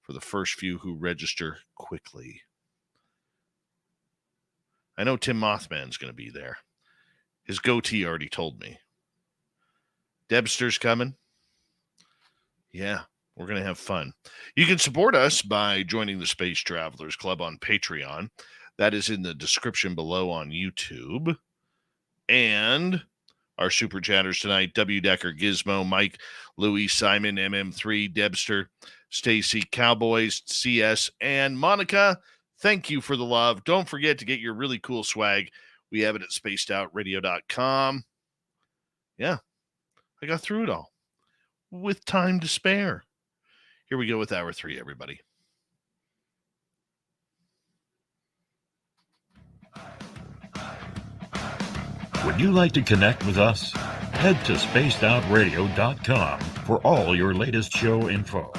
for the first few who register quickly. I know Tim Mothman's going to be there. His goatee already told me. Debster's coming. Yeah, we're going to have fun. You can support us by joining the Space Travelers Club on Patreon. That is in the description below on YouTube. And our super chatters tonight, W. Decker, Gizmo, Mike, Louis, Simon, MM3, Debster, Stacy, Cowboys, CS, and Monica. Thank you for the love. Don't forget to get your really cool swag. We have it at spacedoutradio.com. Yeah, I got through it all with time to spare. Here we go with hour 3, everybody. Would you like to connect with us? Head to spacedoutradio.com for all your latest show info.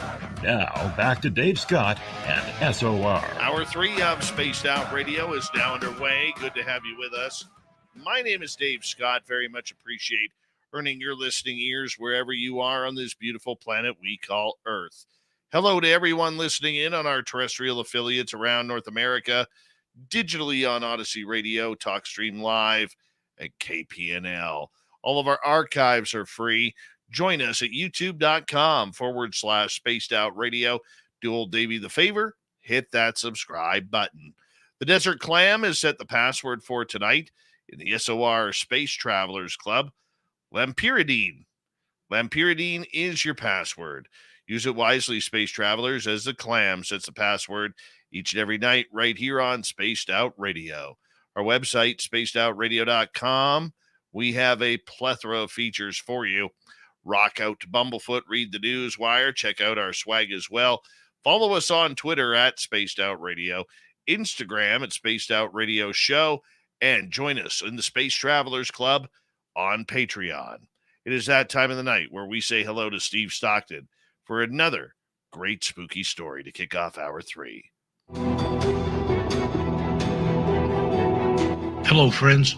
Now, back to Dave Scott and SOR. Hour 3 of Spaced Out Radio is now underway. Good to have you with us. My name is Dave Scott. Very much appreciate earning your listening ears wherever you are on this beautiful planet we call Earth. Hello to everyone listening in on our terrestrial affiliates around North America, digitally on Odyssey Radio, TalkStream Live, and KPNL. All of our archives are free. Join us at youtube.com/Spaced Out Radio. Do old Davey the favor, hit that subscribe button. The Desert Clam has set the password for tonight in the SOR Space Travelers Club. Lampiridine. Lampiridine is your password. Use it wisely, Space Travelers, as the Clam sets the password each and every night right here on Spaced Out Radio. Our website, spacedoutradio.com. We have a plethora of features for you. Rock out to Bumblefoot, read the news wire, check out our swag as well. Follow us on Twitter at Spaced Out Radio, Instagram at Spaced Out Radio Show, and join us in the Space Travelers Club on Patreon. It is that time of the night where we say hello to Steve Stockton for another great spooky story to kick off hour 3. Hello, friends.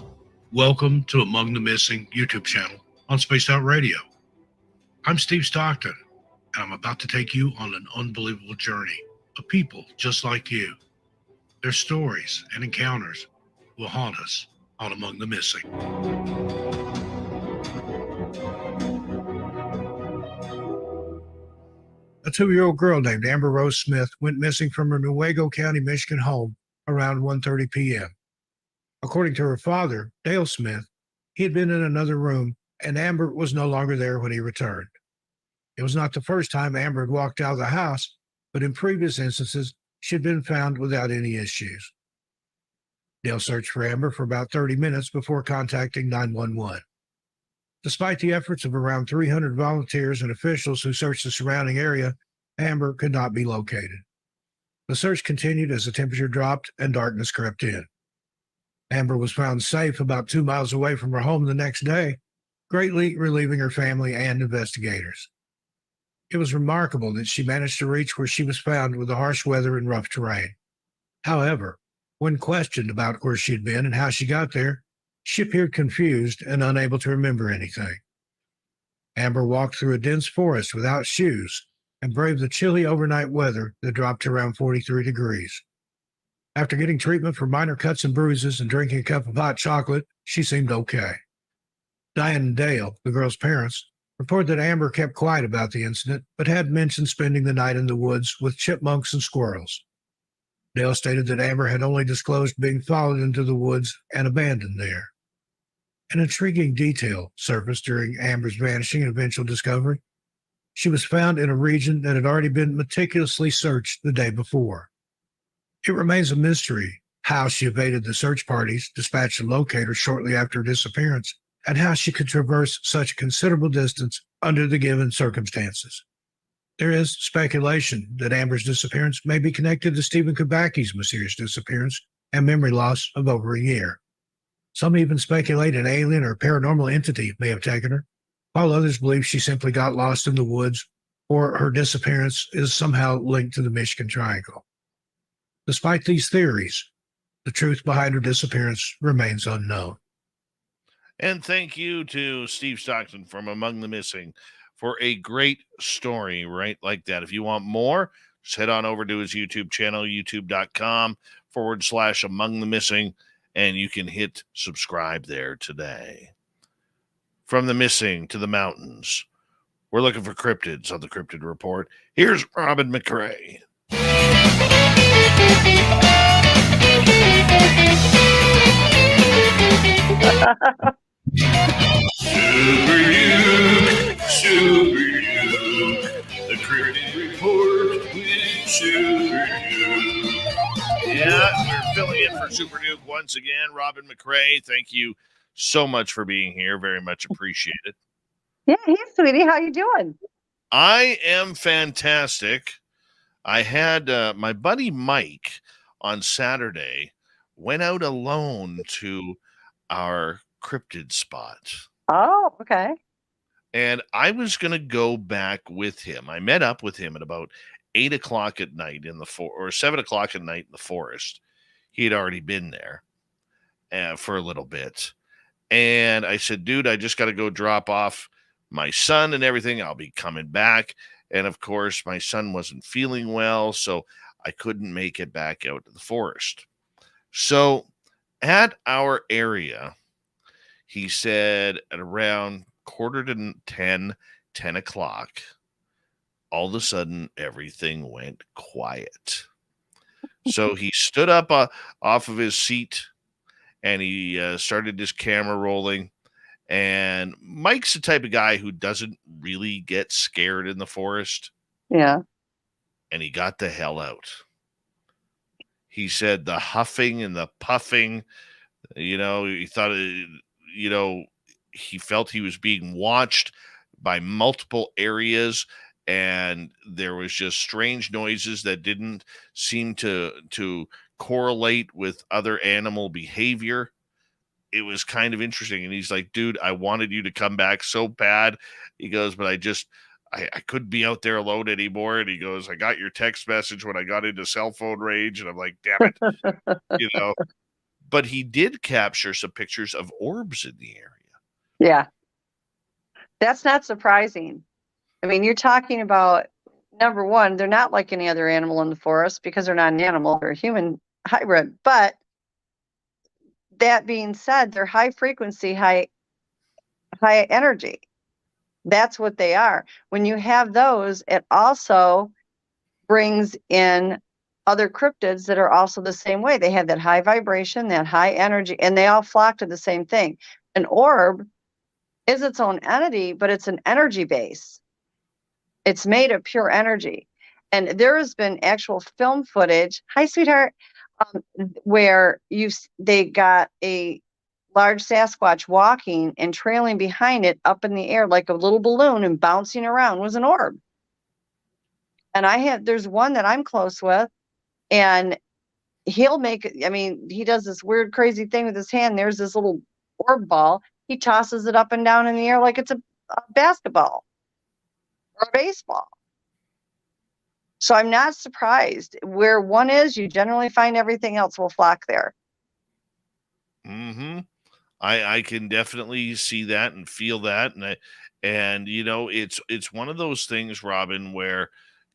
Welcome to Among the Missing YouTube channel on Spaced Out Radio. I'm Steve Stockton, and I'm about to take you on an unbelievable journey of people just like you. Their stories and encounters will haunt us on Among the Missing. A 2-year-old girl named Amber Rose Smith went missing from her Newaygo County, Michigan home around 1:30 p.m. According to her father, Dale Smith, he had been in another room and Amber was no longer there when he returned. It was not the first time Amber had walked out of the house, but in previous instances, she had been found without any issues. Dale searched for Amber for about 30 minutes before contacting 911. Despite the efforts of around 300 volunteers and officials who searched the surrounding area, Amber could not be located. The search continued as the temperature dropped and darkness crept in. Amber was found safe about 2 miles away from her home the next day, greatly relieving her family and investigators. It was remarkable that she managed to reach where she was found with the harsh weather and rough terrain. However, when questioned about where she had been and how she got there, she appeared confused and unable to remember anything. Amber walked through a dense forest without shoes and braved the chilly overnight weather that dropped to around 43 degrees. After getting treatment for minor cuts and bruises and drinking a cup of hot chocolate, she seemed okay. Diane and Dale, the girl's parents, reported that Amber kept quiet about the incident, but had mentioned spending the night in the woods with chipmunks and squirrels. Dale stated that Amber had only disclosed being followed into the woods and abandoned there. An intriguing detail surfaced during Amber's vanishing and eventual discovery. She was found in a region that had already been meticulously searched the day before. It remains a mystery how she evaded the search parties dispatched to locate her shortly after her disappearance, and how she could traverse such a considerable distance under the given circumstances. There is speculation that Amber's disappearance may be connected to Stephen Kubacki's mysterious disappearance and memory loss of over a year. Some even speculate an alien or paranormal entity may have taken her, while others believe she simply got lost in the woods or her disappearance is somehow linked to the Michigan Triangle. Despite these theories, the truth behind her disappearance remains unknown. And thank you to Steve Stockton from Among the Missing for a great story right like that. If you want more, just head on over to his YouTube channel, youtube.com/Among the Missing, and you can hit subscribe there today. From the missing to the mountains, we're looking for cryptids on the Cryptid Report. Here's Robin McRae. Super Duke, the Cryptid Report with Super Duke. Yeah, we're filling in for Super Duke once again. Robin McRae, thank you so much for being here. Very much appreciated. Yeah, hey, sweetie. How you doing? I am fantastic. I had my buddy Mike on Saturday went out alone to our cryptid spot. Oh, okay. And I was going to go back with him. I met up with him at about 8 o'clock at night or 7 o'clock at night in the forest. He had already been there for a little bit. And I said, dude, I just got to go drop off my son and everything. I'll be coming back. And of course, my son wasn't feeling well, so I couldn't make it back out to the forest. So at our area, he said at around 9:45, 10 o'clock, all of a sudden, everything went quiet. So he stood up off of his seat and he started his camera rolling. And Mike's the type of guy who doesn't really get scared in the forest. Yeah. And he got the hell out. He said the huffing and the puffing, he thought, he felt he was being watched by multiple areas. And there was just strange noises that didn't seem to correlate with other animal behavior. It was kind of interesting. And he's like, dude, I wanted you to come back so bad. He goes, but I couldn't be out there alone anymore. And he goes, I got your text message when I got into cell phone range. And I'm like, damn it, But he did capture some pictures of orbs in the area. Yeah. That's not surprising. I mean, you're talking about, number one, they're not like any other animal in the forest because they're not an animal. They're a human hybrid. But that being said, they're high frequency, high energy. That's what they are. When you have those, it also brings in other cryptids that are also the same way. They have that high vibration, that high energy, and they all flock to the same thing. An orb is its own entity, but it's an energy base. It's made of pure energy. And there has been actual film footage. Hi, sweetheart. Where they got a large Sasquatch walking and trailing behind it up in the air like a little balloon and bouncing around was an orb. And there's one that I'm close with, and he does this weird, crazy thing with his hand. There's this little orb ball. He tosses it up and down in the air like it's a basketball or a baseball. So I'm not surprised. Where one is, you generally find everything else will flock there. Mm-hmm. I can definitely see that and feel that. And it's one of those things, Robin, where,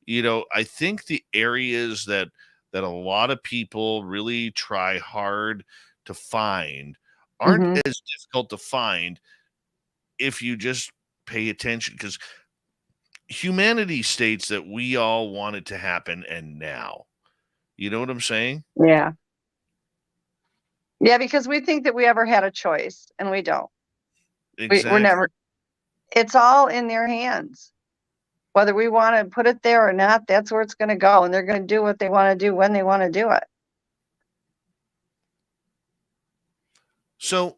I think the areas that a lot of people really try hard to find aren't as difficult to find if you just pay attention, because humanity states that we all want it to happen and now. You know what I'm saying? Yeah. Yeah, because we think that we ever had a choice, and we don't. Exactly. We're never. It's all in their hands. Whether we want to put it there or not, that's where it's going to go. And they're going to do what they want to do when they want to do it. So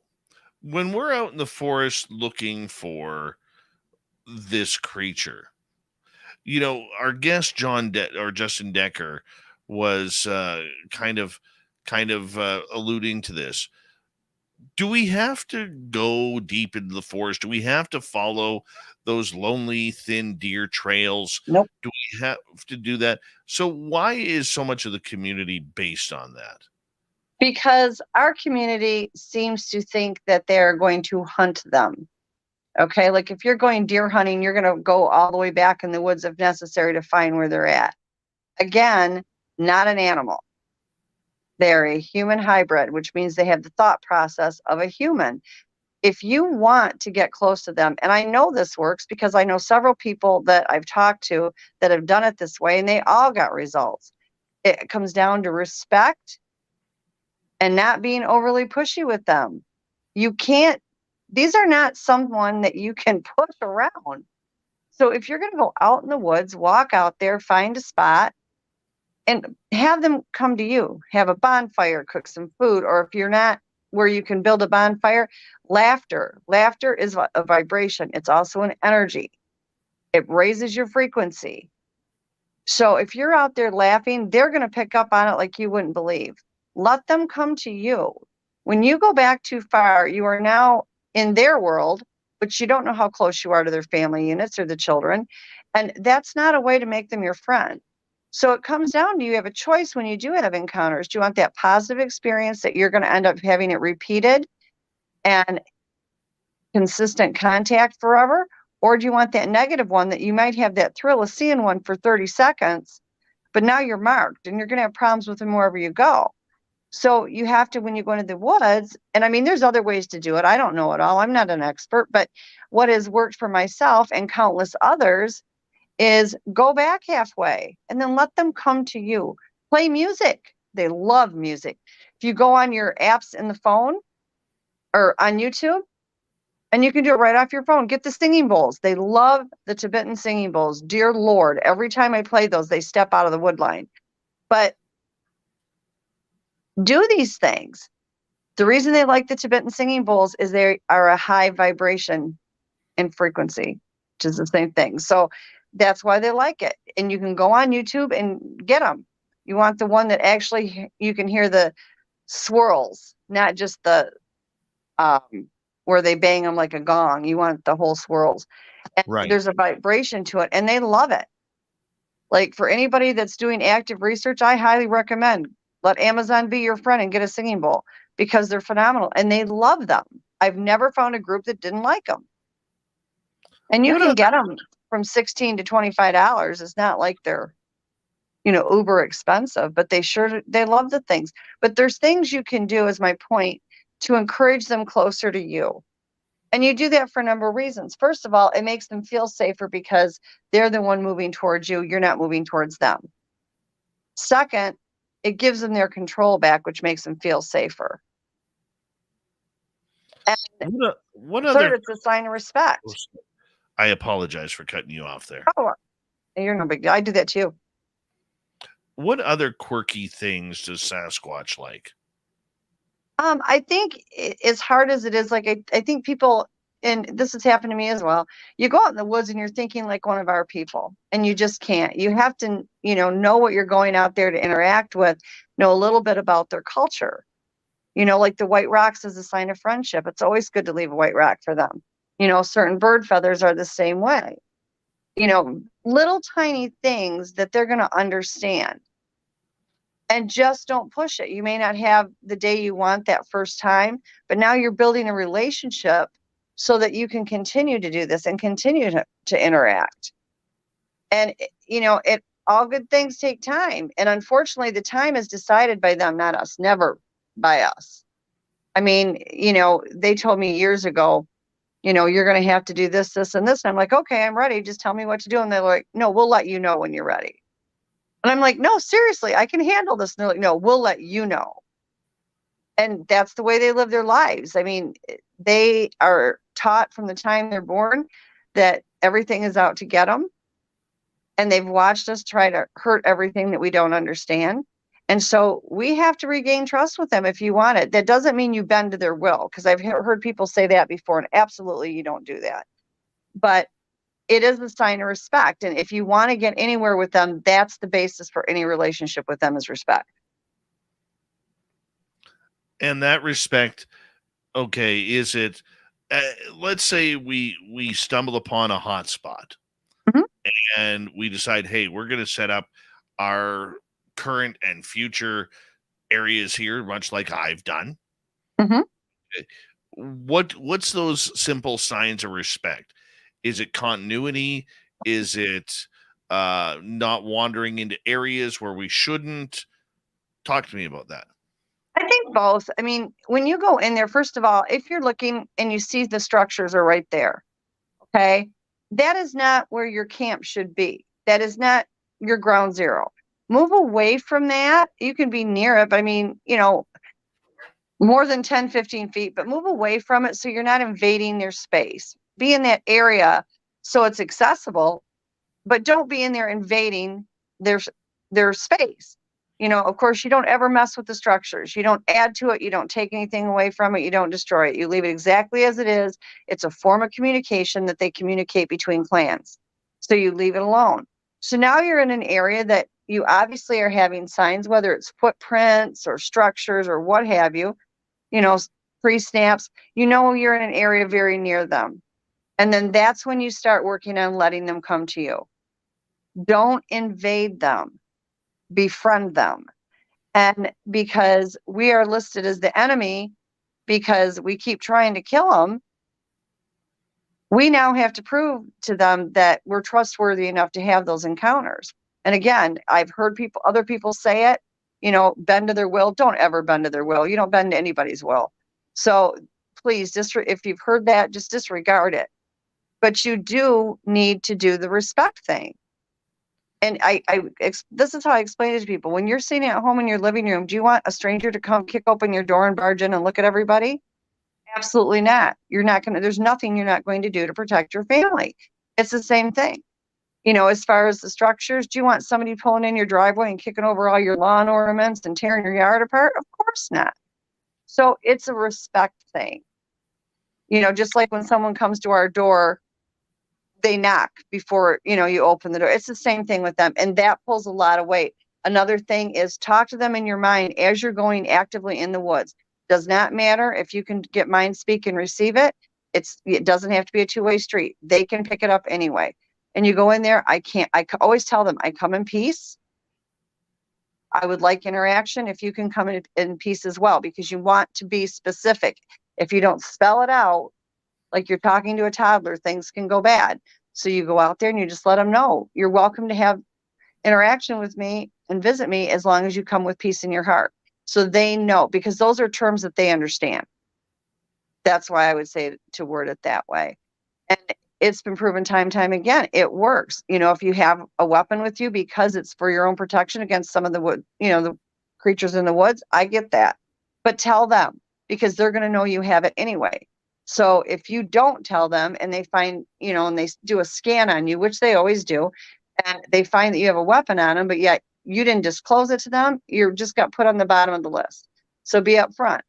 when we're out in the forest looking for this creature, you know, our guest Justin Decker was kind of alluding to this. Do we have to go deep into the forest? Do we have to follow those lonely, thin deer trails? Nope. Do we have to do that? So why is so much of the community based on that? Because our community seems to think that they're going to hunt them. Okay, like if you're going deer hunting, you're going to go all the way back in the woods if necessary to find where they're at. Again, not an animal. They're a human hybrid, which means they have the thought process of a human. If you want to get close to them, and I know this works because I know several people that I've talked to that have done it this way, and they all got results. It comes down to respect and not being overly pushy with them. You can't, these are not someone that you can push around. So if you're going to go out in the woods, walk out there, find a spot, and have them come to you, have a bonfire, cook some food, or if you're not where you can build a bonfire, laughter. Laughter is a vibration. It's also an energy. It raises your frequency. So if you're out there laughing, they're going to pick up on it like you wouldn't believe. Let them come to you. When you go back too far, you are now in their world, but you don't know how close you are to their family units or the children. And that's not a way to make them your friend. So it comes down to you have a choice when you do have encounters. Do you want that positive experience that you're going to end up having it repeated and consistent contact forever? Or do you want that negative one that you might have that thrill of seeing one for 30 seconds, but now you're marked and you're going to have problems with them wherever you go. So you have to, when you go into the woods, and I mean, there's other ways to do it. I don't know it all. I'm not an expert, but what has worked for myself and countless others is go back halfway and then let them come to you. Play music. They love music. If you go on your apps in the phone or on YouTube, and you can do it right off your phone, get the singing bowls. They love the Tibetan singing bowls. Dear Lord, every time I play those, they step out of the wood line. But do these things. The reason they like the Tibetan singing bowls is they are a high vibration and frequency, which is the same thing. So that's why they like it. And you can go on YouTube and get them. You want the one that actually you can hear the swirls, not just the where they bang them like a gong. You want the whole swirls. And Right. There's a vibration to it, and they love it. Like for anybody that's doing active research, I highly recommend let Amazon be your friend and get a singing bowl because they're phenomenal and they love them. I've never found a group that didn't like them. And you can get them from $16 to $25. It's not like they're, uber expensive, but they love the things. But there's things you can do, is my point, to encourage them closer to you. And you do that for a number of reasons. First of all, it makes them feel safer because they're the one moving towards you. You're not moving towards them. Second, it gives them their control back, which makes them feel safer. And What third, other? it's a sign of respect. I apologize for cutting you off there. Oh, you're no big deal. I do that too. What other quirky things does Sasquatch like? I think as hard as it is, like I think people, and this has happened to me as well, you go out in the woods and you're thinking like one of our people, and you just can't. You have to, know what you're going out there to interact with, know a little bit about their culture. Like the white rocks is a sign of friendship. It's always good to leave a white rock for them. Certain bird feathers are the same way. Little tiny things that they're going to understand. And just don't push it. You may not have the day you want that first time, but now you're building a relationship so that you can continue to do this and continue to interact. And, all good things take time. And unfortunately, the time is decided by them, not us, never by us. I mean, they told me years ago, you're going to have to do this, this, and this. And I'm like, okay, I'm ready. Just tell me what to do. And they're like, no, we'll let you know when you're ready. And I'm like, no, seriously, I can handle this. And they're like, no, we'll let you know. And that's the way they live their lives. I mean, they are taught from the time they're born that everything is out to get them. and they've watched us try to hurt everything that we don't understand. And so we have to regain trust with them if you want it. That doesn't mean you bend to their will, because I've heard people say that before, and absolutely you don't do that. But it is a sign of respect. And if you want to get anywhere with them, that's the basis for any relationship with them, is respect. And that respect, okay, is it, let's say we stumble upon a hotspot, Mhm. and we decide, hey, we're going to set up our current and future areas here, much like I've done. Mhm. What's those simple signs of respect? Is it continuity? Is it not wandering into areas where we shouldn't? Talk to me about that. I think both. I mean, when you go in there, first of all, if you're looking and you see the structures are right there, okay, that is not where your camp should be. That is not your ground zero. Move away from that. You can be near it, but I mean, more than 10, 15 feet, but move away from it so you're not invading their space. Be in that area so it's accessible, but don't be in there invading their space. Of course, you don't ever mess with the structures. You don't add to it. You don't take anything away from it. You don't destroy it. You leave it exactly as it is. It's a form of communication that they communicate between clans. So you leave it alone. So now you're in an area that you obviously are having signs, whether it's footprints or structures or what have you, pre-snaps, you're in an area very near them. And then that's when you start working on letting them come to you. Don't invade them. Befriend them. And because we are listed as the enemy, because we keep trying to kill them, we now have to prove to them that we're trustworthy enough to have those encounters. And again, I've heard other people say it, bend to their will. Don't ever bend to their will. You don't bend to anybody's will. So please, if you've heard that, just disregard it. But you do need to do the respect thing. And this is how I explain it to people. When you're sitting at home in your living room, do you want a stranger to come kick open your door and barge in and look at everybody? Absolutely not. There's nothing you're not going to do to protect your family. It's the same thing. As far as the structures, do you want somebody pulling in your driveway and kicking over all your lawn ornaments and tearing your yard apart? Of course not. So it's a respect thing. Just like when someone comes to our door, they knock before, you open the door. It's the same thing with them. And that pulls a lot of weight. Another thing is talk to them in your mind as you're going actively in the woods. Does not matter if you can get mind speak and receive it. It doesn't have to be a two-way street. They can pick it up anyway. And you go in there. I always tell them, I come in peace. I would like interaction if you can come in peace as well, because you want to be specific. If you don't spell it out, like you're talking to a toddler, things can go bad. So you go out there and you just let them know you're welcome to have interaction with me and visit me as long as you come with peace in your heart. So they know, because those are terms that they understand. That's why I would say to word it that way. And it's been proven time and time again. It works. If you have a weapon with you because it's for your own protection against some of the the creatures in the woods, I get that. But tell them, because they're going to know you have it anyway. So if you don't tell them and they find, and they do a scan on you, which they always do, and they find that you have a weapon on them, but yet you didn't disclose it to them, you just got put on the bottom of the list. So be upfront.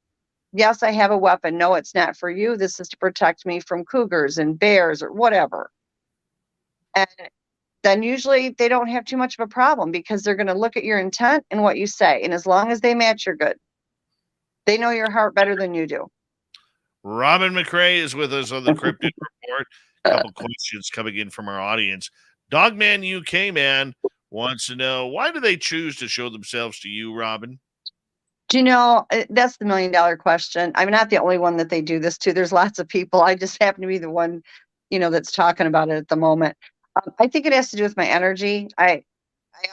Yes, I have a weapon. No, it's not for you. This is to protect me from cougars and bears or whatever. And then usually they don't have too much of a problem, because they're going to look at your intent and what you say. And as long as they match, you're good. They know your heart better than you do. Robin McRae is with us on the Cryptid Report. A couple questions coming in from our audience. Dogman UK man wants to know, why do they choose to show themselves to you, Robin? Do you know, that's the $1 million question. I'm not the only one that they do this to. There's lots of people. I just happen to be the one, that's talking about it at the moment. I think it has to do with my energy. I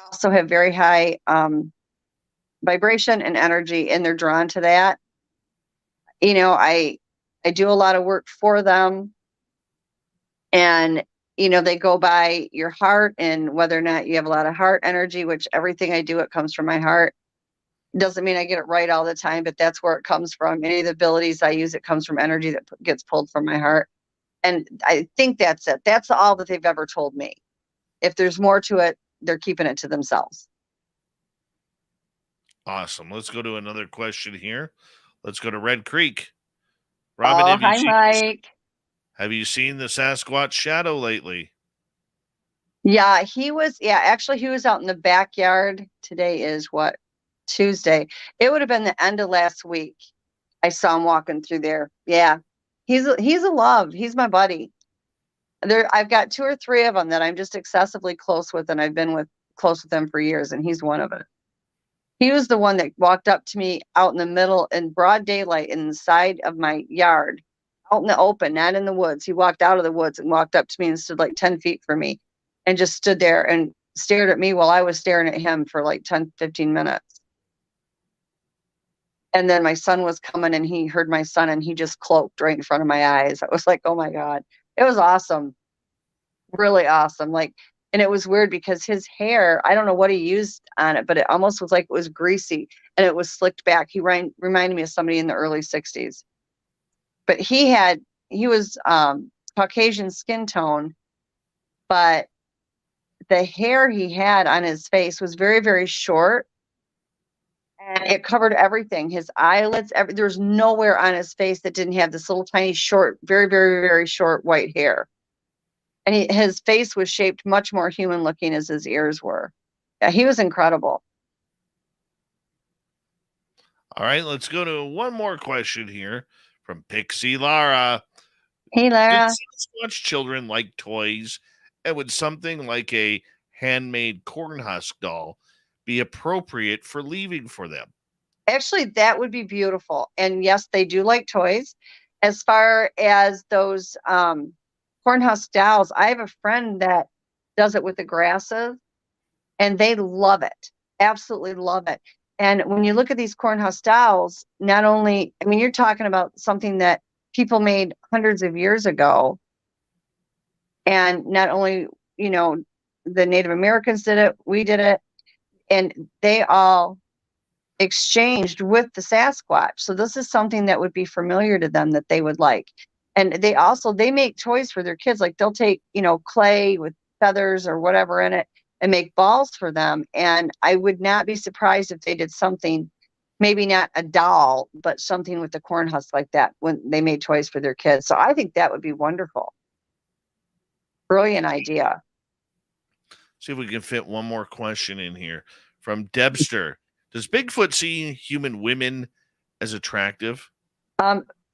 also have very high vibration and energy, and they're drawn to that. I do a lot of work for them, and they go by your heart and whether or not you have a lot of heart energy, which everything I do, it comes from my heart. Doesn't mean I get it right all the time, but that's where it comes from. Any of the abilities I use, it comes from energy that gets pulled from my heart. And I think that's it. That's all that they've ever told me. if there's more to it, they're keeping it to themselves. Awesome. Let's go to another question here. Let's go to Red Creek. Robin, Oh, hi, Mike. Have you seen the Sasquatch shadow lately? Yeah, actually he was out in the backyard. Today is what? Tuesday. It would have been the end of last week. I saw him walking through there. Yeah. He's a love. He's my buddy. I've got 2 or 3 of them that I'm just excessively close with, and I've been close with them for years, and he's one of it. He was the one that walked up to me out in the middle in broad daylight in the side of my yard, out in the open, not in the woods. He walked out of the woods and walked up to me and stood like 10 feet from me and just stood there and stared at me while I was staring at him for like 10, 15 minutes. And then my son was coming and he heard my son and he just cloaked right in front of my eyes. I was like, oh my God. It was awesome. Really awesome. And it was weird because his hair, I don't know what he used on it, but it almost was like it was greasy and it was slicked back. He reminded me of somebody in the early 60s. But he was Caucasian skin tone, but the hair he had on his face was very, very short. And it covered everything. His eyelids, there was nowhere on his face that didn't have this little tiny short, very, very, very short white hair. And his face was shaped much more human looking as his ears were. Yeah, he was incredible. All right, let's go to one more question here from Pixie Lara. Hey, Lara. Did Sasquatch children like toys, and would something like a handmade corn husk doll be appropriate for leaving for them? Actually, that would be beautiful. And yes, they do like toys. As far as those corn husk dolls, I have a friend that does it with the grasses, and they love it. Absolutely love it. And when you look at these corn husk dolls, not only, I mean, you're talking about something that people made hundreds of years ago. And not only, the Native Americans did it, we did it, and they all exchanged with the Sasquatch. So this is something that would be familiar to them that they would like. And they make toys for their kids. Like they'll take, clay with feathers or whatever in it and make balls for them. And I would not be surprised if they did something, maybe not a doll, but something with the corn husk like that when they made toys for their kids. So I think that would be wonderful. Brilliant idea. See if we can fit one more question in here from Debster. Does Bigfoot see human women as attractive?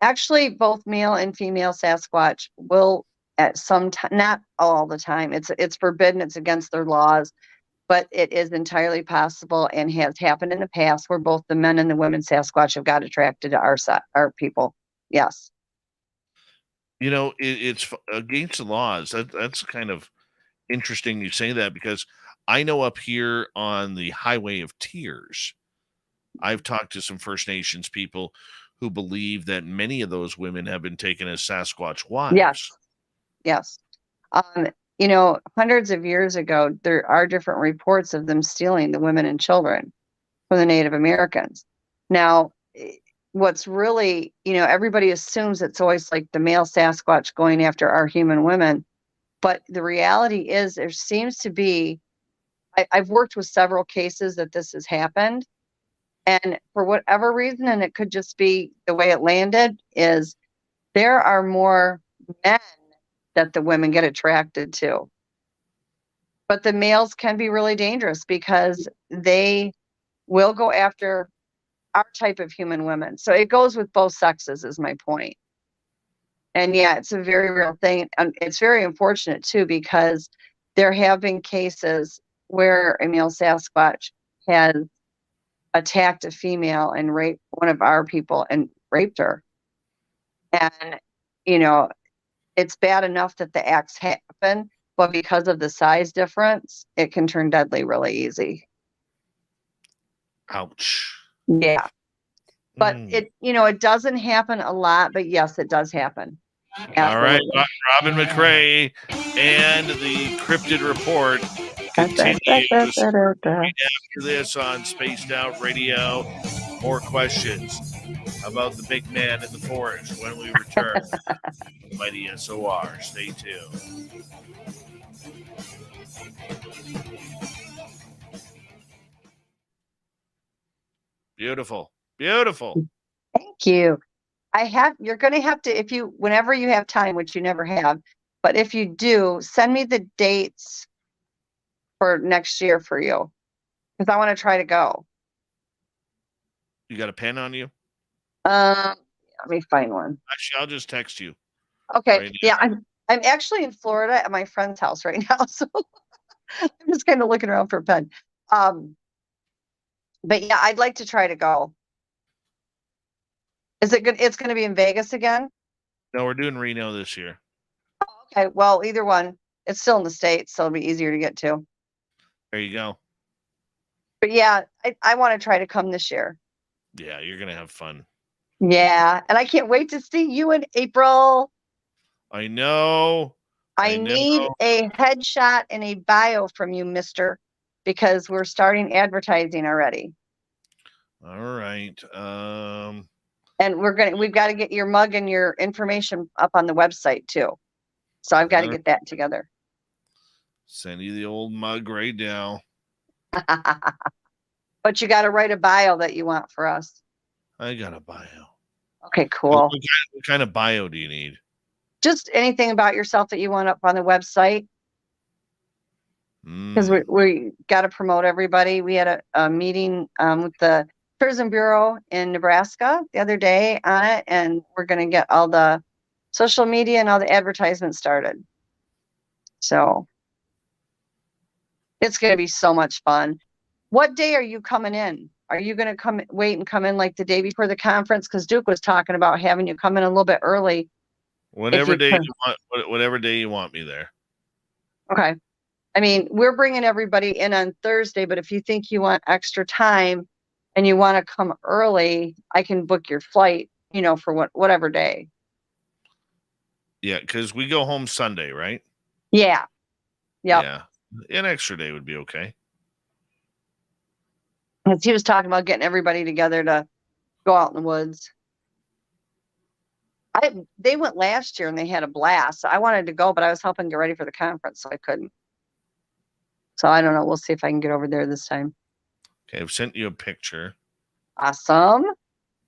Actually, both male and female Sasquatch will at some time, not all the time. It's forbidden. It's against their laws, but it is entirely possible and has happened in the past where both the men and the women Sasquatch have got attracted to our people. Yes. It's against the laws. That's kind of interesting you say that, because I know up here on the Highway of Tears, I've talked to some First Nations people who believe that many of those women have been taken as Sasquatch wives. Yes. Hundreds of years ago, there are different reports of them stealing the women and children from the Native Americans. Now, what's really, everybody assumes it's always like the male Sasquatch going after our human women. But the reality is there seems to be, I've worked with several cases that this has happened. And for whatever reason, and it could just be the way it landed, is there are more men that the women get attracted to. But the males can be really dangerous because they will go after our type of human women. So it goes with both sexes is my point. And yeah, it's a very real thing. And it's very unfortunate too, because there have been cases where a male Sasquatch has attacked a female and raped one of our people and raped her. And, it's bad enough that the acts happen, but because of the size difference, it can turn deadly really easy. Ouch. Yeah. But it doesn't happen a lot, but yes, it does happen. Absolutely. All right, Robin McRae and the Cryptid Report continues right after this on Spaced Out Radio. More questions about the big man in the forest when we return. Mighty SOR. Stay tuned. Beautiful. Beautiful. Thank you. You're going to have to, whenever you have time, which you never have, but if you do, send me the dates for next year for you, because I want to try to go. You got a pen on you? Let me find one. Actually, I'll just text you. Okay. Right now. Yeah, I'm actually in Florida at my friend's house right now, so I'm just kind of looking around for a pen. But yeah, I'd like to try to go. Is it good? It's going to be in Vegas again? No, we're doing Reno this year. Okay, well, either one. It's still in the States, so it'll be easier to get to. There you go. But yeah, I want to try to come this year. Yeah, you're going to have fun. Yeah, and I can't wait to see you in April. I know. I need a headshot and a bio from you, mister, because we're starting advertising already. All right. And we've got to get your mug and your information up on the website too. So I've got to get that together. Send you the old mug right now. But you got to write a bio that you want for us. I got a bio. Okay, cool. What kind of bio do you need? Just anything about yourself that you want up on the website. Because we got to promote everybody. We had a meeting with the Tourism Bureau in Nebraska the other day on it, and we're going to get all the social media and all the advertisements started. So it's going to be so much fun. What day are you coming in? Are you going to wait and come in like the day before the conference? Because Duke was talking about having you come in a little bit early. Whatever day you want. Whatever day you want me there. Okay. I mean, we're bringing everybody in on Thursday, but if you think you want extra time and you want to come early, I can book your flight, for whatever day. Yeah, because we go home Sunday, right? Yeah. Yep. Yeah. An extra day would be okay. Because he was talking about getting everybody together to go out in the woods. They went last year and they had a blast. I wanted to go, but I was helping get ready for the conference, so I couldn't. So I don't know. We'll see if I can get over there this time. Okay, I've sent you a picture. Awesome.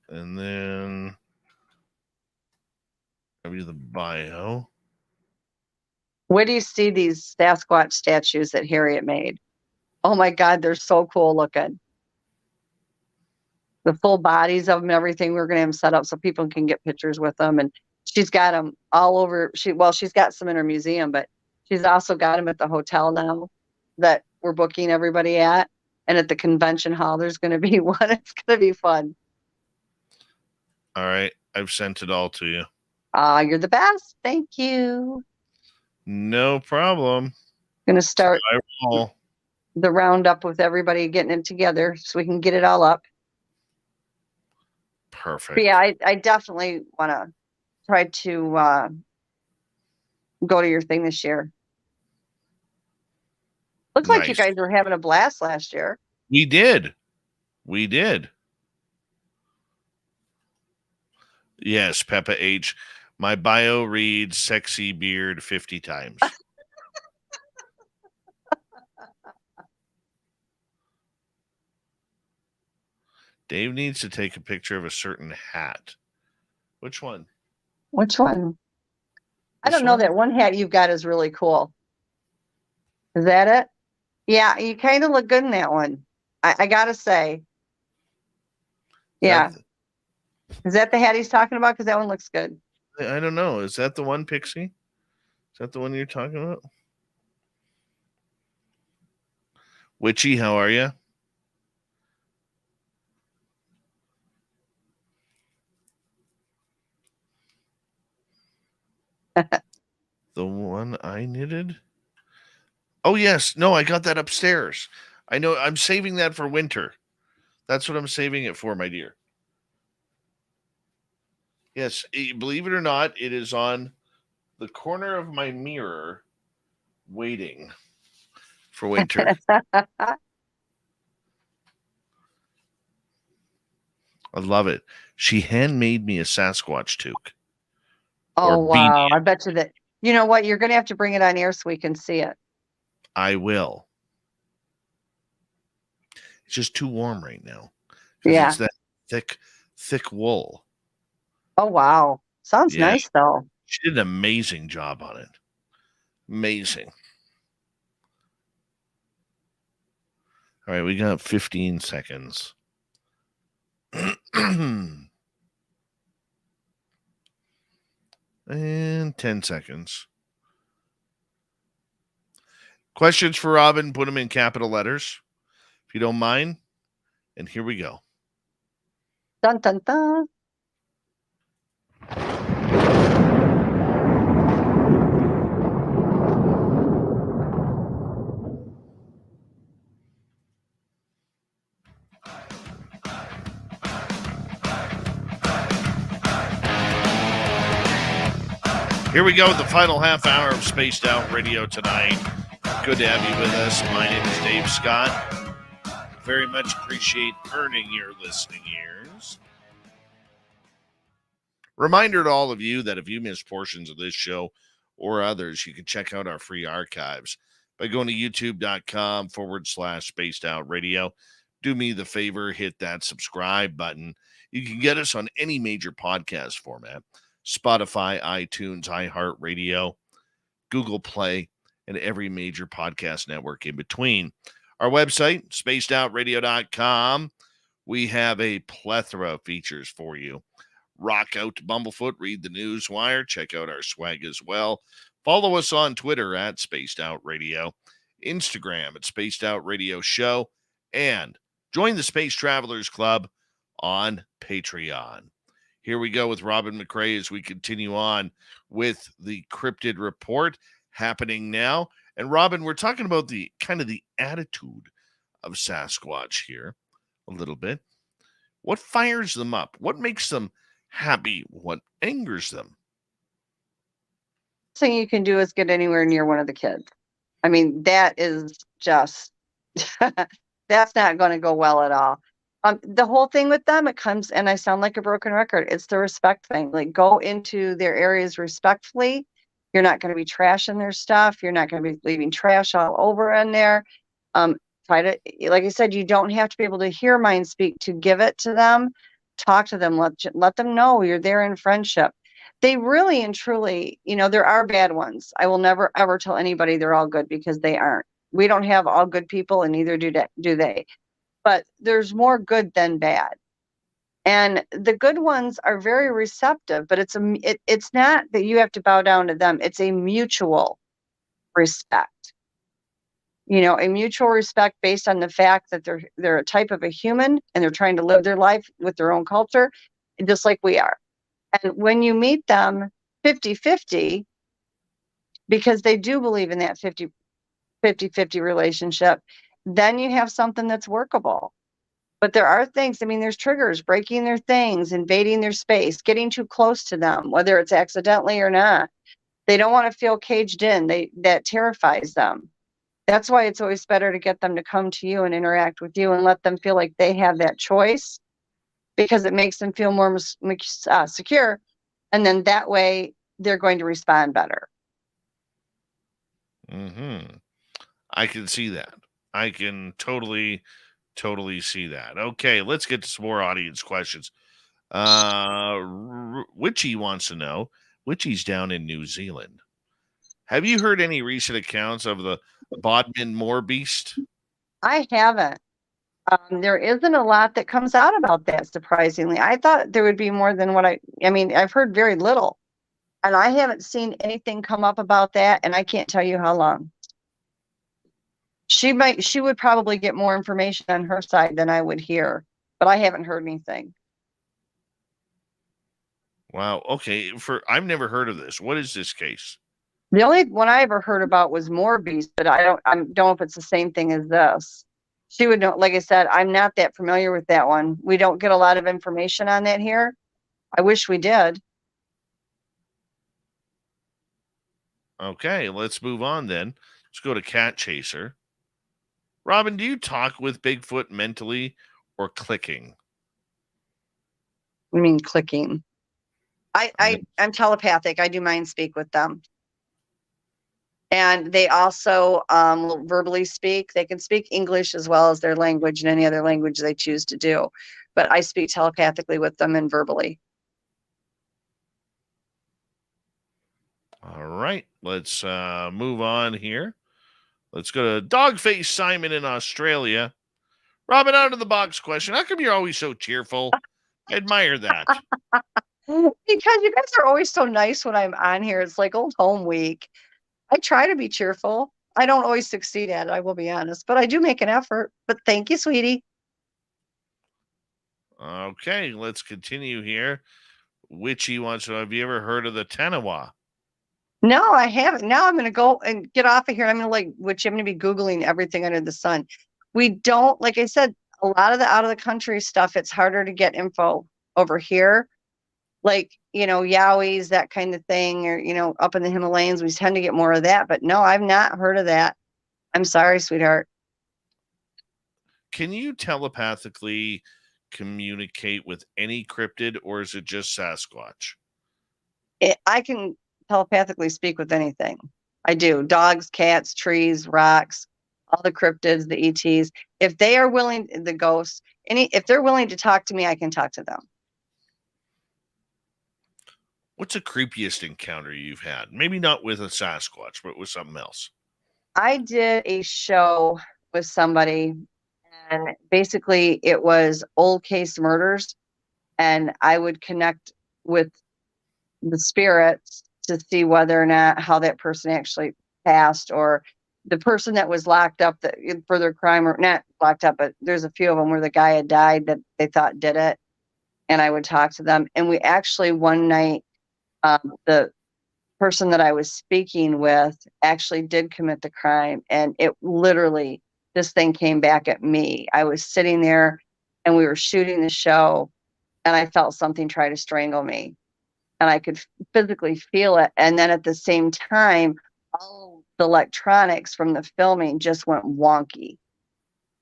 And then I'll give you the bio. Where do you see these Sasquatch statues that Harriet made? Oh my God, they're so cool looking. The full bodies of them, everything. We're going to have them set up so people can get pictures with them. And she's got them all over. She's got some in her museum, but she's also got them at the hotel now that we're booking everybody at. And at the convention hall, there's going to be one. It's going to be fun. All right. I've sent it all to you. You're the best. Thank you. No problem. Going to start the roundup with everybody getting it together so we can get it all up. Perfect. But yeah, I definitely want to try to go to your thing this year. Looks like you guys were having a blast last year. We did. Yes, Peppa H. My bio reads sexy beard 50 times. Dave needs to take a picture of a certain hat. Which one? I don't know. That one hat you've got is really cool. Is that it? Yeah, you kind of look good in that one. I gotta say. Yeah. Is that the hat he's talking about? Because that one looks good. I don't know. Is that the one, Pixie? Is that the one you're talking about? Witchy, how are you? The one I knitted? Oh, yes. No, I got that upstairs. I know. I'm saving that for winter. That's what I'm saving it for, my dear. Yes, believe it or not, it is on the corner of my mirror waiting for winter. I love it. She handmade me a Sasquatch toque. Oh, wow. I bet you that. You know what? You're going to have to bring it on air so we can see it. I will. It's just too warm right now. 'Cause Yeah. it's that thick wool. Oh, wow. Sounds Yeah. nice, though. She did an amazing job on it. Amazing. All right, we got 15 seconds. And 10 seconds. Questions for Robin, put them in capital letters, if you don't mind. And here we go. Dun, dun, dun. Here we go with the final half hour of Spaced Out Radio tonight. Good to have you with us. My name is Dave Scott. Very much appreciate earning your listening ears. Reminder to all of you that if you missed portions of this show or others, you can check out our free archives by going to youtube.com/Spaced Out Radio. Do me the favor, hit that subscribe button. You can get us on any major podcast format: Spotify, iTunes, iHeartRadio, Google Play, and every major podcast network in between. Our website, spacedoutradio.com. We have a plethora of features for you. Rock out to Bumblefoot, read the news wire, check out our swag as well. Follow us on Twitter at Spaced Out Radio, Instagram at Spaced Out Radio Show, and join the Space Travelers Club on Patreon. Here we go with Robin McRae as we continue on with the Cryptid Report happening now. And Robin, we're talking about the kind of the attitude of Sasquatch here a little bit. What fires them up? What makes them happy? What angers them? Thing you can do is get anywhere near one of the kids. I mean, that is just, that's not going to go well at all. The whole thing with them, it comes, and I sound like a broken record, it's the respect thing. Like, go into their areas respectfully. You're not going to be trashing their stuff. You're not going to be leaving trash all over in there. Try to, like I said, you don't have to be able to hear mind speak to give it to them. Talk to them. Let them know you're there in friendship. They really and truly, there are bad ones. I will never, ever tell anybody they're all good, because they aren't. We don't have all good people, and neither do they. But there's more good than bad. And the good ones are very receptive, but it's not that you have to bow down to them. It's a mutual respect. A mutual respect based on the fact that they're a type of a human, and they're trying to live their life with their own culture, just like we are. And when you meet them 50-50, because they do believe in that 50-50 relationship, then you have something that's workable. But there are things, there's triggers: breaking their things, invading their space, getting too close to them, whether it's accidentally or not. They don't want to feel caged in. That terrifies them. That's why it's always better to get them to come to you and interact with you, and let them feel like they have that choice, because it makes them feel more secure. And then that way they're going to respond better. Mm-hmm. I can see that. I can totally see that. Okay, let's get to some more audience questions. Witchy wants to know, Witchy's down in New Zealand. Have you heard any recent accounts of the Bodmin Moor beast? I haven't. There isn't a lot that comes out about that, surprisingly. I thought there would be more than what I've heard very little. And I haven't seen anything come up about that, and I can't tell you how long. She would probably get more information on her side than I would hear, but I haven't heard anything. Wow. Okay. I've never heard of this. What is this case? The only one I ever heard about was Moor Beast, but I don't know if it's the same thing as this. She would know. Like I said, I'm not that familiar with that one. We don't get a lot of information on that here. I wish we did. Okay, let's move on then. Let's go to Cat Chaser. Robin, do you talk with Bigfoot mentally or clicking? I mean, clicking. I'm telepathic. I do mind speak with them. And they also will verbally speak. They can speak English as well as their language and any other language they choose to do. But I speak telepathically with them and verbally. All right, let's move on here. Let's go to Dogface Simon in Australia. Robin, out of the box question. How come you're always so cheerful? I admire that. Because you guys are always so nice when I'm on here. It's like old home week. I try to be cheerful. I don't always succeed at it, I will be honest, but I do make an effort. But thank you, sweetie. Okay, let's continue here. Witchy wants to know, have you ever heard of the Tanawa? No, I haven't. Now I'm going to go and get off of here. I'm going to be Googling everything under the sun. We don't, like I said, a lot of the out of the country stuff, it's harder to get info over here. Like, Yowies, that kind of thing, or, up in the Himalayas, we tend to get more of that. But no, I've not heard of that. I'm sorry, sweetheart. Can you telepathically communicate with any cryptid, or is it just Sasquatch? I can telepathically speak with anything. I do. Dogs, cats, trees, rocks, all the cryptids, the ETs. If they are willing, the ghosts, if they're willing to talk to me, I can talk to them. What's the creepiest encounter you've had? Maybe not with a Sasquatch, but with something else. I did a show with somebody, and basically it was old case murders, and I would connect with the spirits to see whether or not how that person actually passed, or the person that was locked up for their crime, or not locked up, but there's a few of them where the guy had died that they thought did it, and I would talk to them. And we actually one night, the person that I was speaking with actually did commit the crime, and it literally, this thing came back at me. I was sitting there and we were shooting the show, and I felt something try to strangle me, and I could physically feel it. And then at the same time, all the electronics from the filming just went wonky,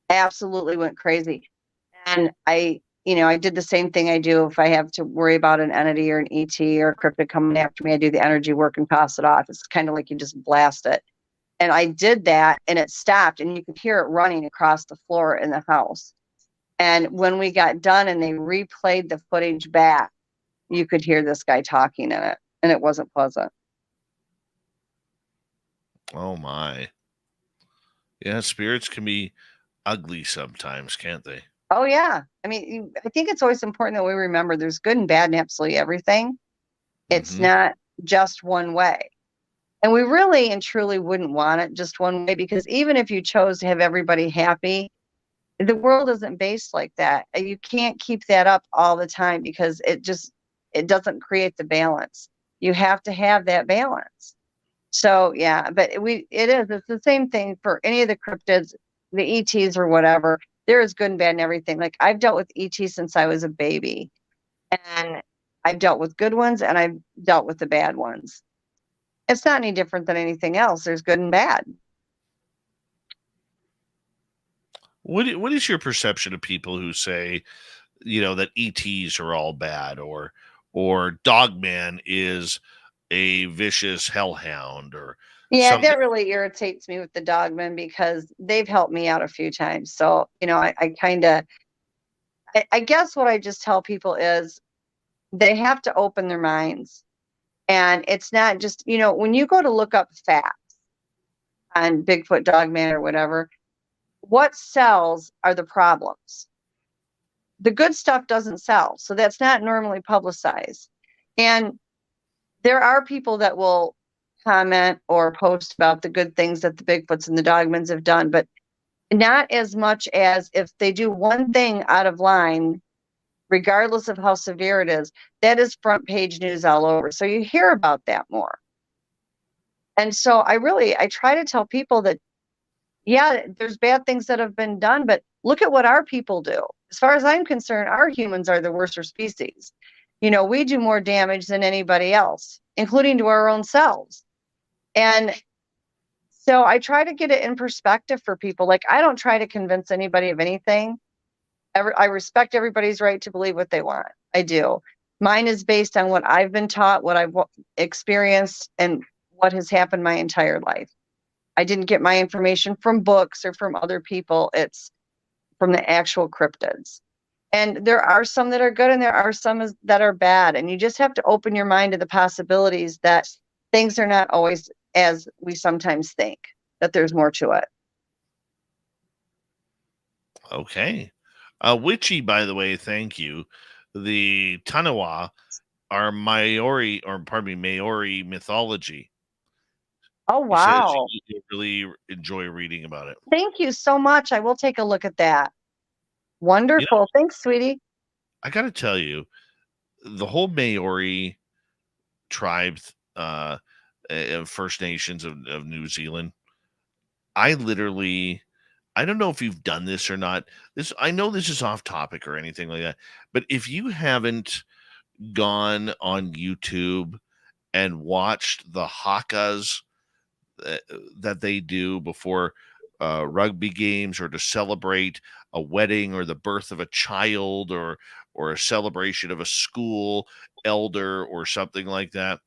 absolutely went crazy. And I did the same thing I do if I have to worry about an entity or an ET or a cryptid coming after me. I do the energy work and toss it off. It's kind of like you just blast it. And I did that, and it stopped, and you could hear it running across the floor in the house. And when we got done and they replayed the footage back, you could hear this guy talking in it, and it wasn't pleasant. Oh my. Yeah, spirits can be ugly sometimes, can't they? Oh, yeah. I mean, I think it's always important that we remember there's good and bad in absolutely everything. It's not just one way. And we really and truly wouldn't want it just one way, because even if you chose to have everybody happy, the world isn't based like that. You can't keep that up all the time, because it doesn't create the balance. You have to have that balance. So, yeah, but it's the same thing for any of the cryptids, the ETs or whatever. There is good and bad and everything. Like, I've dealt with ETs since I was a baby, and I've dealt with good ones and I've dealt with the bad ones. It's not any different than anything else. There's good and bad. What is your perception of people who say, that ETs are all bad, or Dogman is a vicious hellhound, or yeah, something? That really irritates me with the Dogman, because they've helped me out a few times. So, I guess what I just tell people is they have to open their minds. And it's not just, when you go to look up facts on Bigfoot, Dogman, or whatever, what sells are the problems. The good stuff doesn't sell. So that's not normally publicized. And there are people that will comment or post about the good things that the Bigfoots and the Dogmans have done, but not as much as if they do one thing out of line, regardless of how severe it is, that is front page news all over. So you hear about that more. And so I try to tell people that, yeah, there's bad things that have been done, but look at what our people do. As far as I'm concerned, our humans are the worser species. We do more damage than anybody else, including to our own selves. And so I try to get it in perspective for people. Like, I don't try to convince anybody of anything. I respect everybody's right to believe what they want. I do. Mine is based on what I've been taught, what I've experienced, and what has happened my entire life. I didn't get my information from books or from other people. It's from the actual cryptids. And there are some that are good and there are some that are bad. And you just have to open your mind to the possibilities that things are not always as we sometimes think, that there's more to it. Okay. Witchy, by the way, thank you. The Tanawa are Maori mythology. Oh, He says wow. you really enjoy reading about it. Thank you so much. I will take a look at that. Wonderful. Thanks, sweetie. I got to tell you, the whole Maori tribe, First Nations of New Zealand, I don't know if you've done this or not. I know this is off topic or anything like that, but if you haven't gone on YouTube and watched the hakas that they do before rugby games or to celebrate a wedding or the birth of a child or a celebration of a school elder or something like that,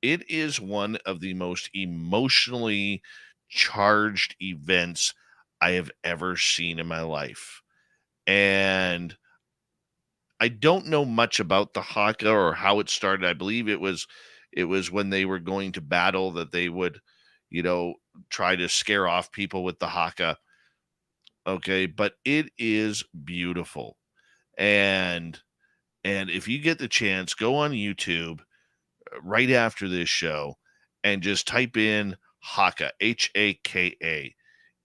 it is one of the most emotionally charged events I have ever seen in my life. And I don't know much about the haka or how it started. I believe it was when they were going to battle that they would, try to scare off people with the haka. Okay, but it is beautiful. And if you get the chance, go on YouTube right after this show and just type in haka, Haka.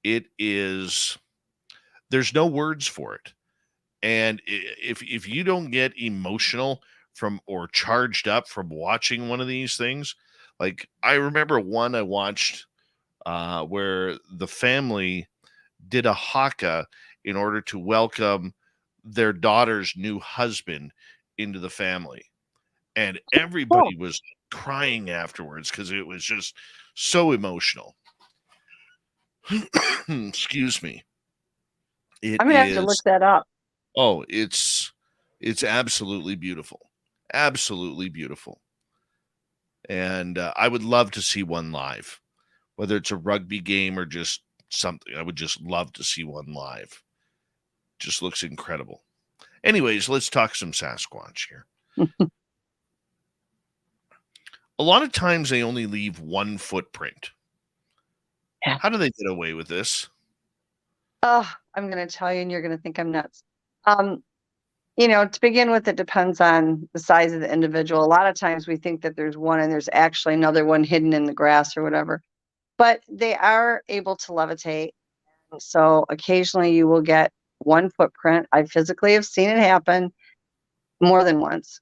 It is, there's no words for it. And if you don't get emotional from or charged up from watching one of these things, like I remember one I watched where the family did a haka in order to welcome their daughter's new husband into the family. And everybody was crying afterwards because it was just so emotional. Excuse me. I'm going to have to look that up. Oh, it's absolutely beautiful. Absolutely beautiful. And I would love to see one live, whether it's a rugby game or just something. I would just love to see one live. Just looks incredible. Anyways, let's talk some Sasquatch here. A lot of times they only leave one footprint. Yeah. How do they get away with this? Oh, I'm going to tell you, and you're going to think I'm nuts. To begin with, it depends on the size of the individual. A lot of times we think that there's one and there's actually another one hidden in the grass or whatever. But they are able to levitate. So occasionally you will get one footprint. I physically have seen it happen more than once.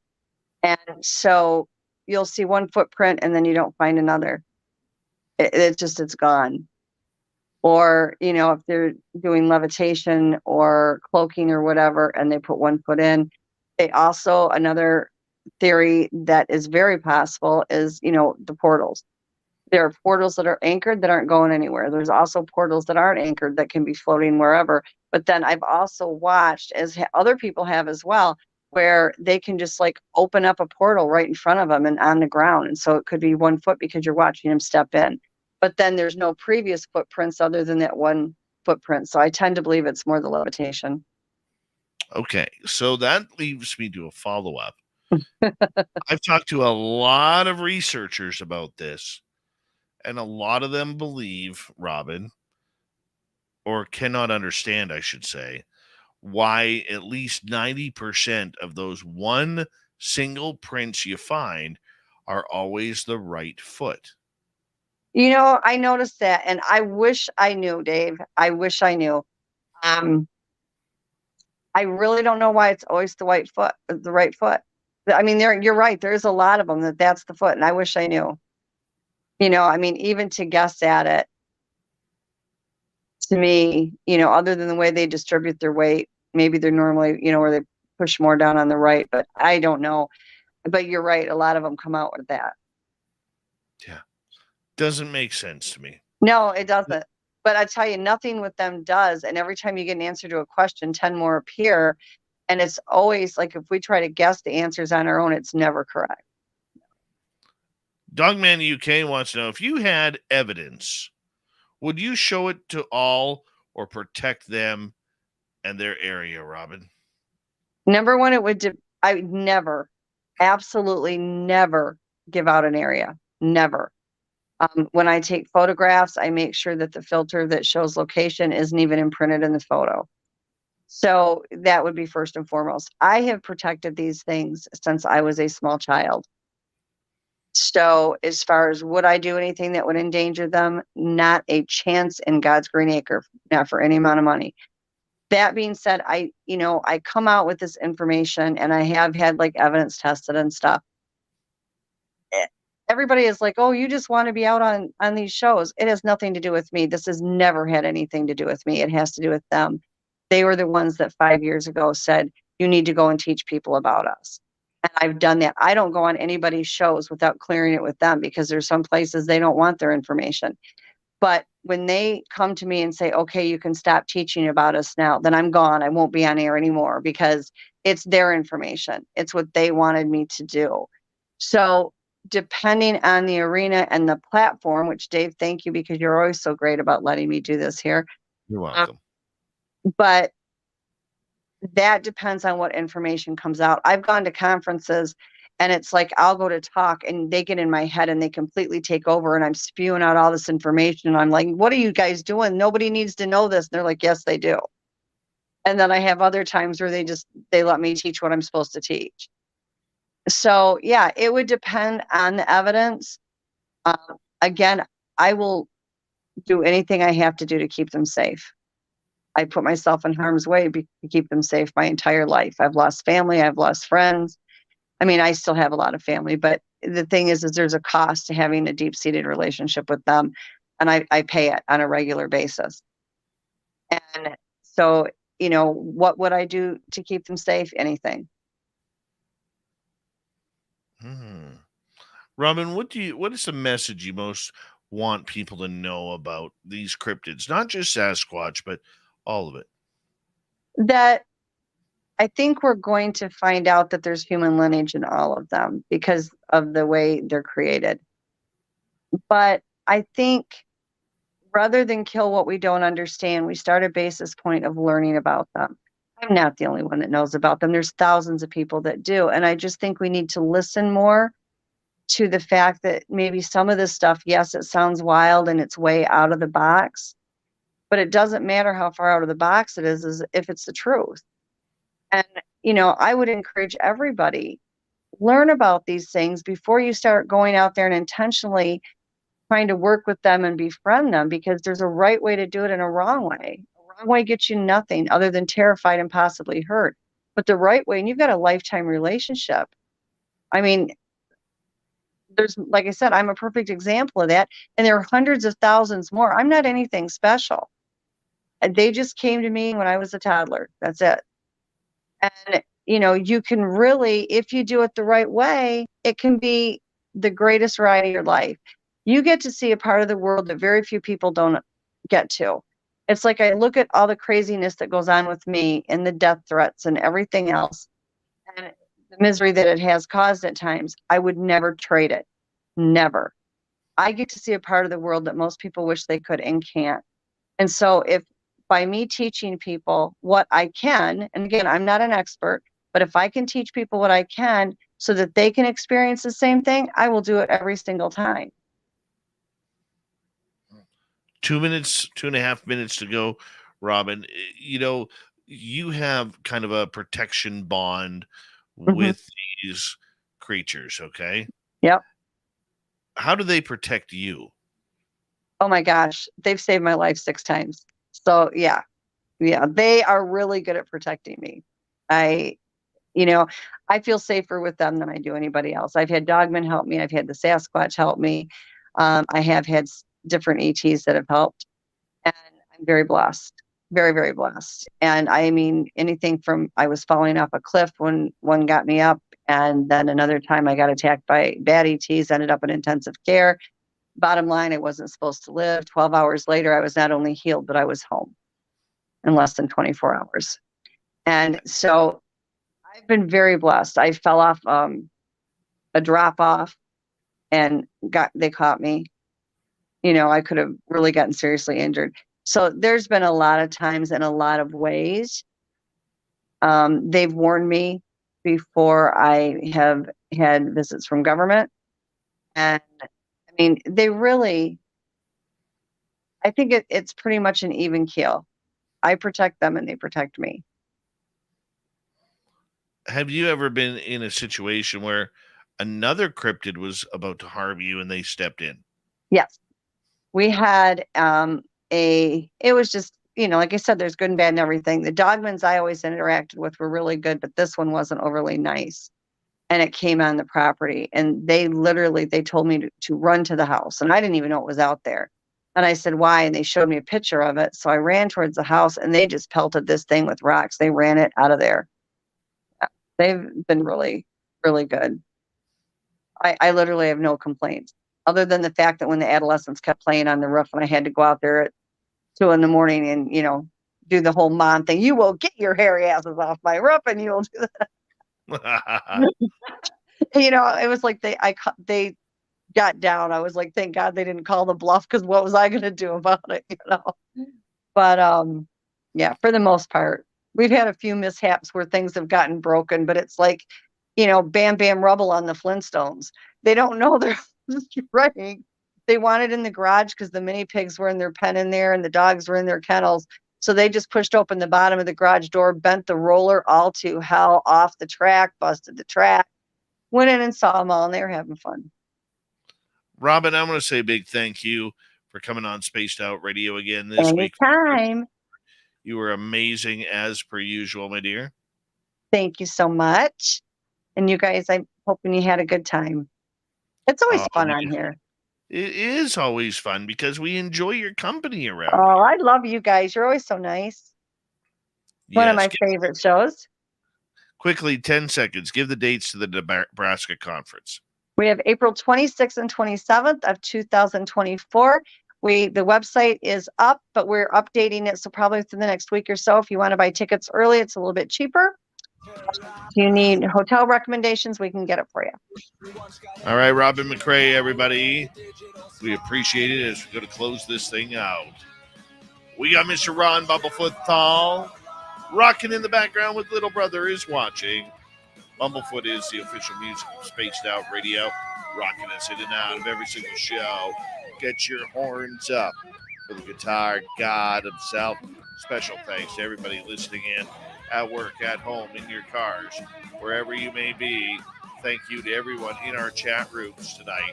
And so you'll see one footprint and then you don't find another. It's gone. Or, if they're doing levitation or cloaking or whatever, and they put one foot in. They also, another theory that is very possible is, the portals. There are portals that are anchored that aren't going anywhere. There's also portals that aren't anchored that can be floating wherever. But then I've also watched, as other people have as well, where they can just open up a portal right in front of them and on the ground. And so it could be 1 foot because you're watching them step in. But then there's no previous footprints other than that one footprint. So I tend to believe it's more the levitation. Okay, so that leaves me to a follow-up. I've talked to a lot of researchers about this, and a lot of them believe, Robin, or cannot understand, I should say, why at least 90% of those one single prints you find are always the right foot. I noticed that, and I wish I knew, Dave. I wish I knew. I really don't know why it's always the right foot. I mean, you're right. There's a lot of them that's the foot, and I wish I knew. Even to guess at it, to me, other than the way they distribute their weight, maybe they're normally, where they push more down on the right, but I don't know. But you're right. A lot of them come out with that. Yeah. Doesn't make sense to me. No, it doesn't. But I tell you, nothing with them does. And every time you get an answer to a question, 10 more appear. And it's always like, if we try to guess the answers on our own, it's never correct. Dogman UK wants to know, if you had evidence Would you show it to all or protect them and their area, Robin? Number one, I would never, absolutely never give out an area. Never. When I take photographs, I make sure that the filter that shows location isn't even imprinted in the photo. So that would be first and foremost. I have protected these things since I was a small child. So as far as would I do anything that would endanger them? Not a chance in God's green acre, not for any amount of money. That being said, I come out with this information and I have had like evidence tested and stuff. Everybody is like, oh, you just want to be out on these shows. It has nothing to do with me. This has never had anything to do with me. It has to do with them. They were the ones that 5 years ago said, you need to go and teach people about us. And I've done that. I don't go on anybody's shows without clearing it with them because there's some places they don't want their information. But when they come to me and say, okay, you can stop teaching about us now, then I'm gone. I won't be on air anymore because it's their information. It's what they wanted me to do. So depending on the arena and the platform, which Dave, thank you, because you're always so great about letting me do this here. You're welcome. But that depends on what information comes out. I've gone to conferences and it's like I'll go to talk and they get in my head and they completely take over and I'm spewing out all this information. And I'm like, what are you guys doing? Nobody needs to know this. And they're like, yes, they do. And then I have other times where they let me teach what I'm supposed to teach. So yeah, it would depend on the evidence. Again, I will do anything I have to do to keep them safe. I put myself in harm's way to keep them safe my entire life. I've lost family. I've lost friends. I mean, I still have a lot of family, but the thing is there's a cost to having a deep-seated relationship with them. And I pay it on a regular basis. And so, what would I do to keep them safe? Anything. Robin, what is the message you most want people to know about these cryptids? Not just Sasquatch, but all of it. That I think we're going to find out that there's human lineage in all of them because of the way they're created. But I think rather than kill what we don't understand, we start a basis point of learning about them. I'm not the only one that knows about them. There's thousands of people that do. And I just think we need to listen more to the fact that maybe some of this stuff, yes, it sounds wild and it's way out of the box, but it doesn't matter how far out of the box it is if it's the truth. And, I would encourage everybody, learn about these things before you start going out there and intentionally trying to work with them and befriend them, because there's a right way to do it and a wrong way. A wrong way gets you nothing other than terrified and possibly hurt. But the right way, and you've got a lifetime relationship. I mean, there's, like I said, I'm a perfect example of that. And there are hundreds of thousands more. I'm not anything special. And they just came to me when I was a toddler. That's it. And, you can really, if you do it the right way, it can be the greatest ride of your life. You get to see a part of the world that very few people don't get to. It's like I look at all the craziness that goes on with me and the death threats and everything else and the misery that it has caused at times. I would never trade it. Never. I get to see a part of the world that most people wish they could and can't. And so if by me teaching people what I can, and again, I'm not an expert, but if I can teach people what I can so that they can experience the same thing, I will do it every single time. 2 minutes, 2.5 minutes to go, Robin. You have kind of a protection bond with these creatures, okay? Yep. How do they protect you? Oh my gosh, they've saved my life 6 times. So yeah, they are really good at protecting me. I feel safer with them than I do anybody else. I've had Dogman help me. I've had the Sasquatch help me. I have had different ETs that have helped, and I'm very blessed, very, very blessed. And I mean, anything from I was falling off a cliff when one got me up, and then another time I got attacked by bad ETs, ended up in intensive care. Bottom line, I wasn't supposed to live. 12 hours later, I was not only healed, but I was home in less than 24 hours. And so I've been very blessed. I fell off a drop off and they caught me. I could have really gotten seriously injured. So there's been a lot of times in a lot of ways. They've warned me before I have had visits from government. And I mean, I think it's pretty much an even keel. I protect them and they protect me. Have you ever been in a situation where another cryptid was about to harm you and they stepped in? Yes. We had it was just, like I said, there's good and bad and everything. The Dogmans I always interacted with were really good, but this one wasn't overly nice. And it came on the property, and they told me to run to the house, and I didn't even know it was out there. And I said, why? And they showed me a picture of it. So I ran towards the house, and they just pelted this thing with rocks. They ran it out of there. They've been really, really good. I literally have no complaints, other than the fact that when the adolescents kept playing on the roof and I had to go out there at 2 a.m. and, do the whole mom thing. You will get your hairy asses off my roof, and you will do that. It was like they got down. I was like, thank God they didn't call the bluff, because what was I going to do about it? But yeah, for the most part, we've had a few mishaps where things have gotten broken, but it's like, Bam Bam Rubble on the Flintstones. They don't know they're running. They want it in the garage because the mini pigs were in their pen in there and the dogs were in their kennels. So they just pushed open the bottom of the garage door, bent the roller all to hell off the track, busted the track, went in and saw them all, and they were having fun. Robin, I want to say a big thank you for coming on Spaced Out Radio again this week. Anytime. You were amazing as per usual, my dear. Thank you so much. And you guys, I'm hoping you had a good time. It's always fun on here. It is always fun because we enjoy your company around. Oh, I love you guys. You're always so nice. One of my favorite shows. Quickly, 10 seconds. Give the dates to the Nebraska conference. We have April 26th and 27th of 2024. The website is up, but we're updating it. So probably within the next week or so, if you want to buy tickets early, it's a little bit cheaper. If you need hotel recommendations, we can get it for you. All right, Robin McCrae, everybody. We appreciate it as we go to close this thing out. We got Mr. Ron Bumblefoot Thal rocking in the background with Little Brother Is Watching. Bumblefoot is the official music of Spaced Out Radio, rocking us in and out of every single show. Get your horns up for the guitar god himself. Special thanks to everybody listening in at work, at home, in your cars, wherever you may be. Thank you to everyone in our chat rooms tonight.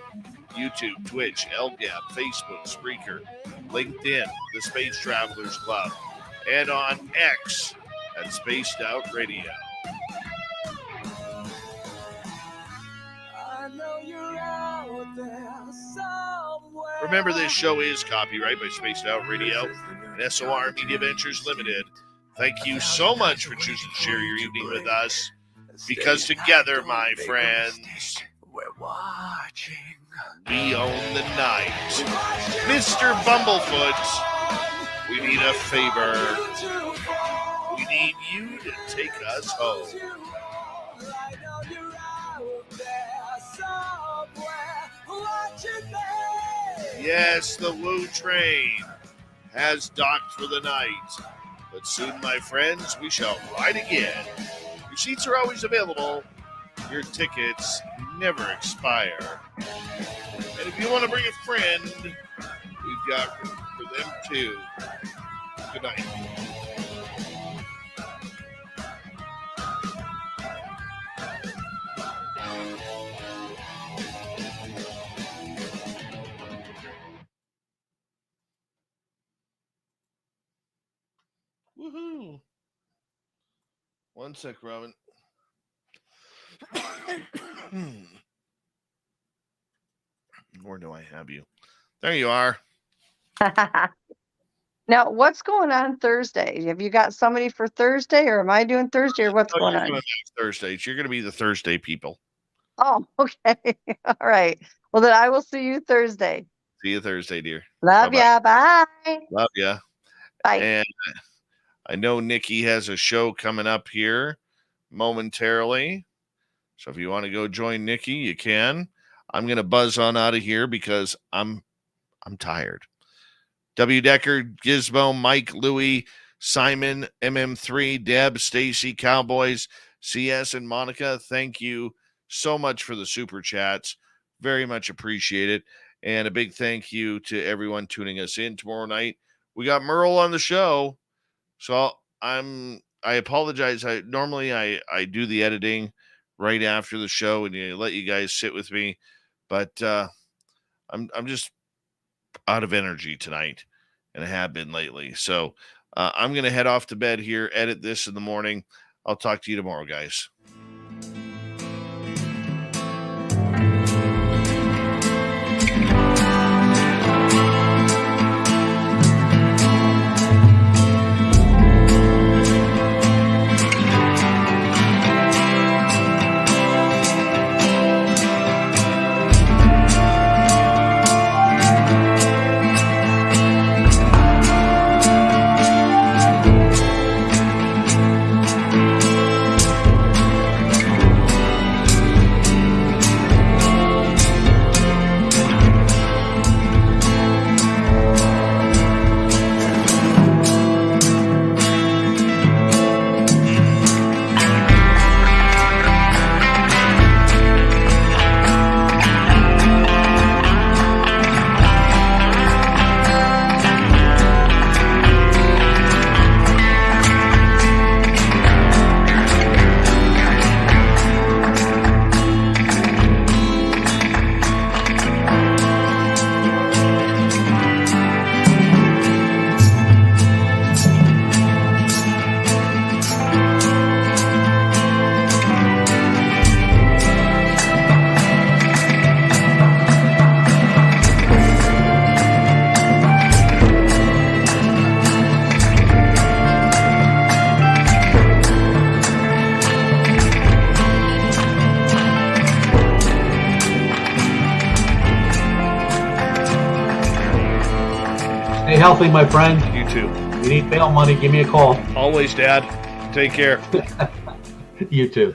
YouTube, Twitch, LGAP, Facebook, Spreaker, LinkedIn, the Space Travelers Club, and on X at Spaced Out Radio. Remember, this show is copyright by Spaced Out Radio and SOR Media Ventures Limited. Thank you so much for choosing to share your evening with us, because together, my friends, we're watching. We own the night. Mr. Bumblefoot, we need a favor. We need you to take us home. Yes, the Woo train has docked for the night. But soon, my friends, we shall ride again. Your seats are always available. Your tickets never expire. And if you want to bring a friend, we've got room for them too. Good night. Woohoo! One sec, Robin. Where do I have you? There you are. Now, what's going on Thursday? Have you got somebody for Thursday, or am I doing Thursday, or what's going on? Thursdays. You're going to be the Thursday people. Oh, okay. All right. Well, then I will see you Thursday. See you Thursday, dear. Love ya. Bye. Love ya. Bye. And I know Nikki has a show coming up here momentarily. So if you want to go join Nikki, you can. I'm going to buzz on out of here because I'm I'm tired. W. Decker, Gizmo, Mike, Louie, Simon, MM3, Deb, Stacy, Cowboys, CS, and Monica, thank you so much for the super chats. Very much appreciate it. And a big thank you to everyone tuning us in tomorrow night. We got Merle on the show. So I apologize. Normally I do the editing right after the show and let you guys sit with me. But I'm just out of energy tonight, and I have been lately. So I'm going to head off to bed here, edit this in the morning. I'll talk to you tomorrow, guys. Stay healthy, my friend. You too. You need bail money, give me a call. Always, Dad. Take care. You too.